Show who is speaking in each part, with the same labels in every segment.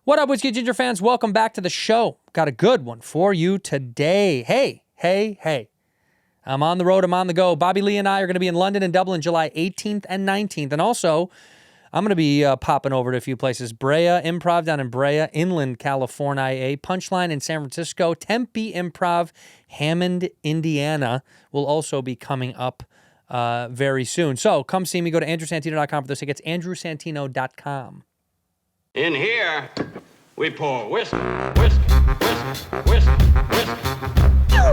Speaker 1: What up, Whiskey Ginger fans? Welcome back to the show. Got a good one for you today. Hey. I'm on the road. I'm on the go. Bobby Lee and I are going to be in London and Dublin July 18th and 19th. And also, I'm going to be popping over to a few places. Brea Improv down in Brea, Inland, California. Punchline in San Francisco. Tempe Improv, Hammond, Indiana will also be coming up very soon. So come see me. Go to andrewsantino.com for those tickets. andrewsantino.com.
Speaker 2: In here, we pour whiskey.
Speaker 3: You were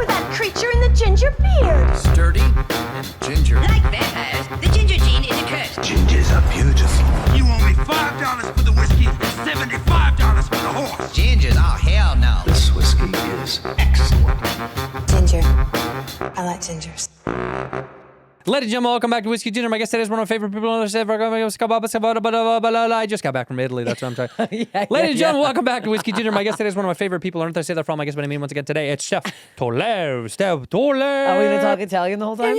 Speaker 3: that creature in the ginger beard.
Speaker 4: Sturdy and ginger.
Speaker 5: Like vampires, the ginger gene is a curse.
Speaker 4: Gingers are beautiful.
Speaker 6: You owe me $5 for the whiskey and $75 for the horse.
Speaker 5: Gingers? Oh, hell no.
Speaker 4: This whiskey is excellent.
Speaker 3: Ginger. I like gingers.
Speaker 1: Ladies and gentlemen, welcome back to Whiskey Ginger. My guest today is one of my favorite people on the I just got back from Italy. That's what I'm trying. Ladies and gentlemen, welcome back to Whiskey Ginger. My guest today is one of my favorite people on earth. I say that for all my guests, but I mean once again today, it's Steph Tolev. Steph Tolev.
Speaker 7: Are we going to talk Italian the whole time?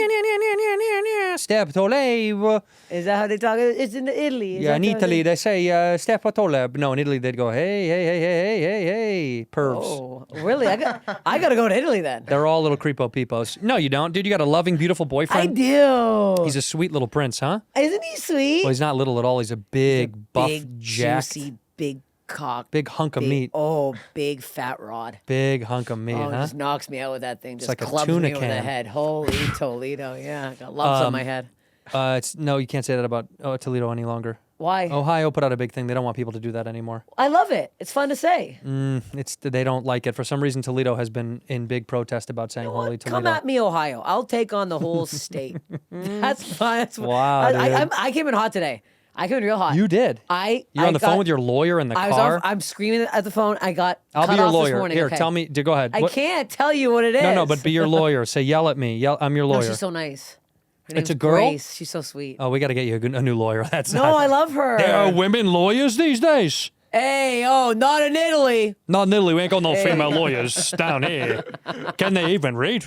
Speaker 1: Steph Tolev.
Speaker 7: Is that how they talk? It's in Italy.
Speaker 1: Yeah, in Italy they say Steph Tolev. No, in Italy they'd go, hey, pervs.
Speaker 7: Oh, really? I got to go to Italy then.
Speaker 1: They're all little creepo peepos. No, you don't. Dude, you got a loving, beautiful boyfriend.
Speaker 7: I do.
Speaker 1: He's a sweet little prince, huh?
Speaker 7: Isn't he sweet?
Speaker 1: Well, he's not little at all. He's a big, buff,
Speaker 7: big,
Speaker 1: jacked,
Speaker 7: juicy, big cock.
Speaker 1: big hunk of
Speaker 7: big-
Speaker 1: meat.
Speaker 7: Oh, big fat rod.
Speaker 1: Big hunk of meat,
Speaker 7: Oh, it
Speaker 1: huh?
Speaker 7: just knocks me out with that thing. Just
Speaker 1: like a
Speaker 7: clubs
Speaker 1: tuna
Speaker 7: me over the
Speaker 1: can.
Speaker 7: head. Holy Toledo. Yeah, I got lumps on my head.
Speaker 1: No, you can't say that about Toledo any longer.
Speaker 7: Why?
Speaker 1: Ohio put out a big thing. They don't want people to do that anymore.
Speaker 7: I love it. It's fun to say.
Speaker 1: They don't like it. For some reason, Toledo has been in big protest about saying Holy Toledo.
Speaker 7: Come at me, Ohio. I'll take on the whole state. That's fine. That's
Speaker 1: Wow, dude.
Speaker 7: I came in hot today. I came in real hot.
Speaker 1: You did. You're on the phone with your lawyer in the car?
Speaker 7: I'm screaming at the phone. I got
Speaker 1: I'll
Speaker 7: cut
Speaker 1: be your
Speaker 7: off
Speaker 1: lawyer.
Speaker 7: This morning.
Speaker 1: Here,
Speaker 7: Okay.
Speaker 1: tell me. Go ahead.
Speaker 7: I can't tell you what it is.
Speaker 1: No, but be your lawyer. Say, yell at me. I'm your lawyer.
Speaker 7: No, she's so nice. Her
Speaker 1: It's
Speaker 7: name's
Speaker 1: a girl?
Speaker 7: Grace. She's so sweet.
Speaker 1: Oh, we got to get you a new lawyer. That's
Speaker 7: No,
Speaker 1: not.
Speaker 7: I love her.
Speaker 1: There are women lawyers these days.
Speaker 7: Hey, not in Italy.
Speaker 1: Not in Italy. We ain't got no female lawyers down here. Can they even read?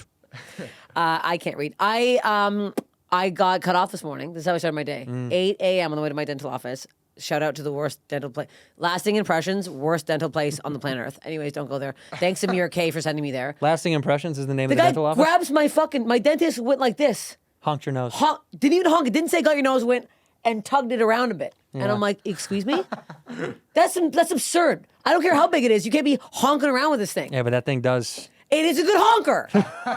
Speaker 7: I can't read. I got cut off this morning. This is how I started my day. 8 a.m. on the way to my dental office. Shout out to the worst dental place. Lasting Impressions, worst dental place on the planet Earth. Anyways, don't go there. Thanks to Mira K for sending me there.
Speaker 1: Lasting Impressions is the name
Speaker 7: The
Speaker 1: of the
Speaker 7: guy
Speaker 1: dental office?
Speaker 7: grabs my dentist went like this.
Speaker 1: Honked your nose.
Speaker 7: Didn't even honk. It didn't say got your nose, went and tugged it around a bit. And
Speaker 1: Yeah.
Speaker 7: I'm like, excuse me? That's absurd. I don't care how big it is. You can't be honking around with this thing.
Speaker 1: Yeah, but that thing does.
Speaker 7: It is a good honker.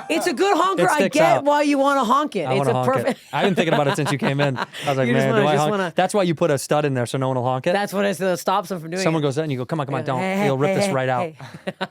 Speaker 7: It's a good honker.
Speaker 1: It
Speaker 7: I
Speaker 1: sticks
Speaker 7: get
Speaker 1: out.
Speaker 7: why you want to honk it.
Speaker 1: I
Speaker 7: It's
Speaker 1: want to
Speaker 7: a
Speaker 1: honk
Speaker 7: perfect.
Speaker 1: it. I've been thinking about it since you came in. I was like,
Speaker 7: You just
Speaker 1: man,
Speaker 7: wanna-
Speaker 1: do I
Speaker 7: just
Speaker 1: honk?
Speaker 7: wanna-
Speaker 1: That's why you put a stud in there so no one will honk it.
Speaker 7: That's what it stops them from doing
Speaker 1: Someone
Speaker 7: it.
Speaker 1: goes in and you go, come on, don't.
Speaker 7: Hey,
Speaker 1: You'll rip
Speaker 7: hey,
Speaker 1: this
Speaker 7: hey,
Speaker 1: right out.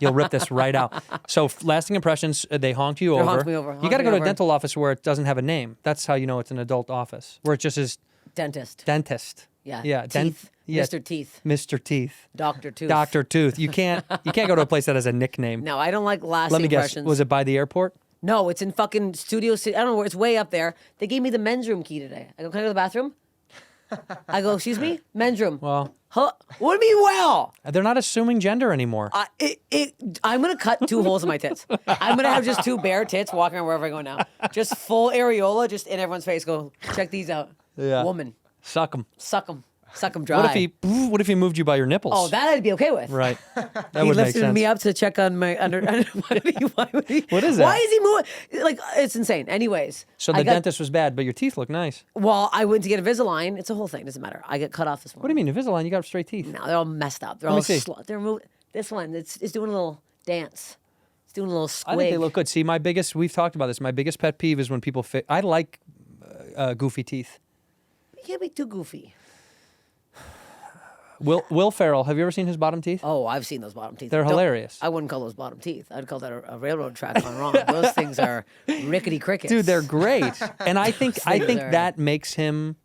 Speaker 1: You'll rip this right out. So Lasting Impressions, they honked you over.
Speaker 7: honked me over,
Speaker 1: You
Speaker 7: honked
Speaker 1: got to
Speaker 7: me
Speaker 1: go to a
Speaker 7: over.
Speaker 1: dental office where it doesn't have a name. That's how you know it's an adult office. Where it just is
Speaker 7: Dentist.
Speaker 1: dentist.
Speaker 7: Yeah.
Speaker 1: Yeah.
Speaker 7: Teeth.
Speaker 1: Yeah.
Speaker 7: Mr. Teeth.
Speaker 1: Mr. Teeth.
Speaker 7: Dr. Tooth.
Speaker 1: Dr. Tooth. You can't go to a place that has a nickname.
Speaker 7: No, I don't like lasting
Speaker 1: Let me guess.
Speaker 7: impressions.
Speaker 1: Was it by the airport?
Speaker 7: No, it's in fucking Studio City. I don't know where. It's way up there. They gave me the men's room key today. I go, can I go to the bathroom? I go, excuse me? Men's room.
Speaker 1: Well,
Speaker 7: Huh? What do you mean, well?
Speaker 1: they're not assuming gender anymore.
Speaker 7: I'm going to cut 2 holes in my tits. I'm going to have just 2 bare tits walking around wherever I go now. Just full areola, just in everyone's face. Go, check these out.
Speaker 1: Yeah.
Speaker 7: Woman.
Speaker 1: Suck them.
Speaker 7: Suck them. Suck them dry.
Speaker 1: What if he moved you by your nipples?
Speaker 7: Oh, that I'd be okay with.
Speaker 1: Right. That
Speaker 7: He
Speaker 1: would make
Speaker 7: lifted
Speaker 1: sense.
Speaker 7: me up to check on my under. Why would he?
Speaker 1: What is that?
Speaker 7: Why is he moving? Like, it's insane. Anyways.
Speaker 1: So
Speaker 7: I
Speaker 1: the
Speaker 7: got-
Speaker 1: dentist was bad, but your teeth look nice.
Speaker 7: Well, I went to get a Invisalign. It's a whole thing. Doesn't matter. I get cut off this
Speaker 1: What do
Speaker 7: morning.
Speaker 1: you mean, Invisalign? You got straight teeth.
Speaker 7: No, they're all messed up. They're
Speaker 1: Let me
Speaker 7: all
Speaker 1: see.
Speaker 7: they're moving. This one, it's doing a little dance. It's doing a little squig.
Speaker 1: I think they look good. See, we've talked about this. My biggest pet peeve is when people I like goofy teeth.
Speaker 7: You can't be too goofy.
Speaker 1: Will Ferrell, have you ever seen his bottom teeth?
Speaker 7: Oh, I've seen those bottom teeth.
Speaker 1: They're hilarious.
Speaker 7: I wouldn't call those bottom teeth. I'd call that a railroad track gone wrong. Those things are rickety crickets.
Speaker 1: Dude, they're great. And I think
Speaker 7: things are-
Speaker 1: that makes him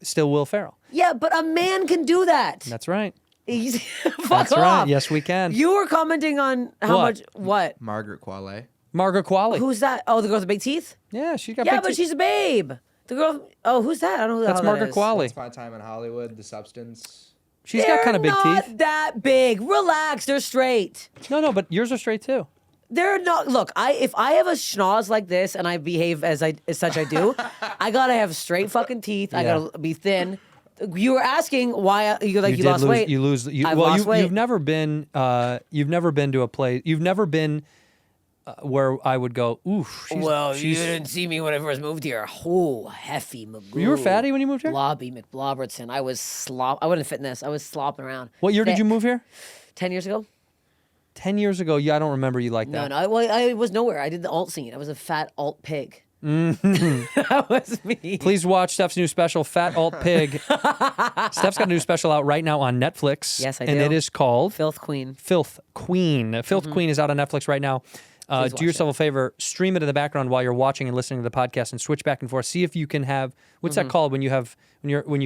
Speaker 1: still Will Ferrell.
Speaker 7: Yeah, but a man can do that.
Speaker 1: That's right.
Speaker 7: Fuck
Speaker 1: That's
Speaker 7: off.
Speaker 1: right. Yes, we can.
Speaker 7: You were commenting on how
Speaker 1: What?
Speaker 7: much. What?
Speaker 4: Margaret Qualley.
Speaker 1: Margaret Qualley.
Speaker 7: Who's that? Oh, the girl with the big teeth?
Speaker 1: Yeah, she's got
Speaker 7: Yeah,
Speaker 1: big
Speaker 7: but
Speaker 1: teeth.
Speaker 7: she's a babe. The girl. Oh, who's that? I don't know who the
Speaker 1: That's
Speaker 7: hell that
Speaker 1: Margaret
Speaker 7: is.
Speaker 1: Qualley.
Speaker 4: Once Upon a Time in Hollywood, The Substance.
Speaker 1: She's got kind of big
Speaker 7: They're not
Speaker 1: teeth.
Speaker 7: that big. Relax. They're straight.
Speaker 1: No, but yours are straight too.
Speaker 7: They're not. Look, if I have a schnoz like this and I behave as such I do, I gotta have straight fucking teeth. I
Speaker 1: Yeah.
Speaker 7: gotta be thin. You were asking why you
Speaker 1: did
Speaker 7: lost weight.
Speaker 1: You lose.
Speaker 7: I've lost weight.
Speaker 1: You've never been. You've never been to a place. You've never been where I would go. Oof.
Speaker 7: You didn't see me when I first moved here. Oh, Heffy Magoo.
Speaker 1: You were fatty when you moved here.
Speaker 7: Blobby McBlobbertson. I wouldn't fit in this. I was slopping around.
Speaker 1: What year did you
Speaker 7: Thick.
Speaker 1: move here?
Speaker 7: 10 years ago.
Speaker 1: 10 years ago. Yeah, I don't remember you like that.
Speaker 7: No. I was nowhere. I did the alt scene. I was a fat alt pig. That was me.
Speaker 1: Please watch Steph's new special, Fat Alt Pig. Steph's got a new special out right now on Netflix.
Speaker 7: Yes, I
Speaker 1: And
Speaker 7: do.
Speaker 1: it is called
Speaker 7: Filth Queen.
Speaker 1: Filth Queen. Filth Queen is out on Netflix right now.
Speaker 7: Please
Speaker 1: Do yourself a favor, stream it in the background while you're watching and listening to the podcast, and switch back and forth. See if you can have what's that called when you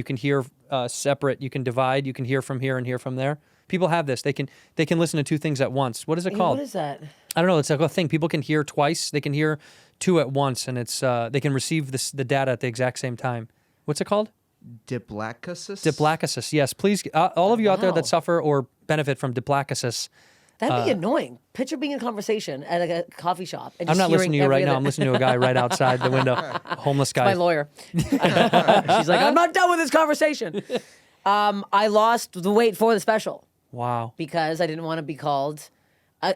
Speaker 1: can hear separate. You can divide. You can hear from here and hear from there. People have this. They can listen to two things at once. What is it called?
Speaker 7: What is that?
Speaker 1: I don't know. It's like a thing. People can hear twice. They can hear two at once, and it's they can receive the data at the exact same time. What's it called?
Speaker 4: Diplacasis?
Speaker 1: Diplacasis. Yes, please. All of you out there
Speaker 7: Wow.
Speaker 1: that suffer or benefit from diplacasis.
Speaker 7: That'd be annoying. Picture being in a conversation at like a coffee shop. And
Speaker 1: I'm
Speaker 7: just
Speaker 1: not listening to you
Speaker 7: hearing
Speaker 1: right
Speaker 7: every
Speaker 1: now.
Speaker 7: other-
Speaker 1: I'm listening to a guy right outside the window, a homeless guy.
Speaker 7: My lawyer. She's like, I'm not done with this conversation. I lost the weight for the special
Speaker 1: Wow.
Speaker 7: because I didn't want to be called.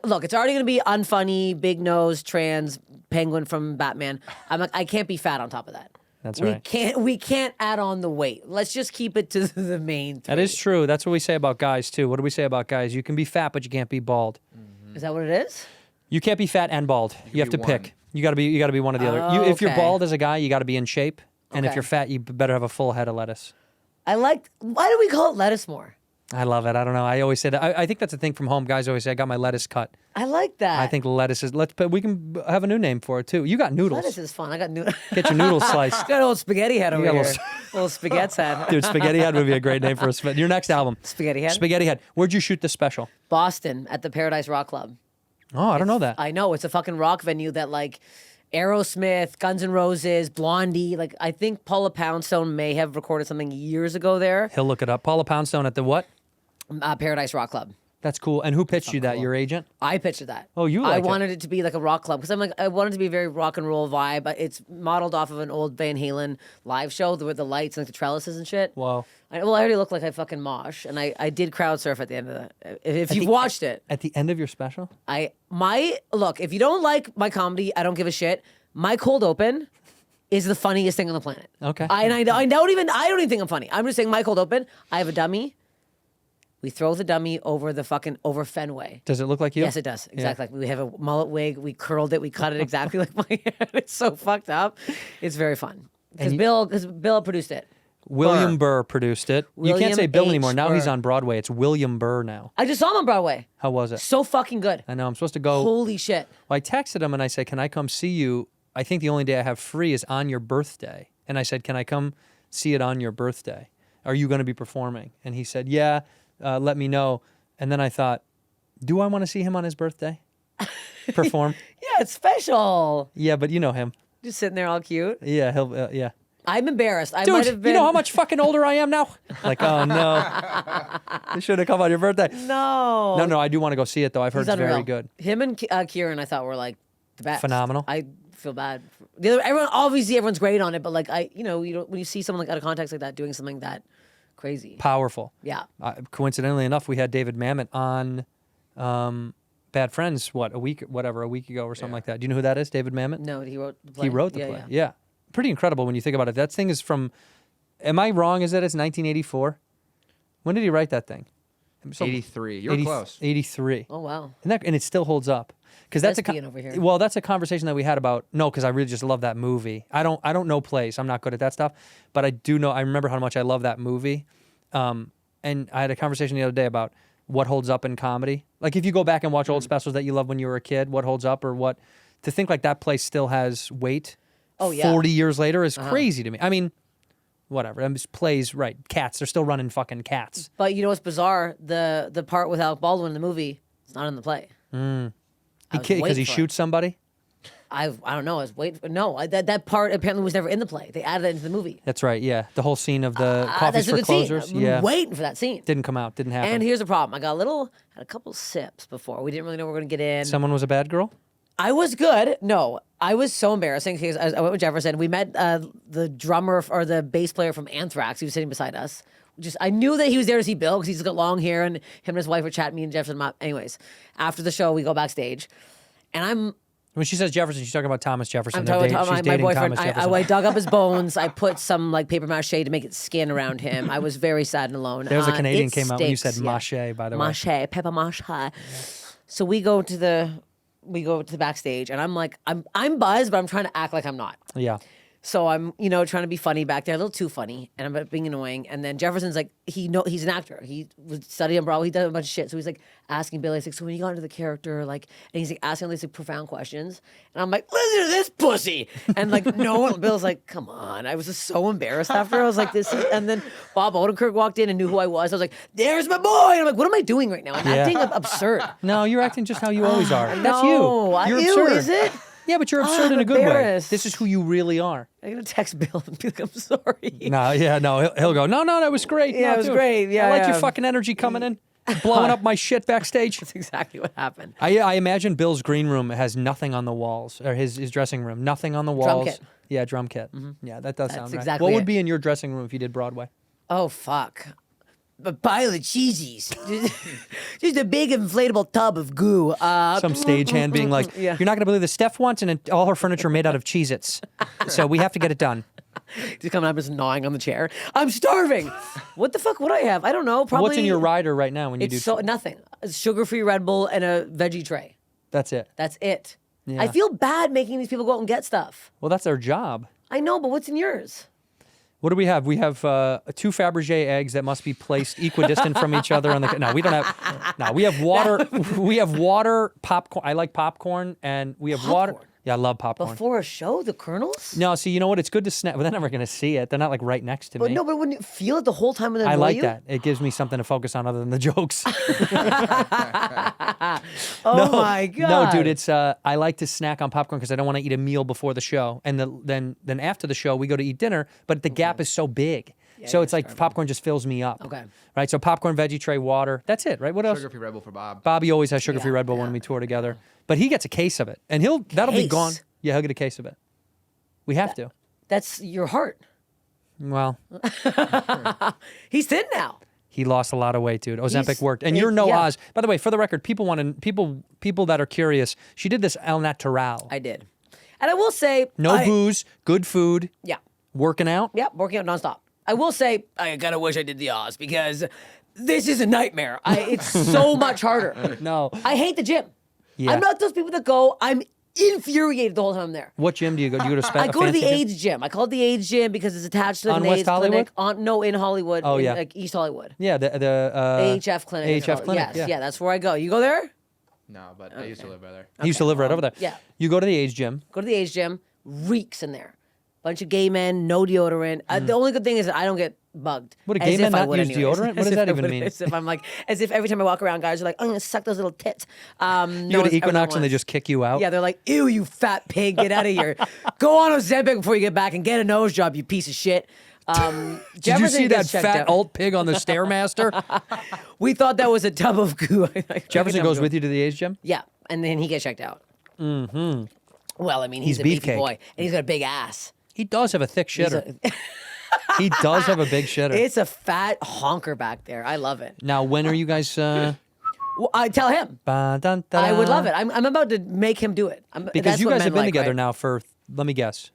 Speaker 7: Look, it's already going to be unfunny, big nose, trans, penguin from Batman. I'm like, I can't be fat on top of that.
Speaker 1: That's
Speaker 7: we
Speaker 1: right.
Speaker 7: We can't add on the weight. Let's just keep it to the main three.
Speaker 1: That is true. That's what we say about guys too. What do we say about guys? You can be fat, but you can't be bald.
Speaker 7: Is that what it is?
Speaker 1: You can't be fat and bald. You have to
Speaker 4: be
Speaker 1: pick.
Speaker 4: one.
Speaker 1: You got to be one or the other. If you're
Speaker 7: Okay.
Speaker 1: bald as a guy, you got to be in shape, and if
Speaker 7: Okay.
Speaker 1: you're fat, you better have a full head of lettuce.
Speaker 7: Why do we call it lettuce more?
Speaker 1: I love it. I don't know. I always say that. I think that's a thing from home. Guys always say, "I got my lettuce cut."
Speaker 7: I like that.
Speaker 1: I think lettuce is. But we can have a new name for it too. You got noodles.
Speaker 7: lettuce is fun. I got noodles.
Speaker 1: Get your noodles sliced.
Speaker 7: Got an old spaghetti head over
Speaker 1: got a
Speaker 7: here.
Speaker 1: little
Speaker 7: Little spaghetti's head.
Speaker 1: Dude, Spaghetti Head would be a great name for your next album.
Speaker 7: Spaghetti Head?
Speaker 1: Spaghetti Head. Where'd you shoot this special?
Speaker 7: Boston at the Paradise Rock Club.
Speaker 1: Oh, I don't know that.
Speaker 7: I know it's a fucking rock venue that like Aerosmith, Guns N' Roses, Blondie. Like I think Paula Poundstone may have recorded something years ago there.
Speaker 1: He'll look it up. Paula Poundstone at the what?
Speaker 7: Paradise Rock Club.
Speaker 1: That's cool. And who pitched you that? Your agent?
Speaker 7: I pitched that.
Speaker 1: Oh, you
Speaker 7: I
Speaker 1: like it.
Speaker 7: wanted it to be like a rock club because I'm like I wanted it to be a very rock and roll vibe. But it's modeled off of an old Van Halen live show with the lights and like, the trellises and shit.
Speaker 1: Wow.
Speaker 7: I already look like I fucking mosh, and I did crowd surf at the end of that. If you've watched it,
Speaker 1: At the end of your special?
Speaker 7: look. If you don't like my comedy, I don't give a shit. My cold open is the funniest thing on the planet.
Speaker 1: Okay.
Speaker 7: I don't even think I'm funny. I'm just saying my cold open. I have a dummy. We throw the dummy over Fenway.
Speaker 1: Does it look like you?
Speaker 7: Yes, it does. Exactly. We have a mullet wig. We curled it. We cut it exactly like my hair. It's so fucked up. It's very fun. Because Bill produced it.
Speaker 1: William Burr produced it. You can't say
Speaker 7: William
Speaker 1: Bill
Speaker 7: H.
Speaker 1: anymore. Now he's
Speaker 7: Burr.
Speaker 1: on Broadway. It's William Burr now.
Speaker 7: I just saw him on Broadway.
Speaker 1: How was it?
Speaker 7: So fucking good.
Speaker 1: I know. I'm supposed to go.
Speaker 7: Holy shit.
Speaker 1: Well, I texted him and I said, "Can I come see you? I think the only day I have free is on your birthday." And I said, "Can I come see it on your birthday? Are you going to be performing?" And he said, "Yeah, let me know." And then I thought, do I want to see him on his birthday perform?
Speaker 7: Yeah, it's special.
Speaker 1: Yeah, but you know him.
Speaker 7: Just sitting there all cute.
Speaker 1: Yeah, he'll. Yeah.
Speaker 7: I'm embarrassed. I might have
Speaker 1: Dude,
Speaker 7: been.
Speaker 1: you know how much fucking older I am now? Like, oh no, you should have come on your birthday.
Speaker 7: No.
Speaker 1: No, I do want to go see it though. I've heard
Speaker 7: He's
Speaker 1: it's
Speaker 7: unreal.
Speaker 1: very good.
Speaker 7: Him and Kieran, I thought were like the best.
Speaker 1: Phenomenal.
Speaker 7: I feel bad. Everyone's great on it, but like when you see someone like out of context like that doing something that crazy.
Speaker 1: Powerful.
Speaker 7: Yeah.
Speaker 1: Coincidentally enough, we had David Mamet on Bad Friends, a week ago or something like that. Do you know who that is, David Mamet?
Speaker 7: No, he wrote the play.
Speaker 1: He wrote the play. Yeah. Pretty incredible when you think about it. That thing is from, am I wrong? Is that it's 1984? When did he write that thing?
Speaker 4: 83. You're close.
Speaker 1: 83.
Speaker 7: Oh wow.
Speaker 1: And it still holds up. Because that's
Speaker 7: Thespian over here.
Speaker 1: Well, that's a conversation that we had about, because I really just love that movie. I don't know plays. I'm not good at that stuff. But I do know, I remember how much I love that movie. And I had a conversation the other day about what holds up in comedy. Like if you go back and watch old specials that you loved when you were a kid, what holds up or what, to think like that play still has weight 40 years later is crazy to me. I mean, whatever. And this plays, right, Cats. They're still running fucking Cats.
Speaker 7: But you know what's bizarre? The part with Alec Baldwin in the movie, it's not in the play.
Speaker 1: Because he shoots somebody?
Speaker 7: I don't know. I was waiting for that part apparently was never in the play. They added it into the movie.
Speaker 1: That's right, yeah. The whole scene of the coffees
Speaker 7: That's a
Speaker 1: for
Speaker 7: good
Speaker 1: closers.
Speaker 7: scene.
Speaker 1: Yeah.
Speaker 7: I'm waiting for that scene.
Speaker 1: Didn't come out. Didn't happen.
Speaker 7: And here's the problem. I had a couple sips before. We didn't really know we were going to get in.
Speaker 1: Someone was a bad girl?
Speaker 7: I was good. No, I was so embarrassing because I went with Jefferson. We met the drummer or the bass player from Anthrax. He was sitting beside us. I knew that he was there to see Bill because he's got long hair, and him and his wife were chatting. Me and Jefferson. Anyways, after the show, we go backstage, and
Speaker 1: When she says Jefferson, she's talking about Thomas Jefferson.
Speaker 7: I'm talking about my boyfriend.
Speaker 1: Thomas Jefferson.
Speaker 7: I dug up his bones. I put some like paper mache to make it skin around him. I was very sad and alone.
Speaker 1: There's a Canadian
Speaker 7: it
Speaker 1: came out when you
Speaker 7: stinks,
Speaker 1: said mache, by the way.
Speaker 7: Mache, paper mache. So we go to the backstage, and I'm like, I'm buzzed, but I'm trying to act like I'm not.
Speaker 1: Yeah.
Speaker 7: So I'm, trying to be funny back there, a little too funny, and I'm being annoying. And then Jefferson's like, he's an actor. He was studying on Broadway. He does a bunch of shit. So he's like asking Billy, he's like, so when you got into the character, like, and he's like asking all these like profound questions. And I'm like, listen to this pussy. And like, no one, Bill's like, come on. I was just so embarrassed after. I was like, and then Bob Odenkirk walked in and knew who I was. I was like, there's my boy. And I'm like, what am I doing right now? I'm acting absurd.
Speaker 1: No, you're acting just how you always are. That's
Speaker 7: No,
Speaker 1: you. You're
Speaker 7: ew,
Speaker 1: absurd.
Speaker 7: is it?
Speaker 1: Yeah, but you're absurd
Speaker 7: I'm
Speaker 1: in a good way.
Speaker 7: embarrassed.
Speaker 1: This is who you really are.
Speaker 7: I'm gonna text Bill and be like, I'm sorry.
Speaker 1: No, he'll go, no, that was great.
Speaker 7: Yeah,
Speaker 1: No,
Speaker 7: it was
Speaker 1: dude,
Speaker 7: great. Yeah,
Speaker 1: I like your
Speaker 7: yeah.
Speaker 1: fucking energy coming in, blowing up my shit backstage.
Speaker 7: That's exactly what happened.
Speaker 1: I imagine Bill's green room has nothing on the walls, or his dressing room, nothing on the walls.
Speaker 7: kit.
Speaker 1: Yeah, drum kit. Yeah, that does sound right.
Speaker 7: exactly
Speaker 1: What would
Speaker 7: it.
Speaker 1: be in your dressing room if you did Broadway?
Speaker 7: Oh, fuck. A pile of cheesies. Just a big inflatable tub of goo.
Speaker 1: Some stagehand being like,
Speaker 7: Yeah.
Speaker 1: you're not going to believe this. Steph wants all her furniture made out of Cheez-Its. So we have to get it done.
Speaker 7: Just coming up, just gnawing on the chair. I'm starving. What the fuck would I have? I don't know. Probably.
Speaker 1: What's in your rider right now when you do?
Speaker 7: Nothing. A sugar-free Red Bull and a veggie tray.
Speaker 1: That's it.
Speaker 7: That's it.
Speaker 1: Yeah.
Speaker 7: I feel bad making these people go out and get stuff.
Speaker 1: Well, that's their job.
Speaker 7: I know, but what's in yours?
Speaker 1: What do we have? We have 2 Fabergé eggs that must be placed equidistant from each other on the. No, we don't have. No, we have water. We have water, popcorn. I like popcorn, and we have water. Yeah, I love popcorn.
Speaker 7: Before a show, the kernels?
Speaker 1: No, see, you know what? It's good to snack. Well, they're never going to see it. They're not like right next to
Speaker 7: But
Speaker 1: me.
Speaker 7: no, but wouldn't you feel it the whole time when they
Speaker 1: I
Speaker 7: annoy
Speaker 1: like
Speaker 7: you?
Speaker 1: that. It gives me something to focus on other than the jokes.
Speaker 7: Oh my god!
Speaker 1: No, dude, it's I like to snack on popcorn because I don't want to eat a meal before the show, and then after the show we go to eat dinner. But the gap is so big, so it's like popcorn just fills me up.
Speaker 7: Okay.
Speaker 1: Right. So popcorn, veggie tray, water. That's it. Right. What else?
Speaker 4: Sugar-free Red Bull for Bob.
Speaker 1: Bobby always has sugar-free Red Bull when we tour together, but he gets a case of it, and that'll be
Speaker 7: Case?
Speaker 1: gone. Yeah, he'll get a case of it. We have to.
Speaker 7: That's your heart.
Speaker 1: Well,
Speaker 7: He's thin now.
Speaker 1: he lost a lot of weight, dude. Ozempic
Speaker 7: He's-
Speaker 1: worked, and you're no
Speaker 7: yeah.
Speaker 1: Oz. By the way, for the record, people that are curious, she did this al natural.
Speaker 7: I did. And I will say...
Speaker 1: No booze, good food,
Speaker 7: Yeah.
Speaker 1: working out.
Speaker 7: Yeah, working out nonstop. I will say, I kind of wish I did the Oz because this is a nightmare. It's so much harder.
Speaker 1: No.
Speaker 7: I hate the gym.
Speaker 1: Yeah.
Speaker 7: I'm not those people that go, I'm infuriated the whole time I'm there.
Speaker 1: What gym do you go? Do you go to
Speaker 7: I go to the
Speaker 1: fancy gym?
Speaker 7: AIDS gym. I call it the AIDS gym because it's attached to
Speaker 1: On
Speaker 7: an
Speaker 1: West
Speaker 7: AIDS
Speaker 1: Hollywood?
Speaker 7: clinic. No, in Hollywood.
Speaker 1: Oh,
Speaker 7: in,
Speaker 1: yeah.
Speaker 7: like East Hollywood.
Speaker 1: Yeah, the
Speaker 7: AHF clinic.
Speaker 1: AHF clinic.
Speaker 7: Yes, yeah, that's where I go. You go there?
Speaker 4: No, but I used to live by there.
Speaker 1: He used to live right over there.
Speaker 7: Yeah.
Speaker 1: You go to the AIDS gym.
Speaker 7: Go to the AIDS gym. Reeks in there. Bunch of gay men, no deodorant. The only good thing is that I don't get bugged.
Speaker 1: What, do
Speaker 7: As
Speaker 1: gay
Speaker 7: if
Speaker 1: men
Speaker 7: I
Speaker 1: not
Speaker 7: would
Speaker 1: use
Speaker 7: anyways.
Speaker 1: deodorant? What
Speaker 7: As
Speaker 1: does
Speaker 7: if
Speaker 1: that
Speaker 7: I
Speaker 1: even
Speaker 7: would-
Speaker 1: mean?
Speaker 7: As if I'm like, as if every time I walk around, guys are like, I'm gonna suck those little tits.
Speaker 1: You go to Equinox and they just kick you out.
Speaker 7: Yeah, they're like, ew, you fat pig, get out of here. Go on Ozempic before you get back and get a nose job, you piece of shit.
Speaker 1: Did you see that fat alt pig on the Stairmaster?
Speaker 7: We thought that was a tub of goo.
Speaker 1: Jefferson goes with you to the AIDS gym?
Speaker 7: Yeah, and then he gets checked out. Mm-hmm. Well, I mean, he's a
Speaker 1: He's
Speaker 7: beefy
Speaker 1: beefcake.
Speaker 7: boy, and he's got a big ass.
Speaker 1: He does have a thick
Speaker 7: He's
Speaker 1: shitter.
Speaker 7: a-
Speaker 1: He does have a big shitter.
Speaker 7: It's a fat honker back there. I love it.
Speaker 1: Now, when are you guys...
Speaker 7: Well, I tell him. I would love it. I'm about to make him do it.
Speaker 1: Because
Speaker 7: that's
Speaker 1: you
Speaker 7: what
Speaker 1: guys
Speaker 7: men
Speaker 1: have been
Speaker 7: like,
Speaker 1: together
Speaker 7: right?
Speaker 1: now for, let me guess,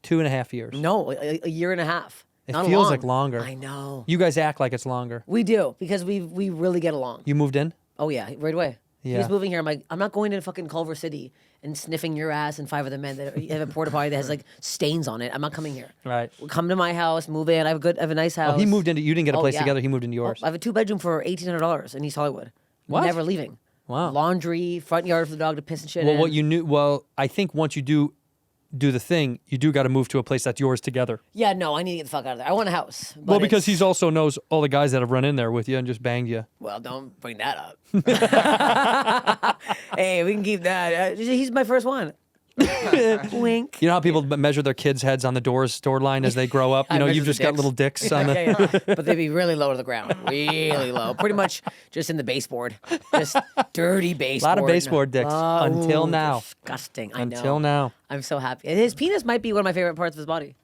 Speaker 1: 2.5 years.
Speaker 7: No, a year and a half.
Speaker 1: It
Speaker 7: Not
Speaker 1: feels
Speaker 7: long.
Speaker 1: like longer.
Speaker 7: I know.
Speaker 1: You guys act like it's longer.
Speaker 7: We do because we really get along.
Speaker 1: You moved in?
Speaker 7: Oh yeah, right away.
Speaker 1: Yeah.
Speaker 7: He's moving here. I'm like, I'm not going to fucking Culver City and sniffing your ass and 5 other men that have a porta potty that has like stains on it. I'm not coming here.
Speaker 1: Right.
Speaker 7: Come to my house, move in. I have a nice house.
Speaker 1: Oh, he moved into, you didn't get a
Speaker 7: Oh,
Speaker 1: place
Speaker 7: yeah.
Speaker 1: together, he moved into yours.
Speaker 7: I have a 2-bedroom for $1,800 in East Hollywood.
Speaker 1: What?
Speaker 7: Never leaving.
Speaker 1: Wow.
Speaker 7: Laundry, front yard for the dog to piss and shit
Speaker 1: Well,
Speaker 7: in.
Speaker 1: what you knew, well, I think once you do the thing, you do got to move to a place that's yours together.
Speaker 7: Yeah, no, I need to get the fuck out of there. I want a house.
Speaker 1: Well,
Speaker 7: but
Speaker 1: because
Speaker 7: it's-
Speaker 1: he's also knows all the guys that have run in there with you and just banged you.
Speaker 7: Well, don't bring that up. Hey, we can keep that. He's my first one. Wink.
Speaker 1: You know how people measure their kids' heads on the door line as they grow up? You know,
Speaker 7: measure
Speaker 1: you've
Speaker 7: the
Speaker 1: just got
Speaker 7: dicks.
Speaker 1: little dicks on the...
Speaker 7: Yeah. But they'd be really low to the ground. Really low. Pretty much just in the baseboard. Just dirty
Speaker 1: A
Speaker 7: baseboard.
Speaker 1: lot of baseboard dicks until
Speaker 7: ooh,
Speaker 1: now.
Speaker 7: Disgusting. I know.
Speaker 1: Until now.
Speaker 7: I'm so happy. His penis might be one of my favorite parts of his body.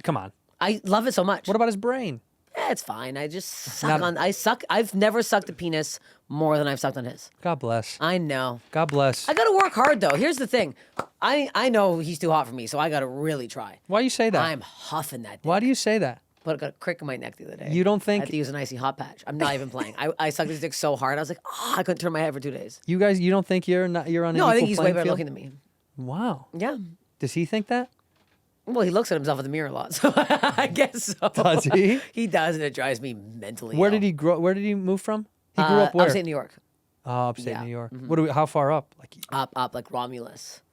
Speaker 1: Come on.
Speaker 7: I love it so much.
Speaker 1: What about his brain?
Speaker 7: It's fine. I just suck on. I suck. I've never sucked a penis more than I've sucked on his.
Speaker 1: God bless.
Speaker 7: I know.
Speaker 1: God bless.
Speaker 7: I got to work hard though. Here's the thing. I know he's too hot for me, so I got to really try.
Speaker 1: Why do you say that?
Speaker 7: I'm huffing that.
Speaker 1: Why do you say that?
Speaker 7: But I got a crick in my neck the other day.
Speaker 1: You don't think-
Speaker 7: I had to use an icy hot patch. I'm not even playing. I sucked his dick so hard. I was like, I couldn't turn my head for 2 days.
Speaker 1: You guys, you don't think you're on an
Speaker 7: No,
Speaker 1: equal
Speaker 7: I think he's way
Speaker 1: playing
Speaker 7: better
Speaker 1: field?
Speaker 7: looking than me.
Speaker 1: Wow.
Speaker 7: Yeah.
Speaker 1: Does he think that?
Speaker 7: Well, he looks at himself in the mirror a lot, so I guess so.
Speaker 1: Does he?
Speaker 7: He does, and it drives me mentally.
Speaker 1: Where
Speaker 7: ill.
Speaker 1: did he grow? Where did he move from? He grew up where?
Speaker 7: Upstate New York.
Speaker 1: Oh, upstate
Speaker 7: Yeah.
Speaker 1: New York. What do we? How far up? Like,
Speaker 7: Up, like Romulus.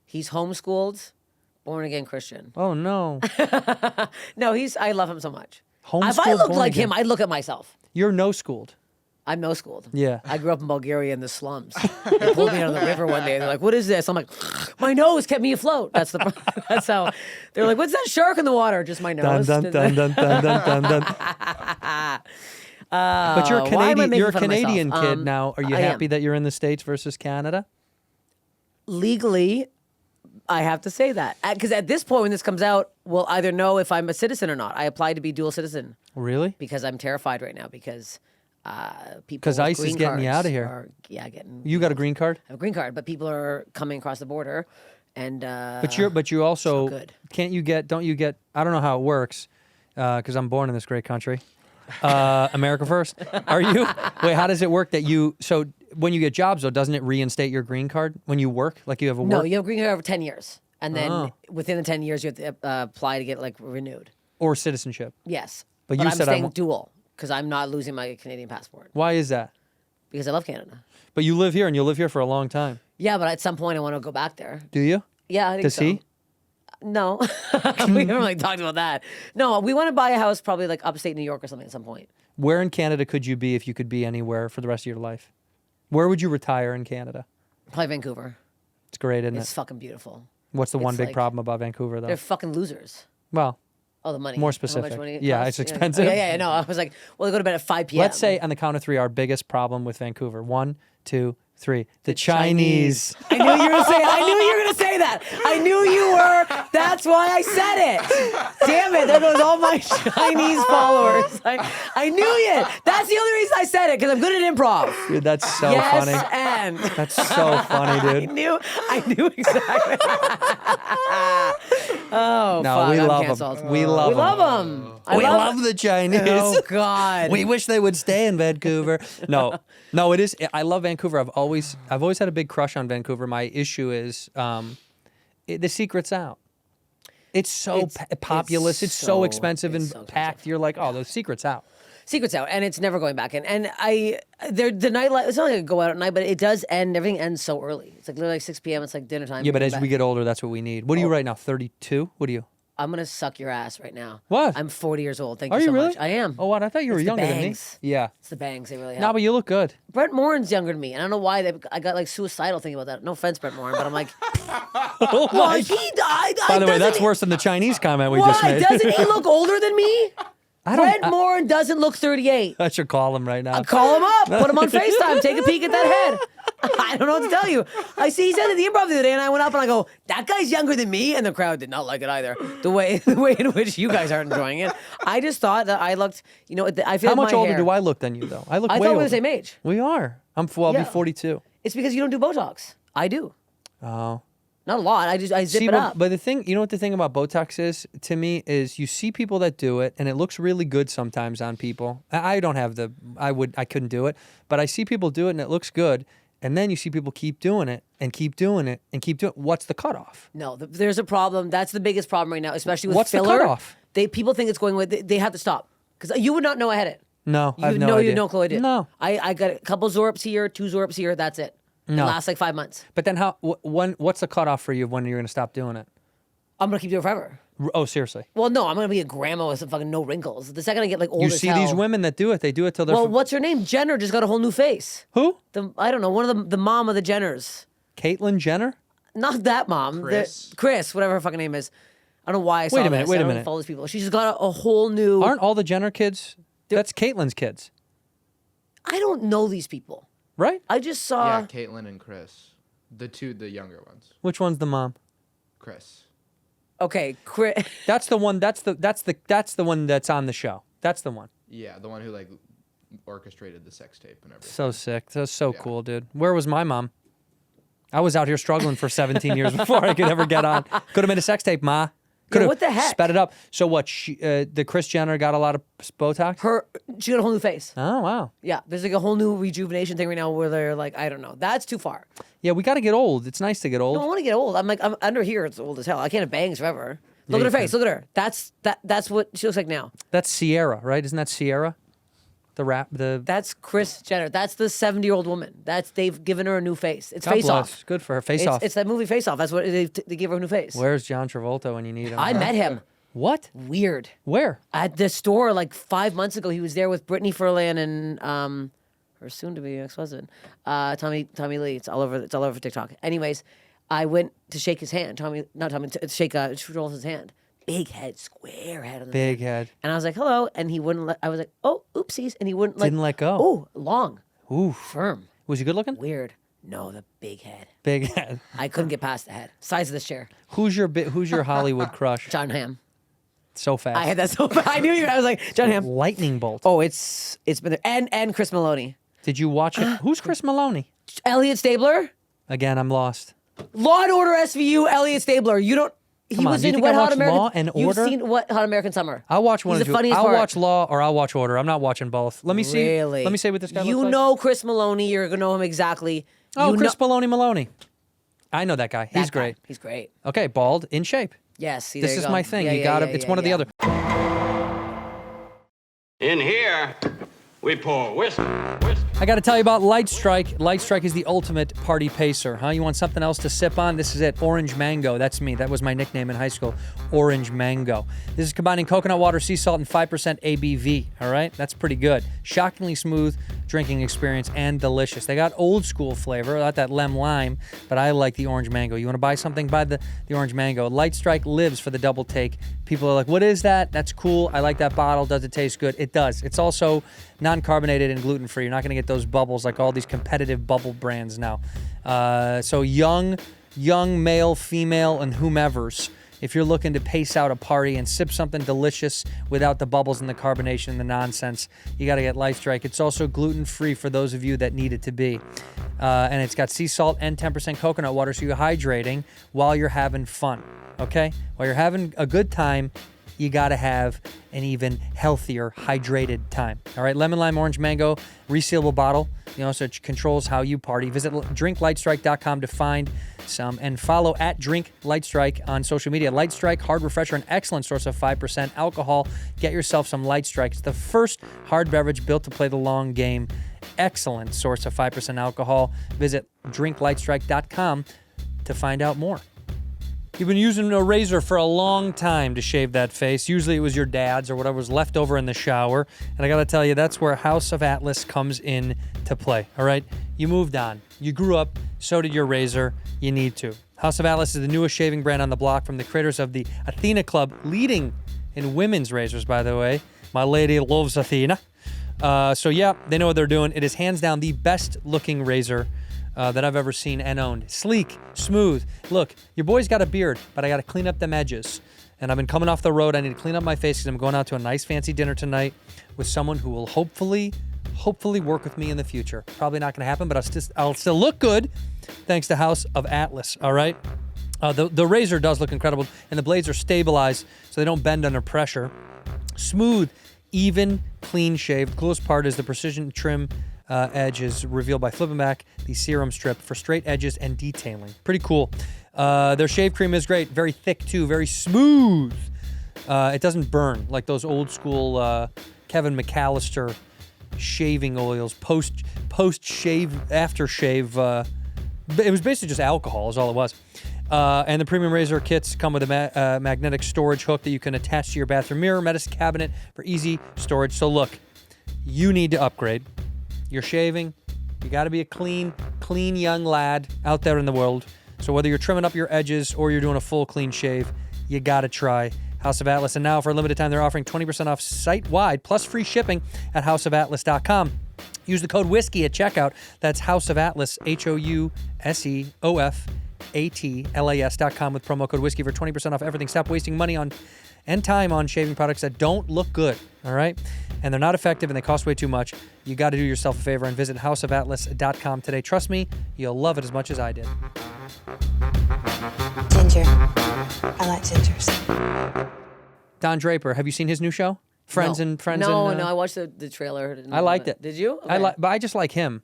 Speaker 7: He's homeschooled, born again Christian.
Speaker 1: oh no.
Speaker 7: No, I love him so much. If I
Speaker 1: Homeschooled,
Speaker 7: looked
Speaker 1: born
Speaker 7: like
Speaker 1: again.
Speaker 7: him, I'd look at myself.
Speaker 1: You're no schooled.
Speaker 7: I'm no schooled.
Speaker 1: Yeah.
Speaker 7: I grew up in Bulgaria in the slums. They pulled me out of the river one day. They're like, "What is this?" I'm like, "My nose kept me afloat." That's how. They're like, "What's that shark in the water?" Just my
Speaker 1: Dun
Speaker 7: nose.
Speaker 1: dun dun dun dun dun dun dun. But you're
Speaker 7: why am I
Speaker 1: Canadian.
Speaker 7: making
Speaker 1: You're a
Speaker 7: fun of myself?
Speaker 1: Canadian kid now. Are you
Speaker 7: I
Speaker 1: happy
Speaker 7: am.
Speaker 1: that you're in the States versus Canada?
Speaker 7: Legally, I have to say that because at this point, when this comes out, we'll either know if I'm a citizen or not. I applied to be dual citizen
Speaker 1: Really?
Speaker 7: because I'm terrified right now because people.
Speaker 1: 'Cause
Speaker 7: with
Speaker 1: ICE is
Speaker 7: green
Speaker 1: getting you
Speaker 7: cards
Speaker 1: outta here.
Speaker 7: are- yeah, getting.
Speaker 1: You got a green card?
Speaker 7: I have a green card, but people are coming across the border, and
Speaker 1: But you also
Speaker 7: good.
Speaker 1: can't you get? Don't you get? I don't know how it works because I'm born in this great country. America first. Are you? Wait, how does it work that you? So when you get jobs, though, doesn't it reinstate your green card when you work? Like you have a
Speaker 7: No,
Speaker 1: work
Speaker 7: you have a green card over 10 years. And then
Speaker 1: Oh.
Speaker 7: within the 10 years, you have to apply to get like renewed.
Speaker 1: or citizenship.
Speaker 7: Yes.
Speaker 1: But you
Speaker 7: I'm
Speaker 1: said I
Speaker 7: staying
Speaker 1: want-
Speaker 7: dual because I'm not losing my Canadian passport
Speaker 1: Why is that?
Speaker 7: because I love Canada.
Speaker 1: But you live here and you'll live here for a long time.
Speaker 7: Yeah, but at some point, I want to go back there.
Speaker 1: Do you?
Speaker 7: Yeah, I think
Speaker 1: Does
Speaker 7: so.
Speaker 1: he?
Speaker 7: No. We haven't really talked about that. No, we want to buy a house probably like upstate New York or something at some point.
Speaker 1: Where in Canada could you be if you could be anywhere for the rest of your life? Where would you retire in Canada?
Speaker 7: Probably Vancouver.
Speaker 1: It's great, isn't
Speaker 7: It's
Speaker 1: it?
Speaker 7: fucking beautiful.
Speaker 1: What's the one
Speaker 7: it's
Speaker 1: big
Speaker 7: like-
Speaker 1: problem about Vancouver, though?
Speaker 7: They're fucking losers.
Speaker 1: Well,
Speaker 7: Oh, the money.
Speaker 1: More
Speaker 7: How
Speaker 1: specific.
Speaker 7: much money it
Speaker 1: Yeah,
Speaker 7: costs?
Speaker 1: it's expensive.
Speaker 7: Yeah, no. I was like, well, they go to bed at 5 p.m.
Speaker 1: let's say on the count of three, our biggest problem with Vancouver. 1, 2, 3. The Chinese.
Speaker 7: I knew you were gonna say. I knew you were gonna say that. I knew you were. That's why I said it. Damn it! There goes all my Chinese followers. I knew it. That's the only reason I said it because I'm good at improv.
Speaker 1: Dude, that's so
Speaker 7: yes,
Speaker 1: funny.
Speaker 7: and
Speaker 1: That's so funny, dude.
Speaker 7: I knew exactly. Oh,
Speaker 1: No,
Speaker 7: fuck,
Speaker 1: we
Speaker 7: I'm
Speaker 1: love
Speaker 7: canceled.
Speaker 1: them. We love
Speaker 7: We
Speaker 1: them.
Speaker 7: love them.
Speaker 1: We love the Chinese.
Speaker 7: Oh God.
Speaker 1: We wish they would stay in Vancouver. No, it is. I love Vancouver. I've always had a big crush on Vancouver. My issue is the secret's out. It's so populous. It's so expensive and
Speaker 7: so
Speaker 1: packed. You're like, oh, the secret's out.
Speaker 7: Secret's out, and it's never going back in. And the nightlife. It's not like I go out at night, but it does end. Everything ends so early. It's like literally like 6 p.m. It's like dinner time.
Speaker 1: Yeah, but
Speaker 7: We're
Speaker 1: as
Speaker 7: back.
Speaker 1: we get older, that's what we need. What are you right now? 32? What are you?
Speaker 7: I'm gonna suck your ass right now.
Speaker 1: What?
Speaker 7: I'm 40 years old. Thank
Speaker 1: Are
Speaker 7: you so
Speaker 1: you really?
Speaker 7: much. I am.
Speaker 1: Oh, what? I thought you were
Speaker 7: It's the
Speaker 1: younger than me.
Speaker 7: bangs.
Speaker 1: Yeah.
Speaker 7: It's the bangs. They really help.
Speaker 1: No, but you look good.
Speaker 7: Brent Morin's younger than me, and I don't know why. I got like suicidal thinking about that. No offense, Brent Morin, but I'm like, well, he died.
Speaker 1: By the way, that's worse than the Chinese comment we just
Speaker 7: Why
Speaker 1: made.
Speaker 7: doesn't he look older than me? Brent Morin doesn't look 38.
Speaker 1: I should call him right now.
Speaker 7: Call him up. Put him on FaceTime. Take a peek at that head. I don't know what to tell you. I see he said at the improv the other day, and I went up and I go, that guy's younger than me, and the crowd did not like it either. The way in which you guys aren't enjoying it. I just thought that I looked, I feel
Speaker 1: How
Speaker 7: like
Speaker 1: much
Speaker 7: my
Speaker 1: older
Speaker 7: hair-
Speaker 1: do I look than you, though? I look
Speaker 7: I
Speaker 1: way
Speaker 7: thought we
Speaker 1: older.
Speaker 7: were the same age.
Speaker 1: We are. I'll
Speaker 7: Yeah.
Speaker 1: be 42.
Speaker 7: It's because you don't do Botox. I do.
Speaker 1: Oh.
Speaker 7: Not a lot. I zip it up.
Speaker 1: But the thing, what the thing about Botox is to me is you see people that do it and it looks really good sometimes on people. I don't have I couldn't do it, but I see people do it and it looks good. And then you see people keep doing it and keep doing it and keep doing it. What's the cutoff?
Speaker 7: No, there's a problem. That's the biggest problem right now, especially with
Speaker 1: What's the
Speaker 7: filler.
Speaker 1: cutoff?
Speaker 7: People think it's going with. They have to stop because you would not know I had it.
Speaker 1: No, I have
Speaker 7: You
Speaker 1: no
Speaker 7: know,
Speaker 1: idea.
Speaker 7: you no clue I did.
Speaker 1: No.
Speaker 7: I got a couple Zorps here, 2 Zorps here. That's it.
Speaker 1: No.
Speaker 7: It lasts like 5 months.
Speaker 1: But then what's the cutoff for you of when you're going to stop doing it?
Speaker 7: I'm gonna keep doing it forever.
Speaker 1: Oh, seriously.
Speaker 7: Well, no, I'm gonna be a grandma with some fucking no wrinkles. The second I get like old
Speaker 1: You
Speaker 7: as
Speaker 1: see
Speaker 7: hell-
Speaker 1: these women that do it. They do it till they're...
Speaker 7: Well, what's her name? Jenner just got a whole new face.
Speaker 1: Who?
Speaker 7: I don't know. One of the mom of the Jenners.
Speaker 1: Caitlyn Jenner?
Speaker 7: Not that mom.
Speaker 4: Chris?
Speaker 7: Chris, whatever her fucking name is. I don't know why I saw
Speaker 1: Wait a minute,
Speaker 7: this.
Speaker 1: wait
Speaker 7: I
Speaker 1: a
Speaker 7: don't
Speaker 1: minute.
Speaker 7: follow these people. She's just got a whole new...
Speaker 1: Aren't all the Jenner kids? That's Caitlyn's kids,
Speaker 7: I don't know these people.
Speaker 1: right?
Speaker 7: I just saw...
Speaker 4: Yeah, Caitlyn and Chris. The younger ones.
Speaker 1: Which one's the mom?
Speaker 4: Chris.
Speaker 7: Okay, Chris...
Speaker 1: That's the one. That's the one that's on the show. That's the one.
Speaker 4: Yeah, the one who like orchestrated the sex tape and everything.
Speaker 1: So sick. That's so cool, dude. Where was my mom? I was out here struggling for 17 years before I could ever get on. Could have made a sex tape, ma. Could have
Speaker 7: what the heck?
Speaker 1: sped it up. So what? The Kris Jenner got a lot of Botox.
Speaker 7: She got a whole new face.
Speaker 1: Oh wow.
Speaker 7: Yeah, there's like a whole new rejuvenation thing right now where they're like, I don't know. That's too far.
Speaker 1: Yeah, we got to get old. It's nice to get old.
Speaker 7: No, I want to get old. I'm under here. It's old as hell. I can't have bangs forever. Look
Speaker 1: Yeah,
Speaker 7: at her
Speaker 1: you
Speaker 7: face. Look at her. That's what she looks like now.
Speaker 1: That's Sierra, right? Isn't that Sierra? The
Speaker 7: That's Kris Jenner. That's the 70-year-old woman. They've given her a new face. It's
Speaker 1: God
Speaker 7: Face
Speaker 1: bless.
Speaker 7: Off.
Speaker 1: Good for her. Face Off.
Speaker 7: It's that movie Face Off. That's what they gave her a new face.
Speaker 1: Where's John Travolta when you need him?
Speaker 7: I met him.
Speaker 1: What?
Speaker 7: Weird.
Speaker 1: Where?
Speaker 7: At the store like 5 months ago. He was there with Brittany Furlan and her soon-to-be ex-husband, Tommy Lee. It's all over TikTok. Anyways, I went to shake his hand. To shake Travolta's hand. Big head, square head on the
Speaker 1: Big
Speaker 7: man.
Speaker 1: head.
Speaker 7: And I was like, hello. And he wouldn't let, I was like, oh, oopsies. And he wouldn't
Speaker 1: Didn't let go.
Speaker 7: Oh, long.
Speaker 1: Ooh.
Speaker 7: Firm.
Speaker 1: Was he good looking?
Speaker 7: Weird. No, the big head.
Speaker 1: Big head.
Speaker 7: I couldn't get past the head. Size of this chair.
Speaker 1: Who's your Hollywood crush?
Speaker 7: John Hamm.
Speaker 1: So fast.
Speaker 7: I had that so bad. I knew you. I was like, John Hamm.
Speaker 1: Lightning bolt.
Speaker 7: Oh, it's been there. And Chris Maloney.
Speaker 1: Did you watch it? Who's Chris Maloney?
Speaker 7: Elliot Stabler.
Speaker 1: Again, I'm lost.
Speaker 7: Law and Order SVU. Elliot Stabler. You don't.
Speaker 1: Come
Speaker 7: He
Speaker 1: on,
Speaker 7: was
Speaker 1: you
Speaker 7: in
Speaker 1: think
Speaker 7: Wet
Speaker 1: I
Speaker 7: Hot
Speaker 1: watch
Speaker 7: American.
Speaker 1: Law and
Speaker 7: You've
Speaker 1: Order?
Speaker 7: seen Wet Hot American Summer.
Speaker 1: I'll watch one
Speaker 7: He's
Speaker 1: of
Speaker 7: the
Speaker 1: the two.
Speaker 7: funniest
Speaker 1: I'll
Speaker 7: part.
Speaker 1: watch Law or I'll watch Order. I'm not watching both. Let me see.
Speaker 7: Really?
Speaker 1: Let me see what this guy
Speaker 7: You
Speaker 1: looks like.
Speaker 7: know Chris Maloney. You're gonna know him exactly.
Speaker 1: Oh,
Speaker 7: You
Speaker 1: Chris
Speaker 7: know-
Speaker 1: Maloney. I know that guy.
Speaker 7: that
Speaker 1: He's
Speaker 7: guy.
Speaker 1: great.
Speaker 7: He's great.
Speaker 1: Okay, bald, in shape.
Speaker 7: Yes. See,
Speaker 1: This
Speaker 7: there you
Speaker 1: is
Speaker 7: go.
Speaker 1: my thing.
Speaker 7: Yeah,
Speaker 1: You
Speaker 7: yeah,
Speaker 1: got to.
Speaker 7: yeah,
Speaker 1: It's
Speaker 7: yeah,
Speaker 1: one or the
Speaker 7: yeah.
Speaker 1: other.
Speaker 2: In here, we pour whiskey.
Speaker 1: I got to tell you about LIGHTSTRIKE. LIGHTSTRIKE is the ultimate party pacer, huh? You want something else to sip on? This is it. Orange Mango. That's me. That was my nickname in high school. Orange Mango. This is combining coconut water, sea salt, and 5% ABV. All right? That's pretty good. Shockingly smooth drinking experience and delicious. They got old school flavor, not that lime, but I like the Orange Mango. You want to buy something? Buy the Orange Mango. LIGHTSTRIKE lives for the double take. People are like, what is that? That's cool. I like that bottle. Does it taste good? It does. It's also non-carbonated and gluten-free. You're not going to get those bubbles like all these competitive bubble brands now. So young male, female, and whomevers, if you're looking to pace out a party and sip something delicious without the bubbles and the carbonation and the nonsense, you got to get LIGHTSTRIKE. It's also gluten-free for those of you that need it to be. And it's got sea salt and 10% coconut water, so you're hydrating while you're having fun, okay? While you're having a good time, you got to have an even healthier, hydrated time. All right, lemon, lime, orange, mango, resealable bottle. You know, so it controls how you party. Visit drinklightstrike.com to find some and follow at drinklightstrike on social media. LIGHTSTRIKE, hard refresher, an excellent source of 5% alcohol. Get yourself some LIGHTSTRIKE. It's the first hard beverage built to play the long game. Excellent source of 5% alcohol. Visit drinklightstrike.com to find out more. You've been using a razor for a long time to shave that face. Usually it was your dad's or whatever was left over in the shower. And I got to tell you, that's where House of Atlas comes in to play, all right? You moved on. You grew up. So did your razor. You need to. House of Atlas is the newest shaving brand on the block from the creators of the Athena Club, leading in women's razors, by the way. My lady loves Athena. So yeah, they know what they're doing. It is hands down the best looking razor that I've ever seen and owned. Sleek, smooth. Look, your boy's got a beard, but I got to clean up them edges. And I've been coming off the road. I need to clean up my face because I'm going out to a nice fancy dinner tonight with someone who will hopefully work with me in the future. Probably not going to happen, but I'll still look good thanks to House of Atlas, all right? The razor does look incredible, and the blades are stabilized so they don't bend under pressure. Smooth, even, clean shave. The coolest part is the precision trim edge is revealed by flipping back the serum strip for straight edges and detailing. Pretty cool. Their shave cream is great. Very thick, too. Very smooth. It doesn't burn like those old school Kevin McAllister shaving oils. Post-shave, aftershave. It was basically just alcohol is all it was. And the premium razor kits come with a magnetic storage hook that you can attach to your bathroom mirror, medicine cabinet for easy storage. So look, you need to upgrade. You're shaving. You got to be a clean young lad out there in the world. So whether you're trimming up your edges or you're doing a full clean shave, you got to try House of Atlas. And now for a limited time, they're offering 20% off site-wide plus free shipping at houseofatlas.com. Use the code WHISKEY at checkout. That's House of Atlas, HOUSEOFATLAS.com with promo code WHISKEY for 20% off everything. Stop wasting money on and time on shaving products that don't look good, all right? And they're not effective and they cost way too much. You got to do yourself a favor and visit houseofatlas.com today. Trust me, you'll love it as much as I did.
Speaker 8: Ginger. I like gingers.
Speaker 1: Don Draper, have you seen his new show? Friends
Speaker 7: No.
Speaker 1: and Friends.
Speaker 7: No,
Speaker 1: and,
Speaker 7: no, I watched the trailer.
Speaker 1: I liked it.
Speaker 7: Did you?
Speaker 1: I
Speaker 7: Okay.
Speaker 1: but I just like him.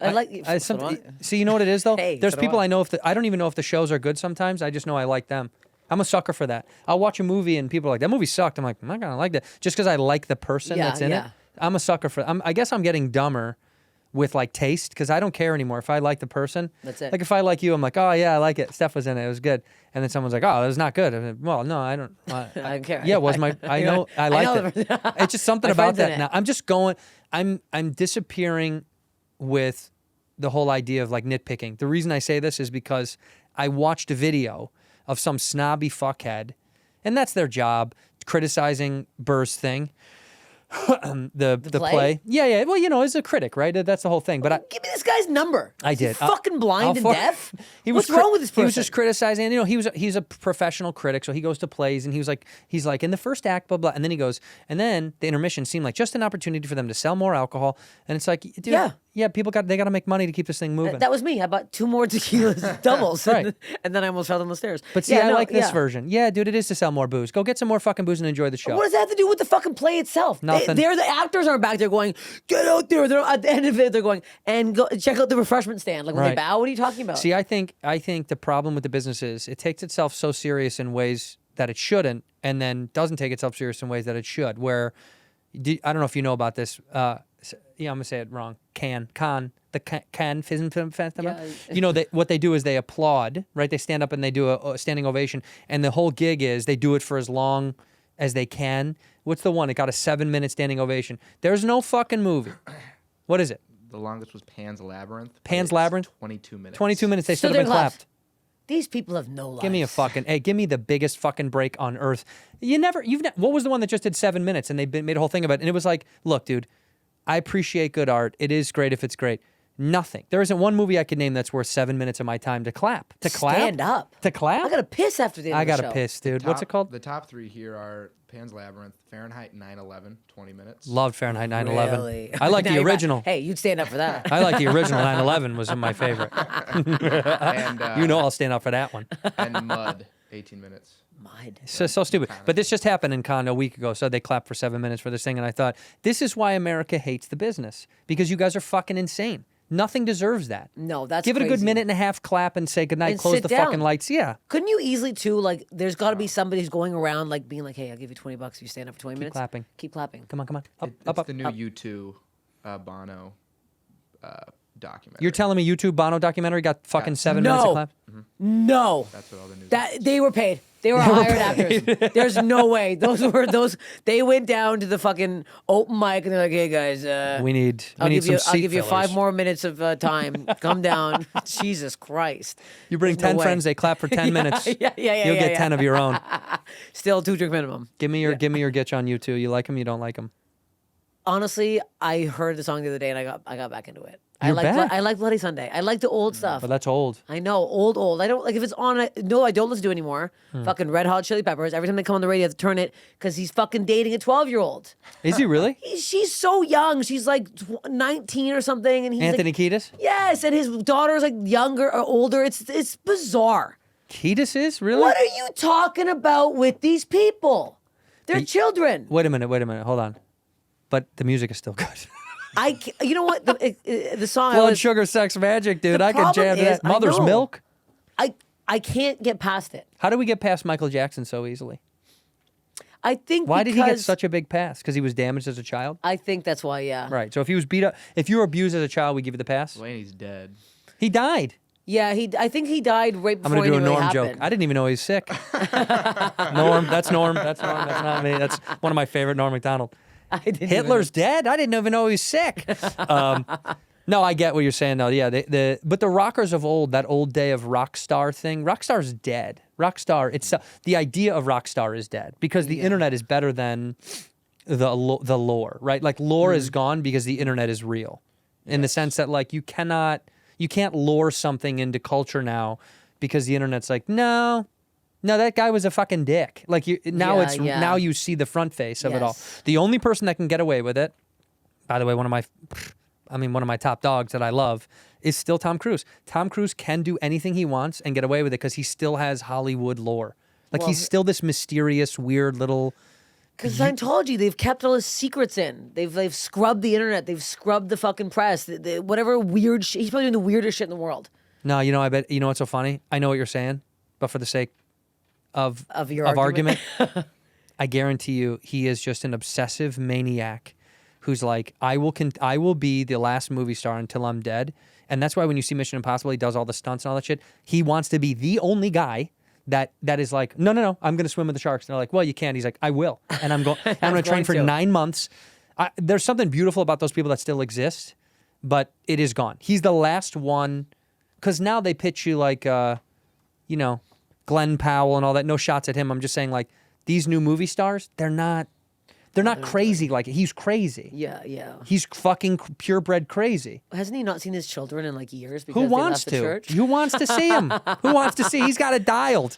Speaker 7: I like.
Speaker 1: So do see, you know what it is though?
Speaker 7: Hey,
Speaker 1: There's
Speaker 7: so do
Speaker 1: people
Speaker 7: I.
Speaker 1: I know I don't even know if the shows are good sometimes. I just know I like them. I'm a sucker for that. I'll watch a movie and people are like, that movie sucked. I'm like, I'm not gonna like that. Just because I like the person
Speaker 7: Yeah,
Speaker 1: that's in
Speaker 7: yeah.
Speaker 1: it. I'm a sucker for I guess I'm getting dumber with like taste because I don't care anymore. If I like the person,
Speaker 7: That's it.
Speaker 1: Like if I like you, I'm like, oh yeah, I like it. Steph was in it. It was good. And then someone's like, oh, it was not good. I'm like, well, no, I don't.
Speaker 7: I don't care.
Speaker 1: Yeah, it was my. I know. I liked
Speaker 7: know
Speaker 1: it.
Speaker 7: the-
Speaker 1: It's just something
Speaker 7: My
Speaker 1: about
Speaker 7: friend's in
Speaker 1: that.
Speaker 7: it.
Speaker 1: Now I'm just going. I'm disappearing with the whole idea of like nitpicking. The reason I say this is because I watched a video of some snobby fuckhead, and that's their job, criticizing Burr's thing. the play. Yeah. Well, you know, as a critic, right? That's the whole thing. But
Speaker 7: Give me this guy's number.
Speaker 1: I
Speaker 7: Is he
Speaker 1: did.
Speaker 7: fucking blind and deaf?
Speaker 1: He was
Speaker 7: What's wrong with this person?
Speaker 1: He was just criticizing. You know, he's a professional critic, so he goes to plays and he's like in the first act, blah blah, and then he goes, and then the intermission seemed like just an opportunity for them to sell more alcohol, and it's like, dude, yeah, people got to make money to keep this thing moving.
Speaker 7: That was me. I bought 2 more tequilas doubles,
Speaker 1: Right.
Speaker 7: and then I almost fell down the stairs.
Speaker 1: But see,
Speaker 7: Yeah,
Speaker 1: I
Speaker 7: no,
Speaker 1: like this
Speaker 7: yeah.
Speaker 1: version. Yeah, dude, it is to sell more booze. Go get some more fucking booze and enjoy the show.
Speaker 7: What does that have to do with the fucking play itself?
Speaker 1: Nothing.
Speaker 7: They're the actors aren't back there going, get out there. They're at the end of it. They're going and go check out the refreshment stand. Like when they
Speaker 1: Right.
Speaker 7: bow. What are you talking about?
Speaker 1: See, I think the problem with the business is it takes itself so serious in ways that it shouldn't, and then doesn't take itself serious in ways that it should. Where I don't know if you know about this. I'm gonna say it wrong. The Cannes Film Festival.
Speaker 7: Yeah.
Speaker 1: You know, what they do is they applaud, right? They stand up and they do a standing ovation, and the whole gig is they do it for as long as they can. What's the one? It got a 7-minute standing ovation. There's no fucking movie. What is it?
Speaker 4: The longest was Pan's Labyrinth. but
Speaker 1: Pan's
Speaker 4: it's
Speaker 1: Labyrinth?
Speaker 4: 22 minutes.
Speaker 1: 22 minutes. They
Speaker 7: So
Speaker 1: stood up and
Speaker 7: they're left.
Speaker 1: clapped.
Speaker 7: These people have no lives.
Speaker 1: Give me a fucking give me the biggest fucking break on earth. What was the one that just did 7 minutes and they made a whole thing of it? And it was like, look, dude, I appreciate good art. It is great if it's great. Nothing. There isn't one movie I could name that's worth 7 minutes of my time to clap. To clap?
Speaker 7: Stand up.
Speaker 1: To clap?
Speaker 7: I gotta piss after the end
Speaker 1: I
Speaker 7: of the
Speaker 1: gotta
Speaker 7: show.
Speaker 1: piss, dude. What's it called?
Speaker 4: The top 3 here are Pan's Labyrinth, Fahrenheit 9/11, 20 minutes.
Speaker 1: Loved Fahrenheit 9/11.
Speaker 7: Really?
Speaker 1: I like
Speaker 7: Now
Speaker 1: the
Speaker 7: you're back.
Speaker 1: original.
Speaker 7: Hey, you'd stand up for that.
Speaker 1: I like the original 9/11 was my favorite.
Speaker 4: And,
Speaker 1: You know I'll stand up for that one.
Speaker 4: and Mud, 18 minutes.
Speaker 7: Mud.
Speaker 1: So stupid. But this just happened in Cannes a week ago. So they clapped for 7 minutes for this thing. And I thought, this is why America hates the business. Because you guys are fucking insane. Nothing deserves that.
Speaker 7: No, that's
Speaker 1: Give it a good
Speaker 7: crazy.
Speaker 1: minute and a half, clap, and say goodnight.
Speaker 7: And
Speaker 1: Close
Speaker 7: sit
Speaker 1: the
Speaker 7: down.
Speaker 1: fucking lights. Yeah.
Speaker 7: Couldn't you easily too? Like, there's got to be somebody who's going around like being like, "Hey, I'll give you $20 if you stand up for 20 minutes."
Speaker 1: clapping.
Speaker 7: Keep clapping.
Speaker 1: Come on. Up,
Speaker 4: It's
Speaker 1: up, up.
Speaker 4: the new
Speaker 1: up.
Speaker 4: U2 Bono documentary.
Speaker 1: You're telling me YouTube Bono documentary got fucking 7 minutes of
Speaker 7: No,
Speaker 1: clap?
Speaker 7: no.
Speaker 4: That's what all the news.
Speaker 7: That they were paid. They were hired actors. There's no way. Those. They went down to the fucking open mic and they're like, "Hey guys,
Speaker 1: We need
Speaker 7: I'll
Speaker 1: some
Speaker 7: give you
Speaker 1: seat fillers.
Speaker 7: 5 more minutes of time. Come down." Jesus Christ.
Speaker 1: You bring
Speaker 7: There's no
Speaker 1: 10
Speaker 7: way.
Speaker 1: friends, they clap for 10 minutes.
Speaker 7: Yeah.
Speaker 1: You'll get 10 of your own.
Speaker 7: Still 2 drink minimum.
Speaker 1: Give me your gitch on YouTube. You like them, you don't like them.
Speaker 7: Honestly, I heard the song the other day and I got back into it.
Speaker 1: You're back?
Speaker 7: I like Bloody Sunday. I like the old stuff.
Speaker 1: But that's old.
Speaker 7: I know, old. I don't like if it's on. I don't listen to it anymore.
Speaker 1: Hmm.
Speaker 7: Fucking Red Hot Chili Peppers. Every time they come on the radio, I have to turn it because he's fucking dating a 12-year-old.
Speaker 1: Is he really?
Speaker 7: She's so young. She's like 19 or something, and he's
Speaker 1: Anthony
Speaker 7: like,
Speaker 1: Kiedis?
Speaker 7: yes, and his daughter's like younger or older. It's bizarre.
Speaker 1: Kiedis is? Really?
Speaker 7: What are you talking about with these people? They're children.
Speaker 1: Wait a minute. Hold on. But the music is still good.
Speaker 7: You know what? The song.
Speaker 1: Blood, sugar, sex, magic, dude.
Speaker 7: The
Speaker 1: I could
Speaker 7: problem
Speaker 1: jam
Speaker 7: is,
Speaker 1: that.
Speaker 7: I
Speaker 1: Mother's
Speaker 7: know.
Speaker 1: milk.
Speaker 7: I can't get past it.
Speaker 1: How do we get past Michael Jackson so easily?
Speaker 7: I think
Speaker 1: Why did he get
Speaker 7: because-
Speaker 1: such a big pass? Because he was damaged as a child?
Speaker 7: I think that's why. Yeah.
Speaker 1: Right. So if he was beat up, if you were abused as a child, we give you the pass?
Speaker 4: Laney's dead.
Speaker 1: He died.
Speaker 7: Yeah. I think he died right
Speaker 1: I'm
Speaker 7: before
Speaker 1: going to do a
Speaker 7: anything really
Speaker 1: Norm joke.
Speaker 7: happened.
Speaker 1: I didn't even know he was sick. Norm. That's Norm. That's not me. That's one of my favorite, Norm MacDonald.
Speaker 7: I didn't even
Speaker 1: Hitler's dead? I didn't even know he was sick. No, No, I get what you're saying though. Yeah, but the rockers of old, that old day of rock star thing, Rockstar's dead. Rockstar, it's the idea of Rockstar is dead because the internet is better than the lore, right? Like lore is gone because the internet is real, in the sense that like you can't lore something into culture now because the internet's like no, that guy was a fucking dick. Like now you see the front face of it all. The only person that can get away with it, by the way, one of my top dogs that I love is still Tom Cruise. Tom Cruise can do anything he wants and get away with it because he still has Hollywood lore. Like he's still this mysterious, weird little.
Speaker 7: Because Scientology, they've kept all his secrets in. They've scrubbed the internet. They've scrubbed the fucking press. Whatever weird shit. He's probably doing the weirdest shit in the world.
Speaker 1: No, I bet you know what's so funny? I know what you're saying, but for the sake of
Speaker 7: your
Speaker 1: argument, I guarantee you, he is just an obsessive maniac who's like, I will be the last movie star until I'm dead. And that's why when you see Mission Impossible, he does all the stunts and all that shit. He wants to be the only guy that is like, no, I'm going to swim with the sharks. And they're like, well, you can't. He's like, I will. And I'm going to train for 9 months. There's something beautiful about those people that still exist, but it is gone. He's the last one. Because now they pitch you like, Glenn Powell and all that. No shots at him. I'm just saying like these new movie stars, they're not crazy like he's crazy.
Speaker 7: Yeah.
Speaker 1: He's fucking purebred crazy.
Speaker 7: Hasn't he not seen his children in like years because
Speaker 1: Who
Speaker 7: they
Speaker 1: wants
Speaker 7: left the
Speaker 1: to?
Speaker 7: church?
Speaker 1: Who wants to see him? Who wants to see? He's got it dialed.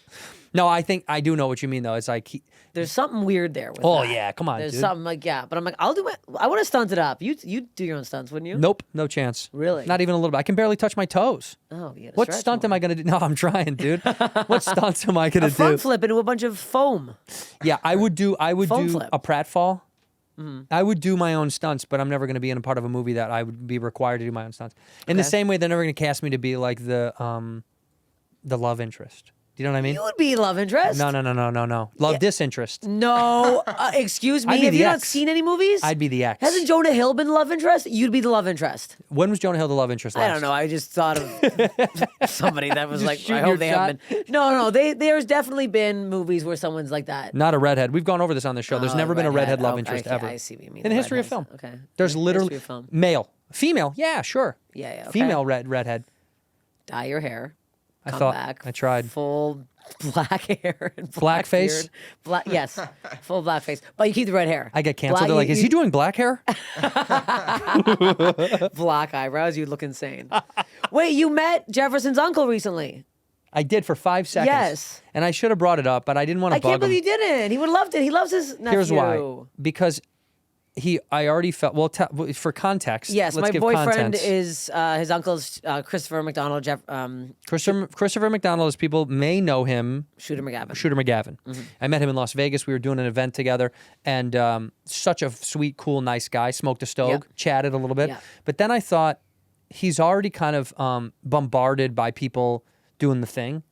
Speaker 1: No, I think I do know what you mean though. It's like
Speaker 7: There's something weird there. With
Speaker 1: oh
Speaker 7: that.
Speaker 1: yeah, come on,
Speaker 7: There's
Speaker 1: dude.
Speaker 7: something like but I'm like I want to stunt it up. You do your own stunts, wouldn't you?
Speaker 1: Nope, no chance.
Speaker 7: Really?
Speaker 1: Not even a little bit. I can barely touch my toes.
Speaker 7: Oh yeah.
Speaker 1: What stunt am I gonna do? No, I'm trying, dude. What stunts am I gonna do?
Speaker 7: Front flip into a bunch of foam.
Speaker 1: Yeah, I would do
Speaker 7: Foam flip.
Speaker 1: a pratfall. I would do my own stunts, but I'm never going to be in a part of a movie that I would be required to do my own stunts. In the same way, they're never going to cast me to be like the love interest. Do you know what I mean?
Speaker 7: You would be love interest.
Speaker 1: No. Love disinterest.
Speaker 7: No, excuse me.
Speaker 1: I'd be
Speaker 7: Have
Speaker 1: the
Speaker 7: you not
Speaker 1: ex.
Speaker 7: seen any movies?
Speaker 1: I'd be the ex.
Speaker 7: Hasn't Jonah Hill been love interest? You'd be the love interest.
Speaker 1: When was Jonah Hill the love interest last?
Speaker 7: I don't know. I just thought of somebody that was
Speaker 1: Just
Speaker 7: like,
Speaker 1: shooting
Speaker 7: I
Speaker 1: your
Speaker 7: hope they
Speaker 1: shot?
Speaker 7: have been. No. There's definitely been movies where someone's like that.
Speaker 1: Not a redhead. We've gone over this on the show. There's never been a redhead love interest
Speaker 7: okay,
Speaker 1: ever.
Speaker 7: I see what you mean.
Speaker 1: In the history of film.
Speaker 7: Okay.
Speaker 1: There's literally
Speaker 7: History of film.
Speaker 1: male. Female, yeah, sure.
Speaker 7: Yeah, okay.
Speaker 1: Female redhead.
Speaker 7: Dye your hair.
Speaker 1: I
Speaker 7: Come
Speaker 1: thought
Speaker 7: back,
Speaker 1: I tried.
Speaker 7: Full black hair and black
Speaker 1: Blackface?
Speaker 7: beard. Yes, full black face. But you keep the red hair.
Speaker 1: I get canceled.
Speaker 7: Black-
Speaker 1: They're like, is he doing black hair?
Speaker 7: black eyebrows? You'd look insane. Wait, you met Jefferson's uncle recently?
Speaker 1: I did for 5 seconds.
Speaker 7: Yes.
Speaker 1: And I should have brought it up, but I didn't want to
Speaker 7: I
Speaker 1: bug
Speaker 7: can't believe
Speaker 1: him.
Speaker 7: you didn't. He would have loved it. He loves his nephew.
Speaker 1: Here's why. Because I already felt, well, for context.
Speaker 7: Yes,
Speaker 1: let's
Speaker 7: my
Speaker 1: give
Speaker 7: boyfriend
Speaker 1: context.
Speaker 7: is his uncle's Christopher McDonald.
Speaker 1: Christopher McDonald, as people may know him,
Speaker 7: Shooter McGavin.
Speaker 1: Shooter McGavin.
Speaker 7: Mm-hmm.
Speaker 1: I met him in Las Vegas. We were doing an event together, and such a sweet, cool, nice guy. Smoked a stogie,
Speaker 7: Yep.
Speaker 1: chatted a little bit.
Speaker 7: Yep.
Speaker 1: But then I thought he's already kind of bombarded by people doing the thing.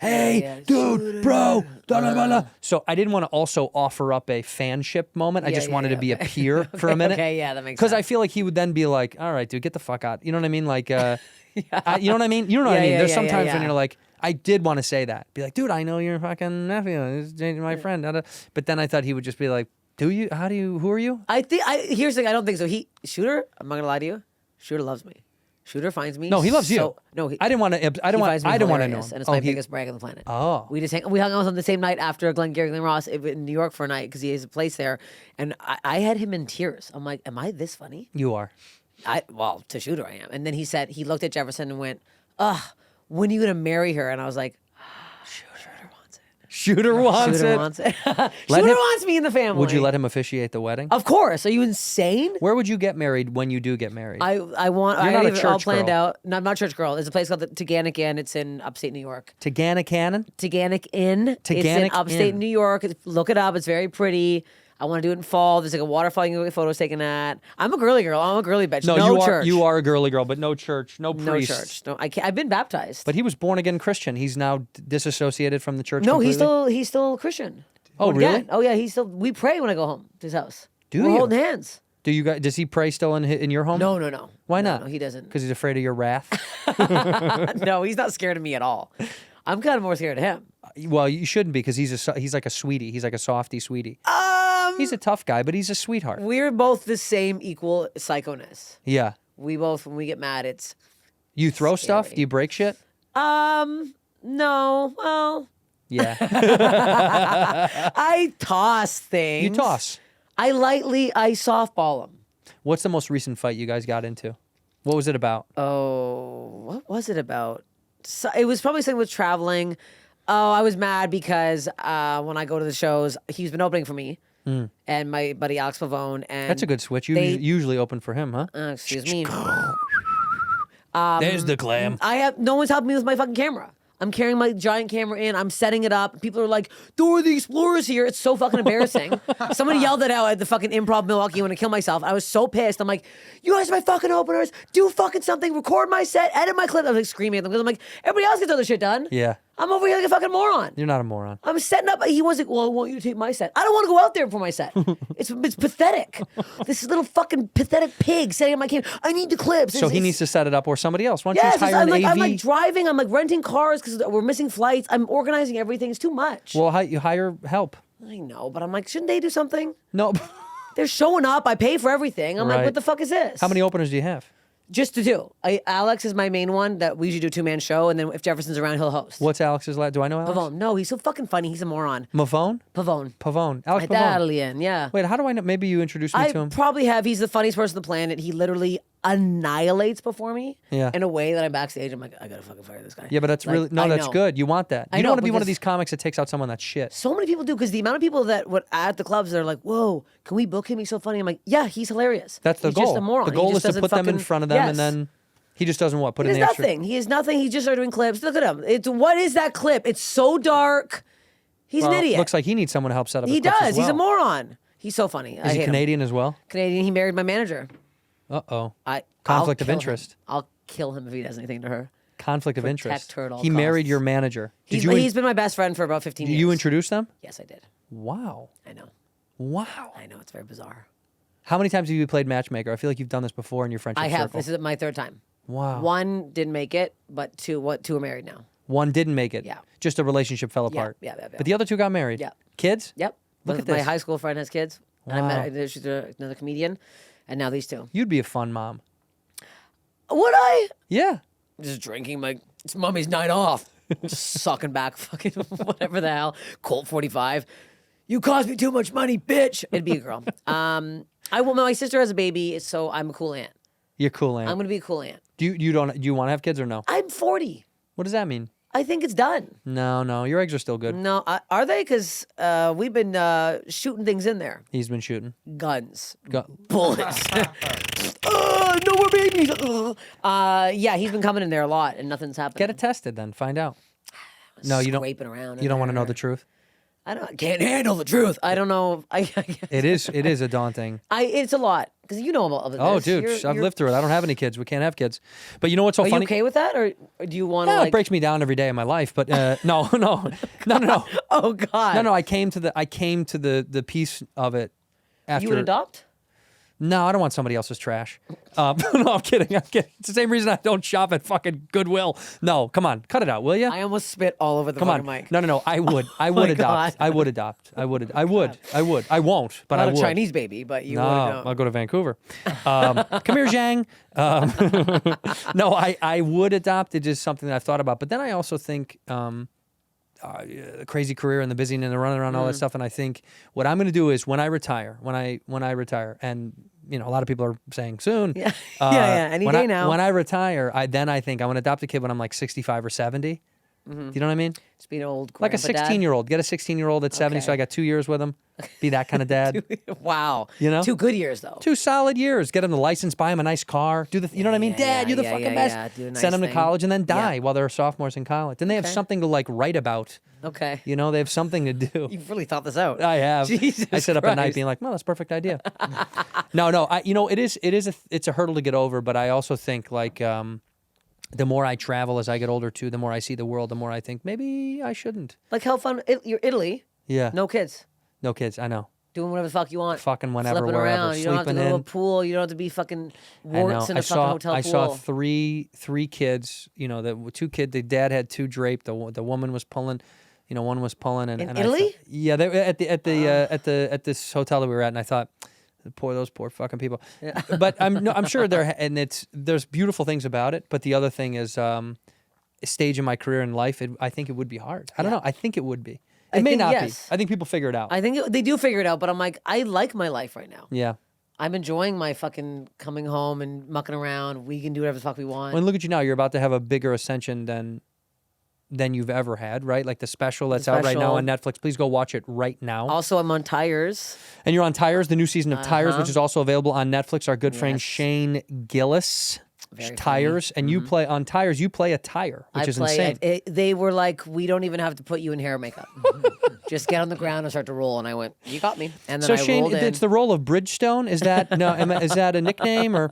Speaker 1: Hey,
Speaker 7: Yeah,
Speaker 1: dude, bro, da, da, da, da. So I didn't want to also offer up a fanship moment. I
Speaker 7: Yeah,
Speaker 1: just
Speaker 7: yeah,
Speaker 1: wanted
Speaker 7: yeah,
Speaker 1: to be
Speaker 7: okay.
Speaker 1: a peer for a minute.
Speaker 7: Okay, yeah, that makes
Speaker 1: Because
Speaker 7: sense.
Speaker 1: I feel like he would then be like, all right, dude, get the fuck out. You know what I mean? Like, you know what I mean? You know what I
Speaker 7: Yeah,
Speaker 1: mean?
Speaker 7: yeah,
Speaker 1: There's
Speaker 7: yeah,
Speaker 1: sometimes
Speaker 7: yeah,
Speaker 1: when
Speaker 7: yeah.
Speaker 1: you're like, I did want to say that. Be like, dude, I know your fucking nephew. This is my friend. Da, da. But then I thought he would just be like, do you? How do you? Who are you?
Speaker 7: Here's the thing. I don't think so. Shooter. I'm not gonna lie to you. Shooter loves me. Shooter finds me.
Speaker 1: No, he loves you.
Speaker 7: No,
Speaker 1: I didn't want to. I don't want. I don't want to know.
Speaker 7: And it's
Speaker 1: Oh,
Speaker 7: my
Speaker 1: he-
Speaker 7: biggest brag on the planet.
Speaker 1: Oh.
Speaker 7: We hung out on the same night after Glengarry Glen Ross in New York for a night because he has a place there, and I had him in tears. I'm like, am I this funny?
Speaker 1: You are.
Speaker 7: Well, to Shooter I am. And then he said he looked at Jefferson and went, "Ugh, when are you gonna marry her?" And I was like, Shooter wants it.
Speaker 1: Shooter wants
Speaker 7: Shooter
Speaker 1: it.
Speaker 7: wants it.
Speaker 1: Let
Speaker 7: Shooter
Speaker 1: him-
Speaker 7: wants me in the family.
Speaker 1: Would you let him officiate the wedding?
Speaker 7: Of course. Are you insane?
Speaker 1: Where would you get married when you do get married?
Speaker 7: I want.
Speaker 1: You're
Speaker 7: I
Speaker 1: not
Speaker 7: have
Speaker 1: a
Speaker 7: it all
Speaker 1: church
Speaker 7: planned
Speaker 1: girl.
Speaker 7: out. No, I'm not a church girl. There's a place called the Taganic Inn. It's in upstate New York.
Speaker 1: Tagana Cannon?
Speaker 7: Taganic Inn. It's in
Speaker 1: Taganic
Speaker 7: upstate
Speaker 1: Inn.
Speaker 7: New York. Look it up. It's very pretty. I want to do it in fall. There's like a waterfall you can get photos taken at. I'm a girly girl. I'm a girly bitch. No,
Speaker 1: you
Speaker 7: church.
Speaker 1: You are a girly girl, but no church, no
Speaker 7: No
Speaker 1: priest.
Speaker 7: church. No, I can't. I've been baptized.
Speaker 1: But he was born again Christian. He's now disassociated from the church.
Speaker 7: no,
Speaker 1: completely?
Speaker 7: he's still Christian.
Speaker 1: Oh,
Speaker 7: Born
Speaker 1: really?
Speaker 7: again. Oh yeah, we pray when I go home to his house.
Speaker 1: Do
Speaker 7: We're
Speaker 1: you?
Speaker 7: holding hands.
Speaker 1: Do you guys? Does he pray still in your home?
Speaker 7: No.
Speaker 1: Why
Speaker 7: No,
Speaker 1: not?
Speaker 7: No, he doesn't.
Speaker 1: Because he's afraid of your wrath.
Speaker 7: No, he's not scared of me at all. I'm kind of more scared of him.
Speaker 1: Well, you shouldn't be because he's like a sweetie. He's like a softy sweetie. He's a tough guy, but he's a sweetheart.
Speaker 7: We're both the same equal psychoness.
Speaker 1: Yeah.
Speaker 7: We both, when we get mad, it's
Speaker 1: You throw stuff?
Speaker 7: Scary.
Speaker 1: Do you break shit?
Speaker 7: no. Well,
Speaker 1: Yeah.
Speaker 7: I toss things.
Speaker 1: You toss.
Speaker 7: I softball them.
Speaker 1: What's the most recent fight you guys got into? What was it about?
Speaker 7: Oh, what was it about? So, it was probably something with traveling. Oh, I was mad because when I go to the shows, he's been opening for me and my buddy Alex Pavone. And
Speaker 1: That's a good switch. You
Speaker 7: they-
Speaker 1: usually open for him, huh?
Speaker 7: Excuse me.
Speaker 1: There's the clam.
Speaker 7: No one's helping me with my fucking camera. I'm carrying my giant camera in. I'm setting it up. People are like, Dora the Explorer's here. It's so fucking embarrassing. Somebody yelled it out at the fucking Improv Milwaukee when I kill myself. I was so pissed. I'm like, you guys are my fucking openers. Do fucking something. Record my set. Edit my clip. I was like screaming at them because I'm like, everybody else gets other shit done.
Speaker 1: Yeah.
Speaker 7: I'm over here like a fucking moron.
Speaker 1: You're not a moron.
Speaker 7: I'm setting up. He was like, well, I want you to take my set. I don't want to go out there for my set. It's pathetic. This little fucking pathetic pig setting up my camera. I need the clips.
Speaker 1: So he needs to set it up or somebody else. Why don't you
Speaker 7: Yes,
Speaker 1: just hire
Speaker 7: I'm
Speaker 1: an
Speaker 7: like,
Speaker 1: AV?
Speaker 7: I'm like driving. I'm like renting cars because we're missing flights. I'm organizing everything. It's too much.
Speaker 1: Well, you hire help.
Speaker 7: I know, but I'm like, shouldn't they do something?
Speaker 1: No.
Speaker 7: They're showing up. I pay for everything. I'm like,
Speaker 1: Right.
Speaker 7: what the fuck is this?
Speaker 1: How many openers do you have?
Speaker 7: Just to do. Alex is my main one that we usually do 2-man show, and then if Jefferson's around, he'll host.
Speaker 1: What's Alex's last? Do I know Alex?
Speaker 7: Pavone. No, he's so fucking funny. He's a moron.
Speaker 1: Mavone?
Speaker 7: Pavone.
Speaker 1: Pavone. Alex Pavone.
Speaker 7: Italian, yeah.
Speaker 1: Wait, how do I know? Maybe you introduced me
Speaker 7: I
Speaker 1: to him.
Speaker 7: probably have. He's the funniest person on the planet. He literally annihilates before me.
Speaker 1: Yeah.
Speaker 7: In a way that I'm backstage. I'm like, I gotta fucking fire this guy.
Speaker 1: Yeah, but that's
Speaker 7: Like,
Speaker 1: really no.
Speaker 7: I
Speaker 1: That's
Speaker 7: know.
Speaker 1: good. You want that.
Speaker 7: I
Speaker 1: You don't
Speaker 7: know,
Speaker 1: want to be one of
Speaker 7: because-
Speaker 1: these comics that takes out someone that's shit.
Speaker 7: So many people do because the amount of people that would at the clubs they're like, "Whoa, can we book him? He's so funny." I'm like, "Yeah, he's hilarious."
Speaker 1: That's the
Speaker 7: he's
Speaker 1: goal.
Speaker 7: Just a moron.
Speaker 1: The
Speaker 7: He
Speaker 1: goal
Speaker 7: just
Speaker 1: is to
Speaker 7: doesn't
Speaker 1: put them in
Speaker 7: fucking-
Speaker 1: front of them,
Speaker 7: Yes.
Speaker 1: and then he just doesn't what put
Speaker 7: He
Speaker 1: in
Speaker 7: does
Speaker 1: the extra.
Speaker 7: nothing. He is nothing. He just started doing clips. Look at him. It's what is that clip? It's so dark. He's
Speaker 1: Well,
Speaker 7: an idiot.
Speaker 1: Looks like he needs someone to help set up.
Speaker 7: he
Speaker 1: his clips
Speaker 7: does.
Speaker 1: as
Speaker 7: He's a
Speaker 1: well.
Speaker 7: moron. He's so funny. I
Speaker 1: Is
Speaker 7: hate
Speaker 1: he
Speaker 7: him.
Speaker 1: Canadian as well?
Speaker 7: Canadian. He married my manager.
Speaker 1: Uh-oh.
Speaker 7: I'll
Speaker 1: Conflict of
Speaker 7: kill him.
Speaker 1: interest.
Speaker 7: I'll kill him if he does anything to her.
Speaker 1: Conflict of
Speaker 7: Protect
Speaker 1: interest.
Speaker 7: her at all
Speaker 1: He married
Speaker 7: costs.
Speaker 1: your manager. Did
Speaker 7: He's been my best friend for about 15 years.
Speaker 1: you introduce them?
Speaker 7: Yes, I did.
Speaker 1: Wow.
Speaker 7: I know.
Speaker 1: Wow.
Speaker 7: I know. It's very bizarre.
Speaker 1: How many times have you played matchmaker? I feel like you've done this before in your friendship
Speaker 7: I have.
Speaker 1: circle.
Speaker 7: This is my third time.
Speaker 1: Wow.
Speaker 7: One didn't make it, but two are married now.
Speaker 1: One didn't make it.
Speaker 7: Yeah.
Speaker 1: Just a relationship fell
Speaker 7: Yeah,
Speaker 1: apart.
Speaker 7: yeah.
Speaker 1: But the other two got married.
Speaker 7: Yeah.
Speaker 1: Kids?
Speaker 7: Yep.
Speaker 1: Look
Speaker 7: But
Speaker 1: at
Speaker 7: my
Speaker 1: this.
Speaker 7: high school friend has kids. And
Speaker 1: Wow.
Speaker 7: I met she's another comedian. And now these two.
Speaker 1: You'd be a fun mom.
Speaker 7: Would I?
Speaker 1: Yeah.
Speaker 7: Just drinking it's mommy's night off. Just sucking back fucking whatever the hell. Colt 45. You cost me too much money, bitch. It'd be a girl. My sister has a baby, so I'm a cool aunt.
Speaker 1: You're cool, Aunt.
Speaker 7: I'm gonna be a cool aunt.
Speaker 1: Do you want to have kids or no?
Speaker 7: I'm 40.
Speaker 1: What does that mean?
Speaker 7: I think it's done.
Speaker 1: No. Your eggs are still good.
Speaker 7: No, are they? Because we've been shooting things in there.
Speaker 1: He's been shooting.
Speaker 7: Guns.
Speaker 1: Go.
Speaker 7: Bullets. No more babies. Yeah, he's been coming in there a lot, and nothing's happening.
Speaker 1: Get it tested then. Find out. No, you don't.
Speaker 7: Scraping around.
Speaker 1: You don't want to know the
Speaker 7: there.
Speaker 1: truth.
Speaker 7: I can't handle the truth. I don't know.
Speaker 1: It is a daunting.
Speaker 7: It's a lot because you know about this.
Speaker 1: Oh, dude, I've lived through it. I don't have any kids. We can't have kids. But you know what's so
Speaker 7: Are
Speaker 1: funny?
Speaker 7: you okay with that, or do you want to?
Speaker 1: Yeah,
Speaker 7: like...
Speaker 1: it breaks me down every day of my life. But no.
Speaker 7: Oh God.
Speaker 1: No. I came to the piece of it after.
Speaker 7: You would adopt?
Speaker 1: No, I don't want somebody else's trash. No, I'm kidding. It's the same reason I don't shop at fucking Goodwill. No, come on, cut it out, will you?
Speaker 7: I almost spit all over the
Speaker 1: Come on.
Speaker 7: fucking mic.
Speaker 1: No. I would
Speaker 7: my
Speaker 1: adopt.
Speaker 7: God.
Speaker 1: I would adopt. I would. I won't, but I
Speaker 7: Not
Speaker 1: would.
Speaker 7: a Chinese baby, but you
Speaker 1: No,
Speaker 7: would.
Speaker 1: I'll go to Vancouver. Come here, Zhang. No, I would adopt. It is something that I've thought about. But then I also think the crazy career and the busy and the running around, all that stuff. And I think what I'm going to do is when I retire, and a lot of people are saying soon.
Speaker 7: Yeah. Yeah, any day now.
Speaker 1: When I retire, I think I want to adopt a kid when I'm like 65 or 70. Do you know what I mean?
Speaker 7: Just be an old
Speaker 1: Like a
Speaker 7: grandpa dad.
Speaker 1: 16-year-old. Get a 16-year-old at 70, so
Speaker 7: Okay.
Speaker 1: I got 2 years with him. Be that kind of dad.
Speaker 7: Wow.
Speaker 1: You know?
Speaker 7: 2 good years though.
Speaker 1: 2 solid years. Get him the license, buy him a nice car. Do the, you know what I mean? Dad, you're the fucking best.
Speaker 7: Do a nice
Speaker 1: Send him to
Speaker 7: thing.
Speaker 1: college and then die
Speaker 7: Yeah.
Speaker 1: while they're sophomores in college. Then they have
Speaker 7: Okay.
Speaker 1: something to like write about.
Speaker 7: Okay.
Speaker 1: You know, they have something to do.
Speaker 7: You've really thought this out.
Speaker 1: I have.
Speaker 7: Jesus
Speaker 1: I sit up at night
Speaker 7: Christ.
Speaker 1: being like, well, that's a perfect idea. No. It's a hurdle to get over, but I also think like the more I travel as I get older too, the more I see the world, the more I think maybe I shouldn't.
Speaker 7: Like how fun? You're Italy.
Speaker 1: Yeah.
Speaker 7: No kids.
Speaker 1: No kids. I know.
Speaker 7: Doing whatever the fuck you want.
Speaker 1: Fucking whenever,
Speaker 7: Flipping
Speaker 1: wherever.
Speaker 7: around. You don't have to
Speaker 1: Sleeping
Speaker 7: go to a
Speaker 1: in.
Speaker 7: pool. You don't have to be fucking
Speaker 1: I know.
Speaker 7: warts in a fucking hotel pool.
Speaker 1: I saw three kids. The 2 kids. The dad had 2 draped. The woman was pulling. One was pulling. And
Speaker 7: In
Speaker 1: and
Speaker 7: Italy?
Speaker 1: They were at this hotel that we were at, and I thought, Those poor fucking people. But I'm sure there's beautiful things about it. But the other thing is, stage in my career in life, I think it would be hard. I don't know. I think it would be. It may not be. I think people figure it out.
Speaker 7: I think they do figure it out, but I'm like, I like my life right now.
Speaker 1: Yeah.
Speaker 7: I'm enjoying my fucking coming home and mucking around. We can do whatever the fuck we want.
Speaker 1: Well, look at you now. You're about to have a bigger ascension than you've ever had, right? Like the special that's out right now on Netflix. Please go watch it right now.
Speaker 7: Also, I'm on Tires.
Speaker 1: And you're on Tires, the new season of Tires, which is also available on Netflix. Our good friend Shane Gillis.
Speaker 7: Very
Speaker 1: Tires, and you play on Tires. You play a tire, which is insane.
Speaker 7: They were like, we don't even have to put you in hair makeup. Just get on the ground and start to roll. And I went, you got me. And then
Speaker 1: so
Speaker 7: I
Speaker 1: Shane,
Speaker 7: rolled in.
Speaker 1: It's the role of Bridgestone. Is that is that a nickname or?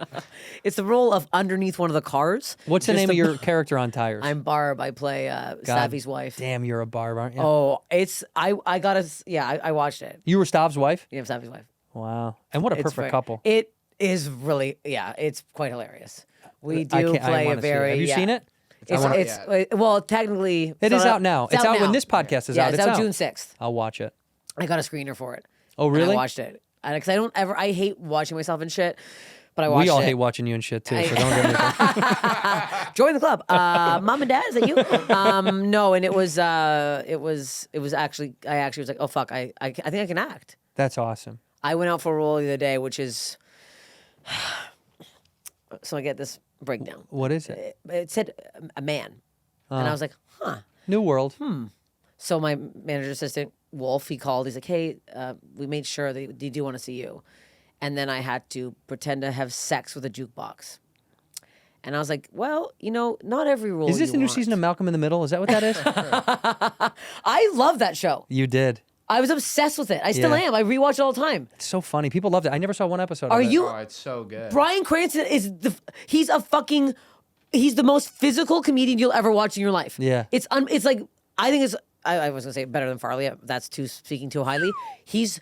Speaker 7: It's the role of underneath one of the cars.
Speaker 1: What's the name of your character on Tires?
Speaker 7: I'm Barb. I play Savvy's wife.
Speaker 1: Damn, you're a Barb, aren't you?
Speaker 7: Oh, I gotta. Yeah, I watched it.
Speaker 1: You were Stav's wife.
Speaker 7: Yeah, I'm Savvy's wife.
Speaker 1: Wow, and what a perfect couple.
Speaker 7: It is really. Yeah, it's quite hilarious. We do play a very.
Speaker 1: Have you seen it?
Speaker 7: Well, technically,
Speaker 1: it is out now. It's out when this podcast is out.
Speaker 7: It's out June 6th.
Speaker 1: I'll watch it.
Speaker 7: I got a screener for it.
Speaker 1: Oh, really?
Speaker 7: And I watched it because I hate watching myself and shit. But I watched it.
Speaker 1: We all hate watching you and shit too. So don't get me.
Speaker 7: Join the club, mom and dad. Is that you? No, and it was actually. I actually was like, oh fuck, I think I can act.
Speaker 1: That's awesome.
Speaker 7: I went out for a role the other day, which is. So I get this breakdown.
Speaker 1: What is it?
Speaker 7: It said a man, and I was like, huh.
Speaker 1: New world.
Speaker 7: So my manager assistant, Wolf, he called. He's like, hey, we made sure they do want to see you. And then I had to pretend to have sex with a jukebox. And I was like, well, not every role
Speaker 1: Is this the new season of Malcolm in the Middle? Is that what that is?
Speaker 7: I love that show.
Speaker 1: You did.
Speaker 7: I was obsessed with it. I still am. I rewatch it all the time.
Speaker 1: It's so funny. People loved it. I never saw one episode of it.
Speaker 4: Oh, it's so good.
Speaker 7: Bryan Cranston is he's the most physical comedian you'll ever watch in your life.
Speaker 1: Yeah.
Speaker 7: It's like, I think it's, I was going to say better than Farley. That's speaking too highly. He's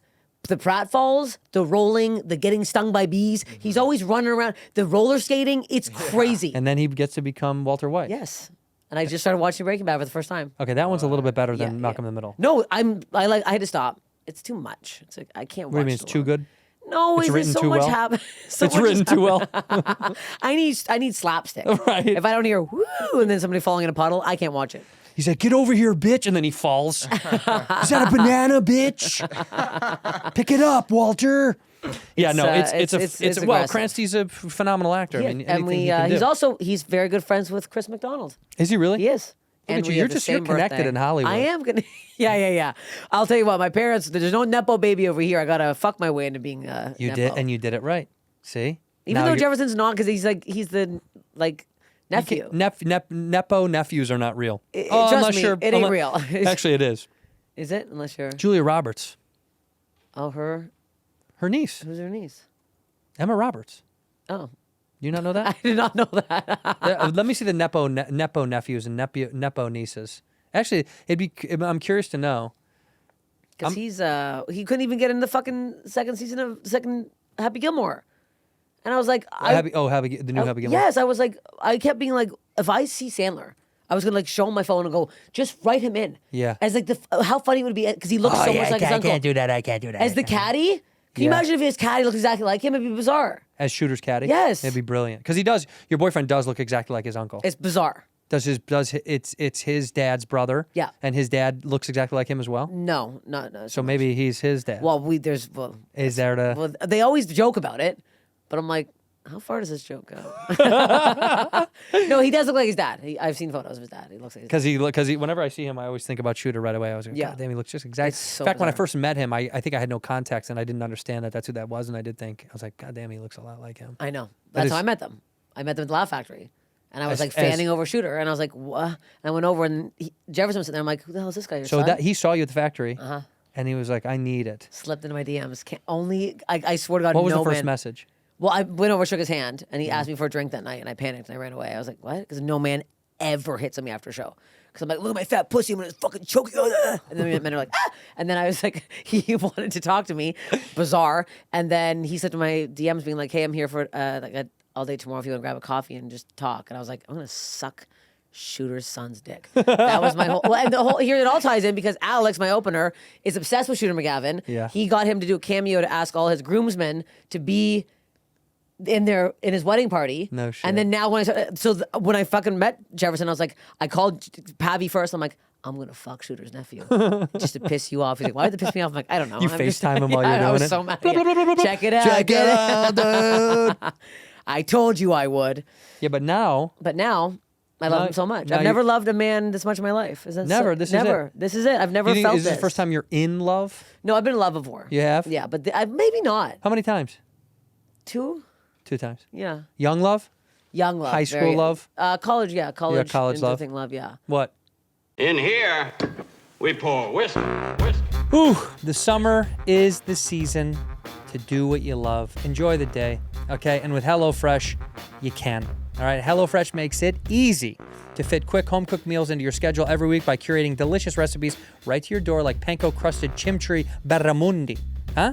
Speaker 7: the pratfalls, the rolling, the getting stung by bees. He's always running around. The roller skating, it's crazy.
Speaker 1: And then he gets to become Walter White.
Speaker 7: Yes. And I just started watching Breaking Bad for the first time.
Speaker 1: Okay, that one's a little bit better than Malcolm in the Middle.
Speaker 7: No, I had to stop. It's too much. It's like, I can't watch it.
Speaker 1: What do you mean, it's too good?
Speaker 7: No,
Speaker 1: it's written
Speaker 7: so
Speaker 1: too
Speaker 7: much
Speaker 1: well.
Speaker 7: happens.
Speaker 1: It's written too well.
Speaker 7: I need slapstick.
Speaker 1: Right.
Speaker 7: If I don't hear woo and then somebody falling in a puddle, I can't watch it.
Speaker 1: He's like, get over here, bitch, and then he falls. Is that a banana, bitch? Pick it up, Walter. Yeah, no, it's well, Cranston's a phenomenal actor.
Speaker 7: Yeah.
Speaker 1: I mean, anything he can do.
Speaker 7: He's very good friends with Chris McDonald.
Speaker 1: Is he really?
Speaker 7: He is.
Speaker 1: Look
Speaker 7: And
Speaker 1: at you.
Speaker 7: we
Speaker 1: You're
Speaker 7: have the
Speaker 1: just you're
Speaker 7: same
Speaker 1: connected
Speaker 7: birthday.
Speaker 1: in Hollywood.
Speaker 7: I am gonna. Yeah. I'll tell you what. My parents. There's no nepo baby over here. I gotta fuck my way into being
Speaker 1: You
Speaker 7: nepo.
Speaker 1: did, and you did it right. See,
Speaker 7: Even though Jefferson's not, because he's the nephew.
Speaker 1: Nepo nephews are not real.
Speaker 7: Trust me, it ain't real.
Speaker 1: Actually, it is.
Speaker 7: Is it? Unless you're
Speaker 1: Julia Roberts,
Speaker 7: her
Speaker 1: niece,
Speaker 7: who's her niece?
Speaker 1: Emma Roberts.
Speaker 7: Oh,
Speaker 1: Do you not know that?
Speaker 7: I did not know that.
Speaker 1: Let me see the Nepo nephews and Nepo nieces. Actually, I'm curious to know.
Speaker 7: Because he couldn't even get in the fucking second Happy Gilmore. And I was like,
Speaker 1: the new Happy Gilmore.
Speaker 7: Yes, I was like, I kept being like, if I see Sandler, I was gonna like show him my phone and go, just write him in.
Speaker 1: Yeah.
Speaker 7: As like how funny it would be because he looks so much like his uncle.
Speaker 1: I can't do that.
Speaker 7: As the caddy, can you imagine if his caddy looks exactly like him? It'd be bizarre.
Speaker 1: As Shooter's caddy?
Speaker 7: Yes.
Speaker 1: It'd be brilliant. Because he does, your boyfriend does look exactly like his uncle.
Speaker 7: It's bizarre.
Speaker 1: It's his dad's brother.
Speaker 7: Yeah.
Speaker 1: And his dad looks exactly like him as well?
Speaker 7: No.
Speaker 1: So maybe he's his dad.
Speaker 7: Well,
Speaker 1: Is there to...
Speaker 7: Well, they always joke about it, but I'm like, how far does this joke go? No, he does look like his dad. I've seen photos of his dad. He looks like his dad.
Speaker 1: Because whenever I see him, I always think about Shooter right away. I was like, God damn, he looks just exactly.
Speaker 7: It's so
Speaker 1: In fact, when I
Speaker 7: bizarre.
Speaker 1: first met him, I think I had no context and I didn't understand that that's who that was. And I did think, I was like, God damn, he looks a lot like him.
Speaker 7: I know. That's how I met them. I met them at the Laugh Factory. And I was like fanning over Shooter. And I was like, what? And I went over and Jefferson was sitting there. I'm like, who the hell is this guy? Your son?
Speaker 1: He saw you at the factory. And he was like, I need it.
Speaker 7: Slipped into my DMs. I swear to God,
Speaker 1: What was
Speaker 7: no
Speaker 1: the first
Speaker 7: man.
Speaker 1: message?
Speaker 7: Well, I went over, shook his hand, and he asked me for a drink that night, and I panicked and I ran away. I was like, what? Because no man ever hits on me after a show. Because I'm like, look at my fat pussy, I'm gonna fucking choke you. And then men are like, ah! And then I was like, he wanted to talk to me, bizarre. And then he said to my DMs, being like, hey, I'm here for all day tomorrow if you want to grab a coffee and just talk. And I was like, I'm gonna suck Shooter's son's dick. That was my whole. Well, and the whole here it all ties in because Alex, my opener, is obsessed with Shooter McGavin.
Speaker 1: Yeah.
Speaker 7: He got him to do a cameo to ask all his groomsmen to be in his wedding party.
Speaker 1: No shit.
Speaker 7: And then now when I fucking met Jefferson, I was like, I called Pavi first. I'm like, I'm gonna fuck Shooter's nephew just to piss you off. He's like, why did it piss me off? I'm like, I don't know.
Speaker 1: You
Speaker 7: I'm
Speaker 1: FaceTime him while
Speaker 7: Yeah,
Speaker 1: you're doing
Speaker 7: I was
Speaker 1: it.
Speaker 7: so mad.
Speaker 1: Blah, blah, blah, blah, blah.
Speaker 7: Check it out.
Speaker 1: Check it out, dude.
Speaker 7: I told you I would.
Speaker 1: Yeah, but now
Speaker 7: But now I love him so much.
Speaker 1: now
Speaker 7: I've never loved a man this much in my life. Is that
Speaker 1: Never. This is it.
Speaker 7: never. This is it. I've never
Speaker 1: you think,
Speaker 7: felt
Speaker 1: is this the first time you're in love?
Speaker 7: No, I've been in love before.
Speaker 1: You have?
Speaker 7: Yeah, but maybe not.
Speaker 1: How many times?
Speaker 7: 2?
Speaker 1: 2 times.
Speaker 7: Yeah.
Speaker 1: Young love?
Speaker 7: Young love.
Speaker 1: High school
Speaker 7: very-
Speaker 1: love?
Speaker 7: College, yeah. College.
Speaker 1: college
Speaker 7: into
Speaker 1: love.
Speaker 7: thing love, yeah.
Speaker 1: What?
Speaker 2: In here, we pour whiskey.
Speaker 1: Ooh, the summer is the season to do what you love. Enjoy the day, okay? And with HelloFresh, you can. All right, HelloFresh makes it easy to fit quick home-cooked meals into your schedule every week by curating delicious recipes right to your door like panko-crusted chimchurri barramundi,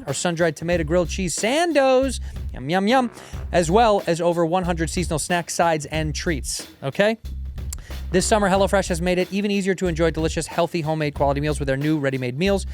Speaker 1: or sun-dried tomato grilled cheese sandos, yum, yum, yum, as well as over 100 seasonal snack sides and treats, okay? This summer, HelloFresh has made it even easier to enjoy delicious, healthy, homemade quality meals with their new ready-made meals.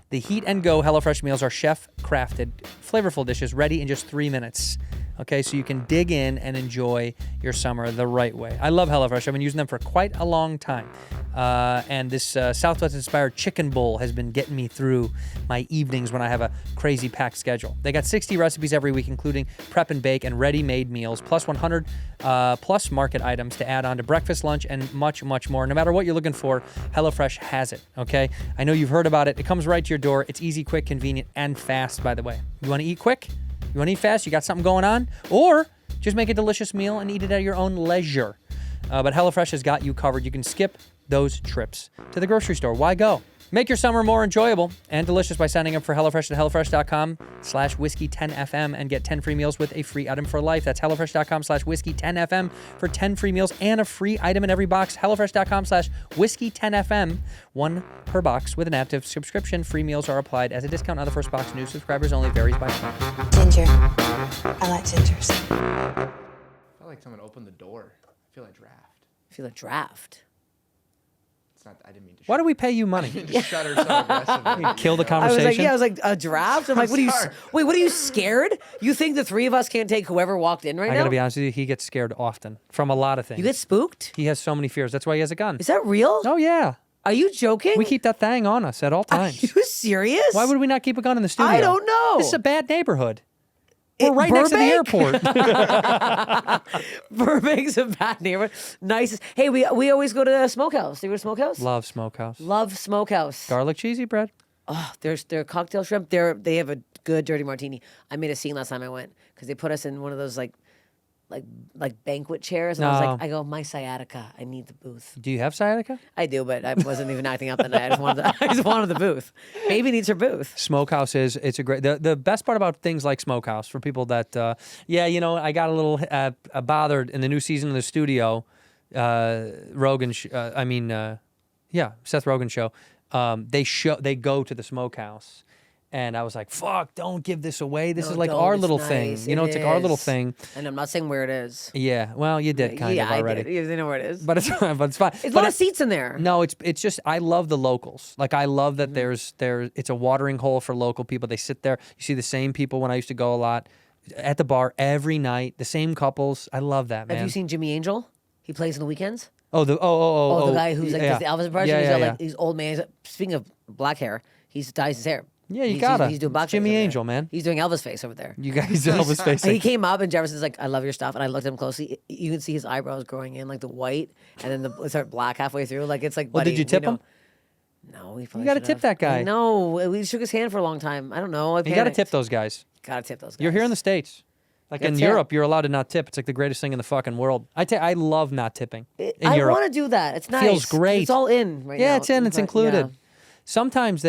Speaker 1: The Heat and Go HelloFresh meals are chef-crafted, flavorful dishes ready in just 3 minutes. Okay, so you can dig in and enjoy your summer the right way. I love HelloFresh. I've been using them for quite a long time. And this Southwest-inspired chicken bowl has been getting me through my evenings when I have a crazy packed schedule. They got 60 recipes every week, including prep and bake and ready-made meals, plus 100 plus market items to add on to breakfast, lunch, and much, much more. No matter what you're looking for, HelloFresh has it, okay? I know you've heard about it. It comes right to your door. It's easy, quick, convenient, and fast, by the way. You want to eat quick? You want to eat fast? You got something going on? Or just make a delicious meal and eat it at your own leisure. But HelloFresh has got you covered. You can skip those trips to the grocery store. Why go? Make your summer more enjoyable and delicious by signing up for HelloFresh at HelloFresh.com/whiskey10FM and get 10 free meals with a free item for life. That's HelloFresh.com/whiskey10FM for 10 free meals and a free item in every box. HelloFresh.com/whiskey10FM, 1 per box with an active subscription. Free meals are applied as a discount on the first box. New subscribers only. Varies by phone.
Speaker 8: Ginger. I like gingers.
Speaker 4: I felt like someone opened the door. I feel like draft.
Speaker 7: I feel a draft.
Speaker 4: It's not. I didn't mean to.
Speaker 1: Why do we pay you money?
Speaker 4: Just shudder so aggressively.
Speaker 1: Kill the
Speaker 7: I
Speaker 1: conversation?
Speaker 7: was like, a draft? I'm like, what are you,
Speaker 4: sorry.
Speaker 7: wait, what are you scared? You think the three of us can't take whoever walked in right
Speaker 1: I
Speaker 7: now?
Speaker 1: gotta be honest with you, he gets scared often from a lot of things.
Speaker 7: You get spooked?
Speaker 1: He has so many fears. That's why he has a gun.
Speaker 7: Is that real?
Speaker 1: Oh, yeah.
Speaker 7: Are you joking?
Speaker 1: We keep that thing on us at all
Speaker 7: Are
Speaker 1: times.
Speaker 7: you serious?
Speaker 1: Why would we not keep a gun in the studio?
Speaker 7: I don't know.
Speaker 1: This is a bad neighborhood. We're right next to the
Speaker 7: Burbank?
Speaker 1: airport.
Speaker 7: Burbank's a bad neighborhood. Nicest. Hey, we always go to Smokehouse. You go to Smokehouse?
Speaker 1: Love Smokehouse.
Speaker 7: Love Smokehouse.
Speaker 1: Garlic cheesy bread.
Speaker 7: Oh, their cocktail shrimp. They have a good dirty martini. I made a scene last time I went because they put us in one of those like banquet chairs, and I was
Speaker 1: No.
Speaker 7: like, I go, my sciatica. I need the booth.
Speaker 1: Do you have sciatica?
Speaker 7: I do, but I wasn't even acting up that night. I just wanted the booth. Baby needs her booth.
Speaker 1: Smokehouse it's a great. The best part about things like Smokehouse for people that I got a little bothered in the new season of the studio. Seth Rogen show. They go to the Smokehouse. And I was like, fuck, don't give this away. This
Speaker 7: No,
Speaker 1: is like
Speaker 7: don't.
Speaker 1: our
Speaker 7: It's
Speaker 1: little
Speaker 7: nice.
Speaker 1: thing.
Speaker 7: It
Speaker 1: It's like our little
Speaker 7: is.
Speaker 1: thing.
Speaker 7: And I'm not saying where it is.
Speaker 1: Yeah. Well, you did kind of already.
Speaker 7: I did. They know where it is.
Speaker 1: But it's fine.
Speaker 7: It's a
Speaker 1: But
Speaker 7: lot of seats in there.
Speaker 1: No, it's just I love the locals. Like I love
Speaker 7: Mm-hmm.
Speaker 1: that it's a watering hole for local people. They sit there. You see the same people when I used to go a lot at the bar every night. The same couples. I love that, man.
Speaker 7: Have you seen Jimmy Angel? He plays on the weekends.
Speaker 1: the
Speaker 7: guy who's like
Speaker 1: yeah.
Speaker 7: does the Elvis impression.
Speaker 1: Yeah,
Speaker 7: He's
Speaker 1: yeah,
Speaker 7: got
Speaker 1: yeah.
Speaker 7: like these old man. Speaking of black hair, he's dyes his hair.
Speaker 1: Yeah, you
Speaker 7: He's
Speaker 1: gotta.
Speaker 7: doing black.
Speaker 1: Jimmy Angel, man.
Speaker 7: He's doing Elvis face over there.
Speaker 1: You guys Elvis face.
Speaker 7: He came up and Jefferson's like, I love your stuff. And I looked at him closely. You can see his eyebrows growing in, like the white, and then it's like black halfway through. Like it's like,
Speaker 1: Well,
Speaker 7: buddy,
Speaker 1: did you tip him?
Speaker 7: No, we probably
Speaker 1: You gotta
Speaker 7: should
Speaker 1: tip
Speaker 7: have.
Speaker 1: that guy.
Speaker 7: No, we shook his hand for a long time. I don't know.
Speaker 1: You gotta tip those guys.
Speaker 7: Gotta tip those guys.
Speaker 1: You're here in the States. Like in
Speaker 7: That's it.
Speaker 1: Europe, you're allowed to not tip. It's like the greatest thing in the fucking world. I love not tipping in
Speaker 7: I
Speaker 1: Europe.
Speaker 7: want to do that. It's nice.
Speaker 1: Feels great.
Speaker 7: It's all in right now.
Speaker 1: Yeah, it's in. It's
Speaker 7: But,
Speaker 1: included.
Speaker 7: yeah.
Speaker 1: Sometimes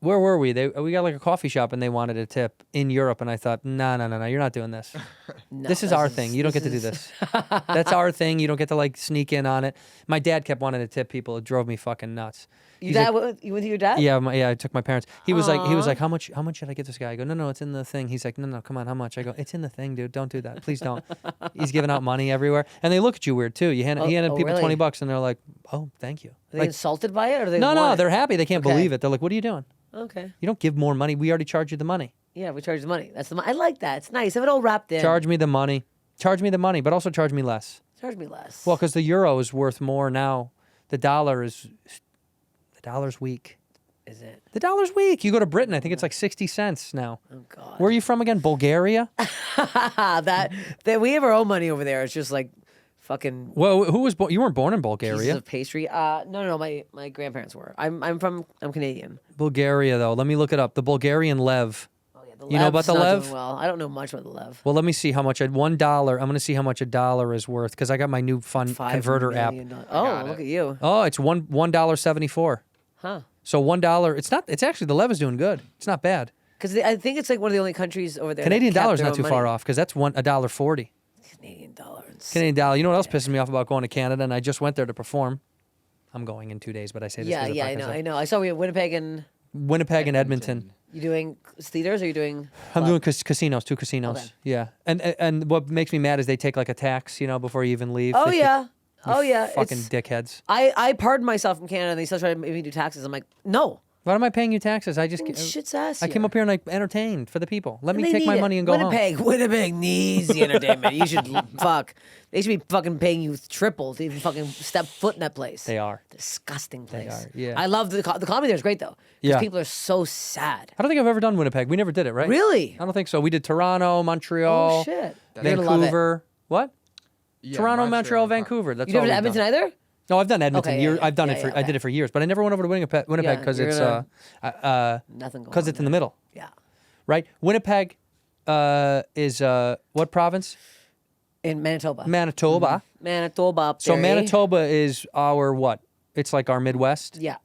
Speaker 1: Where were we? We got like a coffee shop and they wanted a tip in Europe, and I thought, no, you're not doing this.
Speaker 7: No,
Speaker 1: this is our thing. You don't get to do this. That's our thing. You don't get to like sneak in on it. My dad kept wanting to tip people. It drove me fucking nuts.
Speaker 7: You with your dad?
Speaker 1: Yeah, I took my parents. He was like, how much should I get this guy? I go, no, it's in the thing. He's like, no, come on, how much? I go, it's in the thing, dude. Don't do that. Please don't. He's giving out money everywhere. And they look at you weird too. He handed people
Speaker 7: really?
Speaker 1: $20 and they're like, oh, thank you.
Speaker 7: Are they insulted by it? Or are they
Speaker 1: No, they're happy. They can't believe it. They're like, what are you doing?
Speaker 7: Okay.
Speaker 1: You don't give more money. We already charged you the money.
Speaker 7: Yeah, we charge the money. That's the I like that. It's nice. Have it all wrapped in.
Speaker 1: Charge me the money. Charge me the money, but also charge me less.
Speaker 7: Charge me less.
Speaker 1: Well, because the euro is worth more now. The dollar's weak.
Speaker 7: Is it?
Speaker 1: The dollar's weak. You go to Britain, I think it's like 60 cents now.
Speaker 7: Oh, God.
Speaker 1: Where are you from again? Bulgaria?
Speaker 7: that we have our own money over there. It's just like fucking
Speaker 1: Well, who was born? You weren't born in
Speaker 7: pieces
Speaker 1: Bulgaria.
Speaker 7: of pastry. No. My grandparents were. I'm Canadian.
Speaker 1: Bulgaria, though. Let me look it up. The Bulgarian lev.
Speaker 7: Oh yeah, the
Speaker 1: You know about
Speaker 7: Lev's
Speaker 1: the
Speaker 7: not
Speaker 1: Lev?
Speaker 7: doing well, I don't know much about the Lev.
Speaker 1: Well, let me see how much $1. I'm going to see how much $1 is worth because I got my new fun
Speaker 7: $5
Speaker 1: converter app.
Speaker 7: million. Oh, look at you.
Speaker 1: Oh, it's $1.74.
Speaker 7: Huh.
Speaker 1: So $1. It's not. It's actually the lev is doing good. It's not bad.
Speaker 7: Because I think it's like one of the only countries over there.
Speaker 1: Canadian
Speaker 7: that kept
Speaker 1: dollar's
Speaker 7: their
Speaker 1: not
Speaker 7: own
Speaker 1: too
Speaker 7: money.
Speaker 1: far off because that's $1.40.
Speaker 7: Canadian dollar.
Speaker 1: Canadian dollar. You know what else pisses me off about going to Canada? And I just went there to perform. I'm going in 2 days, but I say this.
Speaker 7: Yeah,
Speaker 1: because of the
Speaker 7: I
Speaker 1: podcast.
Speaker 7: know. I saw we had Winnipeg and
Speaker 1: Winnipeg and Edmonton.
Speaker 7: you doing theaters or you doing?
Speaker 1: I'm doing casinos, 2 casinos.
Speaker 7: Okay.
Speaker 1: Yeah, and what makes me mad is they take like a tax, before you even leave.
Speaker 7: Oh
Speaker 1: They take-
Speaker 7: yeah. Oh
Speaker 1: you
Speaker 7: yeah.
Speaker 1: Fucking
Speaker 7: It's-
Speaker 1: dickheads.
Speaker 7: I pardoned myself from Canada and they still try to make me do taxes. I'm like, no.
Speaker 1: Why am I paying you taxes? I just
Speaker 7: Shit's ass.
Speaker 1: I came up here and I entertained for the people. Let me
Speaker 7: They
Speaker 1: take
Speaker 7: need
Speaker 1: my
Speaker 7: it.
Speaker 1: money and go home.
Speaker 7: Winnipeg needs the entertainment. You should fuck. They should be fucking paying you triple to even fucking step foot in that place.
Speaker 1: They are.
Speaker 7: Disgusting place.
Speaker 1: are, yeah.
Speaker 7: I love the comedy there is great though.
Speaker 1: Yeah.
Speaker 7: Because people are so sad.
Speaker 1: I don't think I've ever done Winnipeg. We never did it, right?
Speaker 7: Really?
Speaker 1: I don't think so. We did Toronto, Montreal,
Speaker 7: Oh shit. You're gonna love it.
Speaker 1: Vancouver. What?
Speaker 4: Yeah,
Speaker 1: Toronto, Montreal, Vancouver. That's
Speaker 7: You
Speaker 1: all
Speaker 7: never
Speaker 1: we've
Speaker 7: did
Speaker 1: done.
Speaker 7: Edmonton either?
Speaker 1: No, I've done Edmonton.
Speaker 7: Okay, yeah,
Speaker 1: I've done
Speaker 7: yeah,
Speaker 1: it for.
Speaker 7: yeah,
Speaker 1: I did
Speaker 7: okay.
Speaker 1: it for years, but I never went over to Winnipeg
Speaker 7: Yeah,
Speaker 1: because
Speaker 7: you're
Speaker 1: it's
Speaker 7: gonna- Nothing going
Speaker 1: because
Speaker 7: on
Speaker 1: it's in the middle,
Speaker 7: Yeah.
Speaker 1: right? Winnipeg is what province?
Speaker 7: In Manitoba.
Speaker 1: Manitoba.
Speaker 7: Manitoba up
Speaker 1: So
Speaker 7: there. eh?
Speaker 1: Manitoba is our what? It's like our Midwest.
Speaker 7: Yeah.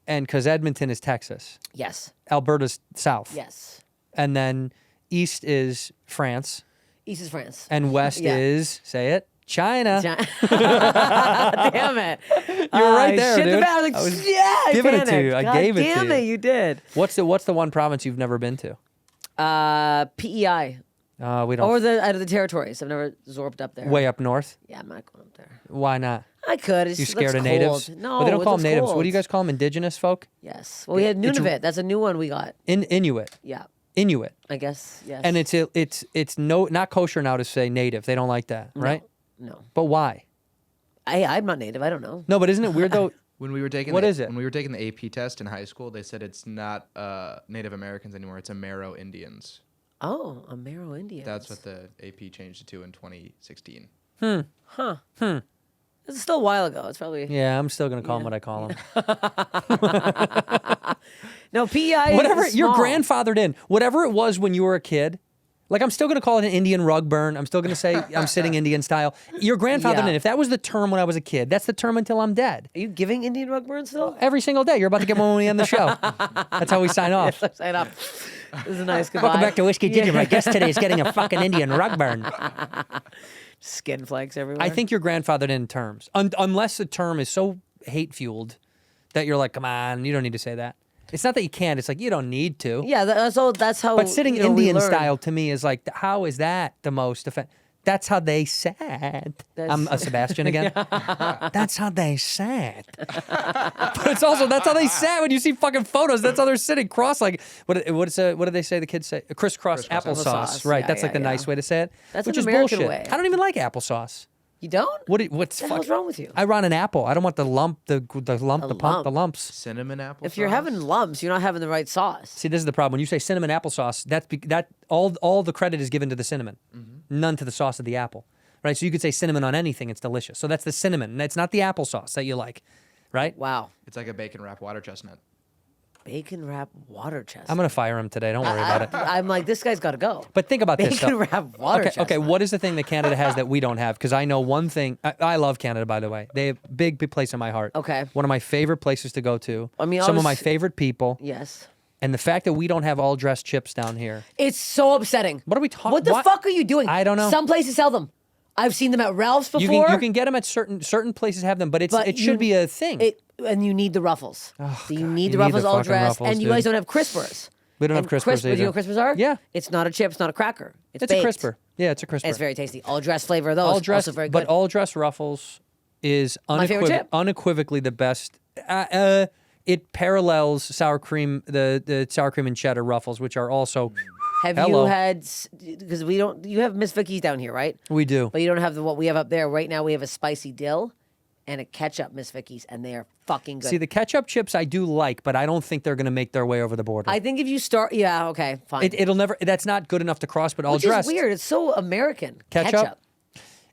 Speaker 1: And because Edmonton is Texas,
Speaker 7: Yes.
Speaker 1: Alberta's south.
Speaker 7: Yes.
Speaker 1: And then east is France,
Speaker 7: East is France.
Speaker 1: and west
Speaker 7: Yeah.
Speaker 1: is say it China.
Speaker 7: Damn it.
Speaker 1: You were right there,
Speaker 7: shit
Speaker 1: dude.
Speaker 7: The bed. I was like,
Speaker 1: I was
Speaker 7: yeah, I
Speaker 1: giving it to
Speaker 7: panicked.
Speaker 1: you. I
Speaker 7: God
Speaker 1: gave it to
Speaker 7: damn
Speaker 1: you.
Speaker 7: it, you did.
Speaker 1: What's the one province you've never been to?
Speaker 7: PEI.
Speaker 1: We don't.
Speaker 7: Or out of the territories. I've never zorped up there.
Speaker 1: Way up north.
Speaker 7: Yeah, I'm not going up there.
Speaker 1: Why not?
Speaker 7: I could. It's
Speaker 1: You
Speaker 7: just
Speaker 1: scared of
Speaker 7: looks
Speaker 1: natives?
Speaker 7: cold. No,
Speaker 1: Well, they don't
Speaker 7: it
Speaker 1: call them
Speaker 7: looks
Speaker 1: natives.
Speaker 7: cold.
Speaker 1: What do you guys call them? Indigenous folk?
Speaker 7: Yes. Well, we had Nunavut. That's a new one we got.
Speaker 1: Inuit.
Speaker 7: Yeah.
Speaker 1: Inuit.
Speaker 7: I guess. Yes.
Speaker 1: And it's not kosher now to say native. They don't like that, right?
Speaker 7: No.
Speaker 1: But why?
Speaker 7: I'm not native. I don't know.
Speaker 1: No, but isn't it weird though?
Speaker 4: When we were taking
Speaker 1: What is it?
Speaker 4: When we were taking the AP test in high school, they said it's not Native Americans anymore. It's Amero Indians.
Speaker 7: Oh, Amero Indians.
Speaker 4: That's what the AP changed it to in 2016.
Speaker 7: This is still a while ago. It's probably.
Speaker 1: Yeah, I'm still gonna call them what I call them.
Speaker 7: No, PEI
Speaker 1: Whatever
Speaker 7: is
Speaker 1: you're
Speaker 7: small.
Speaker 1: grandfathered in. Whatever it was when you were a kid. Like I'm still gonna call it an Indian rug burn. I'm still gonna say I'm sitting Indian style. You're grandfathered
Speaker 7: Yeah.
Speaker 1: in. If that was the term when I was a kid, that's the term until I'm dead.
Speaker 7: Are you giving Indian rug burn still?
Speaker 1: Every single day. You're about to get one when we end the show. That's how we sign off.
Speaker 7: Sign up. This is a nice goodbye.
Speaker 1: Welcome back to Whiskey Ginger. My guest today is getting a fucking Indian rug burn.
Speaker 7: Skin flakes everywhere.
Speaker 1: I think you're grandfathered in terms, unless the term is so hate-fueled that you're like, come on, you don't need to say that. It's not that you can't. It's like you don't need to.
Speaker 7: Yeah, that's how.
Speaker 1: But sitting
Speaker 7: we
Speaker 1: Indian
Speaker 7: learn.
Speaker 1: style to me is like, how is that the most offensive? That's how they said. I'm a Sebastian again. That's how they said. But it's also that's how they sat when you see fucking photos. That's how they're sitting cross like what do they say? The kids say crisscross applesauce.
Speaker 7: applesauce.
Speaker 1: Right.
Speaker 7: Yeah,
Speaker 1: that's like
Speaker 7: yeah,
Speaker 1: the nice
Speaker 7: yeah.
Speaker 1: way to say it.
Speaker 7: That's
Speaker 1: which
Speaker 7: an
Speaker 1: is
Speaker 7: American
Speaker 1: bullshit.
Speaker 7: way.
Speaker 1: I don't even like applesauce.
Speaker 7: You don't?
Speaker 1: What's
Speaker 7: What the hell's wrong with you?
Speaker 1: I run an apple. I don't want the lump, the lumps.
Speaker 4: Cinnamon apple.
Speaker 7: If you're having lumps, you're not having the right sauce.
Speaker 1: See, this is the problem. When you say cinnamon applesauce, that all the credit is given to the cinnamon, none to the sauce of the apple, right? So you could say cinnamon on anything; it's delicious. So that's the cinnamon. That's not the applesauce that you like, right?
Speaker 7: Wow.
Speaker 4: It's like a bacon wrap water chestnut.
Speaker 7: Bacon wrap water chestnut.
Speaker 1: I'm gonna fire him today. Don't worry about it.
Speaker 7: I'm like, this guy's got to go.
Speaker 1: But think about this.
Speaker 7: Bacon
Speaker 1: Though.
Speaker 7: wrap water
Speaker 1: Okay,
Speaker 7: chestnut.
Speaker 1: what is the thing that Canada has that we don't have? Because I know one thing. I love Canada, by the way. They have big place in my heart.
Speaker 7: Okay.
Speaker 1: One of my favorite places to go to.
Speaker 7: I mean,
Speaker 1: some of my
Speaker 7: obviously-
Speaker 1: favorite people.
Speaker 7: Yes.
Speaker 1: And the fact that we don't have all dressed chips down here.
Speaker 7: It's so upsetting.
Speaker 1: What are we talking?
Speaker 7: What the fuck are you doing?
Speaker 1: I don't know.
Speaker 7: Some places sell them. I've seen them at Ralph's before.
Speaker 1: You can get them at certain places have them, but it should be a thing.
Speaker 7: And you need the ruffles.
Speaker 1: Oh,
Speaker 7: so you
Speaker 1: God,
Speaker 7: need
Speaker 1: you
Speaker 7: the ruffles all
Speaker 1: fucking
Speaker 7: dressed,
Speaker 1: ruffles,
Speaker 7: and you
Speaker 1: dude.
Speaker 7: guys don't have crispers.
Speaker 1: We don't have crispers
Speaker 7: Do you know
Speaker 1: either.
Speaker 7: what crispers are?
Speaker 1: Yeah.
Speaker 7: It's not a chip. It's not a cracker. It's
Speaker 1: a
Speaker 7: baked.
Speaker 1: crisper. Yeah, it's a crisper.
Speaker 7: It's very tasty. All dressed flavor of those.
Speaker 1: all dressed,
Speaker 7: also very good.
Speaker 1: but all dressed Ruffles is
Speaker 7: My favorite chip.
Speaker 1: unequivocally the best. It parallels sour cream, the sour cream and cheddar Ruffles, which are also.
Speaker 7: Have
Speaker 1: Hello.
Speaker 7: you had? Because we don't. You have Miss Vicky's down here, right?
Speaker 1: We do.
Speaker 7: But you don't have what we have up there. Right now, we have a spicy dill and a ketchup Miss Vicky's, and they are fucking good.
Speaker 1: See, the ketchup chips I do like, but I don't think they're going to make their way over the border.
Speaker 7: I think if you start, yeah, okay, fine.
Speaker 1: It'll never. That's not good enough to cross. But all
Speaker 7: Which
Speaker 1: dressed.
Speaker 7: is weird. It's so American.
Speaker 1: Ketchup?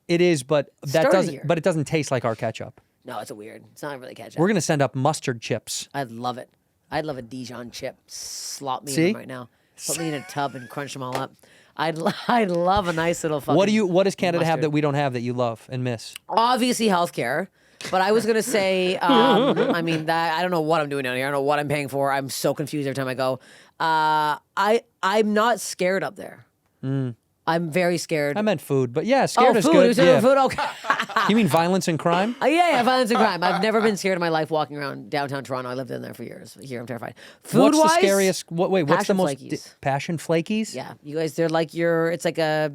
Speaker 1: It is, but that
Speaker 7: Started
Speaker 1: doesn't.
Speaker 7: here.
Speaker 1: But it doesn't taste like our ketchup.
Speaker 7: No, it's a weird. It's not really ketchup.
Speaker 1: We're going to send up mustard chips.
Speaker 7: I'd love it. I'd love a Dijon chip. Slop me in
Speaker 1: See?
Speaker 7: them right now. Put me in a tub and crunch them all up. I'd love a nice little fucking.
Speaker 1: What does Canada have
Speaker 7: mustard.
Speaker 1: that we don't have that you love and miss?
Speaker 7: Obviously, healthcare. But I was gonna say, I mean, that I don't know what I'm doing down here. I don't know what I'm paying for. I'm so confused every time I go. I'm not scared up there. I'm very scared.
Speaker 1: I meant food, but yeah, scared is
Speaker 7: food.
Speaker 1: good.
Speaker 7: You said
Speaker 1: Yeah.
Speaker 7: food. Okay.
Speaker 1: You mean violence and crime?
Speaker 7: Yeah, violence and crime. I've never been scared in my life walking around downtown Toronto. I lived in there for years. Here, I'm terrified.
Speaker 1: What's the
Speaker 7: Food-wise,
Speaker 1: scariest? What's the
Speaker 7: passion
Speaker 1: most
Speaker 7: flakies.
Speaker 1: passion flakies?
Speaker 7: Yeah, you guys, they're like it's like a,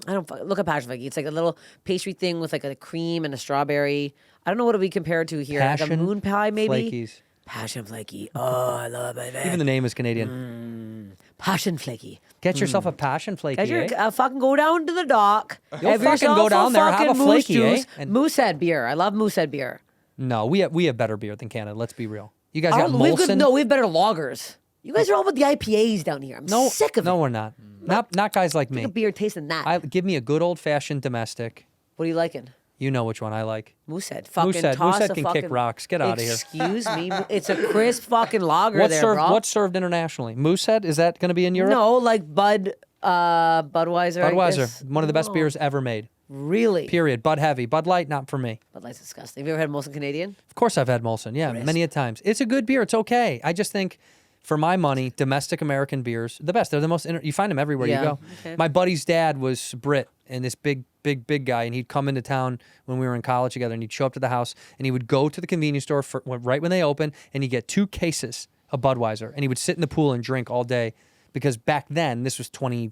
Speaker 7: I don't, look at passion flaky. It's like a little pastry thing with like a cream and a strawberry. I don't know what do we compare it to here. Like a
Speaker 1: Passion
Speaker 7: moon pie, maybe?
Speaker 1: flakies.
Speaker 7: Passion flaky. Oh, I love it.
Speaker 1: Even the name is Canadian.
Speaker 7: Passion flaky.
Speaker 1: Get yourself a passion flaky.
Speaker 7: Guys, you're,
Speaker 1: eh?
Speaker 7: fucking go down to the dock.
Speaker 1: You'll
Speaker 7: have
Speaker 1: fucking
Speaker 7: yourself
Speaker 1: go down there, have a
Speaker 7: fucking moose
Speaker 1: flaky, eh?
Speaker 7: juice.
Speaker 1: And-
Speaker 7: Moosehead beer. I love Moosehead beer.
Speaker 1: No, we have better beer than Canada. Let's be real. You guys got
Speaker 7: We've got-
Speaker 1: Molson.
Speaker 7: no, we have better lagers. You guys are all about the IPAs down here. I'm
Speaker 1: no,
Speaker 7: sick of it.
Speaker 1: no, we're not. Not guys like
Speaker 7: Pick a
Speaker 1: me.
Speaker 7: beer tasting that.
Speaker 1: Give me a good old fashioned domestic.
Speaker 7: What are you liking?
Speaker 1: You know which one I like.
Speaker 7: Moosehead. Fucking
Speaker 1: Moosehead.
Speaker 7: toss
Speaker 1: Moosehead
Speaker 7: a
Speaker 1: can
Speaker 7: fucking,
Speaker 1: kick rocks. Get outta here.
Speaker 7: Excuse me. It's a crisp fucking lager there, bro.
Speaker 1: What's served internationally? Moosehead? Is that going to be in Europe?
Speaker 7: No, like Budweiser. I
Speaker 1: Budweiser,
Speaker 7: guess.
Speaker 1: one of the best
Speaker 7: No.
Speaker 1: beers ever made.
Speaker 7: Really?
Speaker 1: Period. Bud Heavy. Bud Light, not for me.
Speaker 7: Bud Light's disgusting. Have you ever had Molson Canadian?
Speaker 1: Of course I've had Molson. Yeah,
Speaker 7: Crisp.
Speaker 1: many a times. It's a good beer. It's okay. I just think, for my money, domestic American beers, the best. They're the most, you find them everywhere
Speaker 7: Yeah,
Speaker 1: you go.
Speaker 7: okay.
Speaker 1: My buddy's dad was Brit and this big guy, and he'd come into town when we were in college together, and he'd show up to the house, and he would go to the convenience store right when they open, and he'd get 2 cases of Budweiser, and he would sit in the pool and drink all day, because back then, this was 2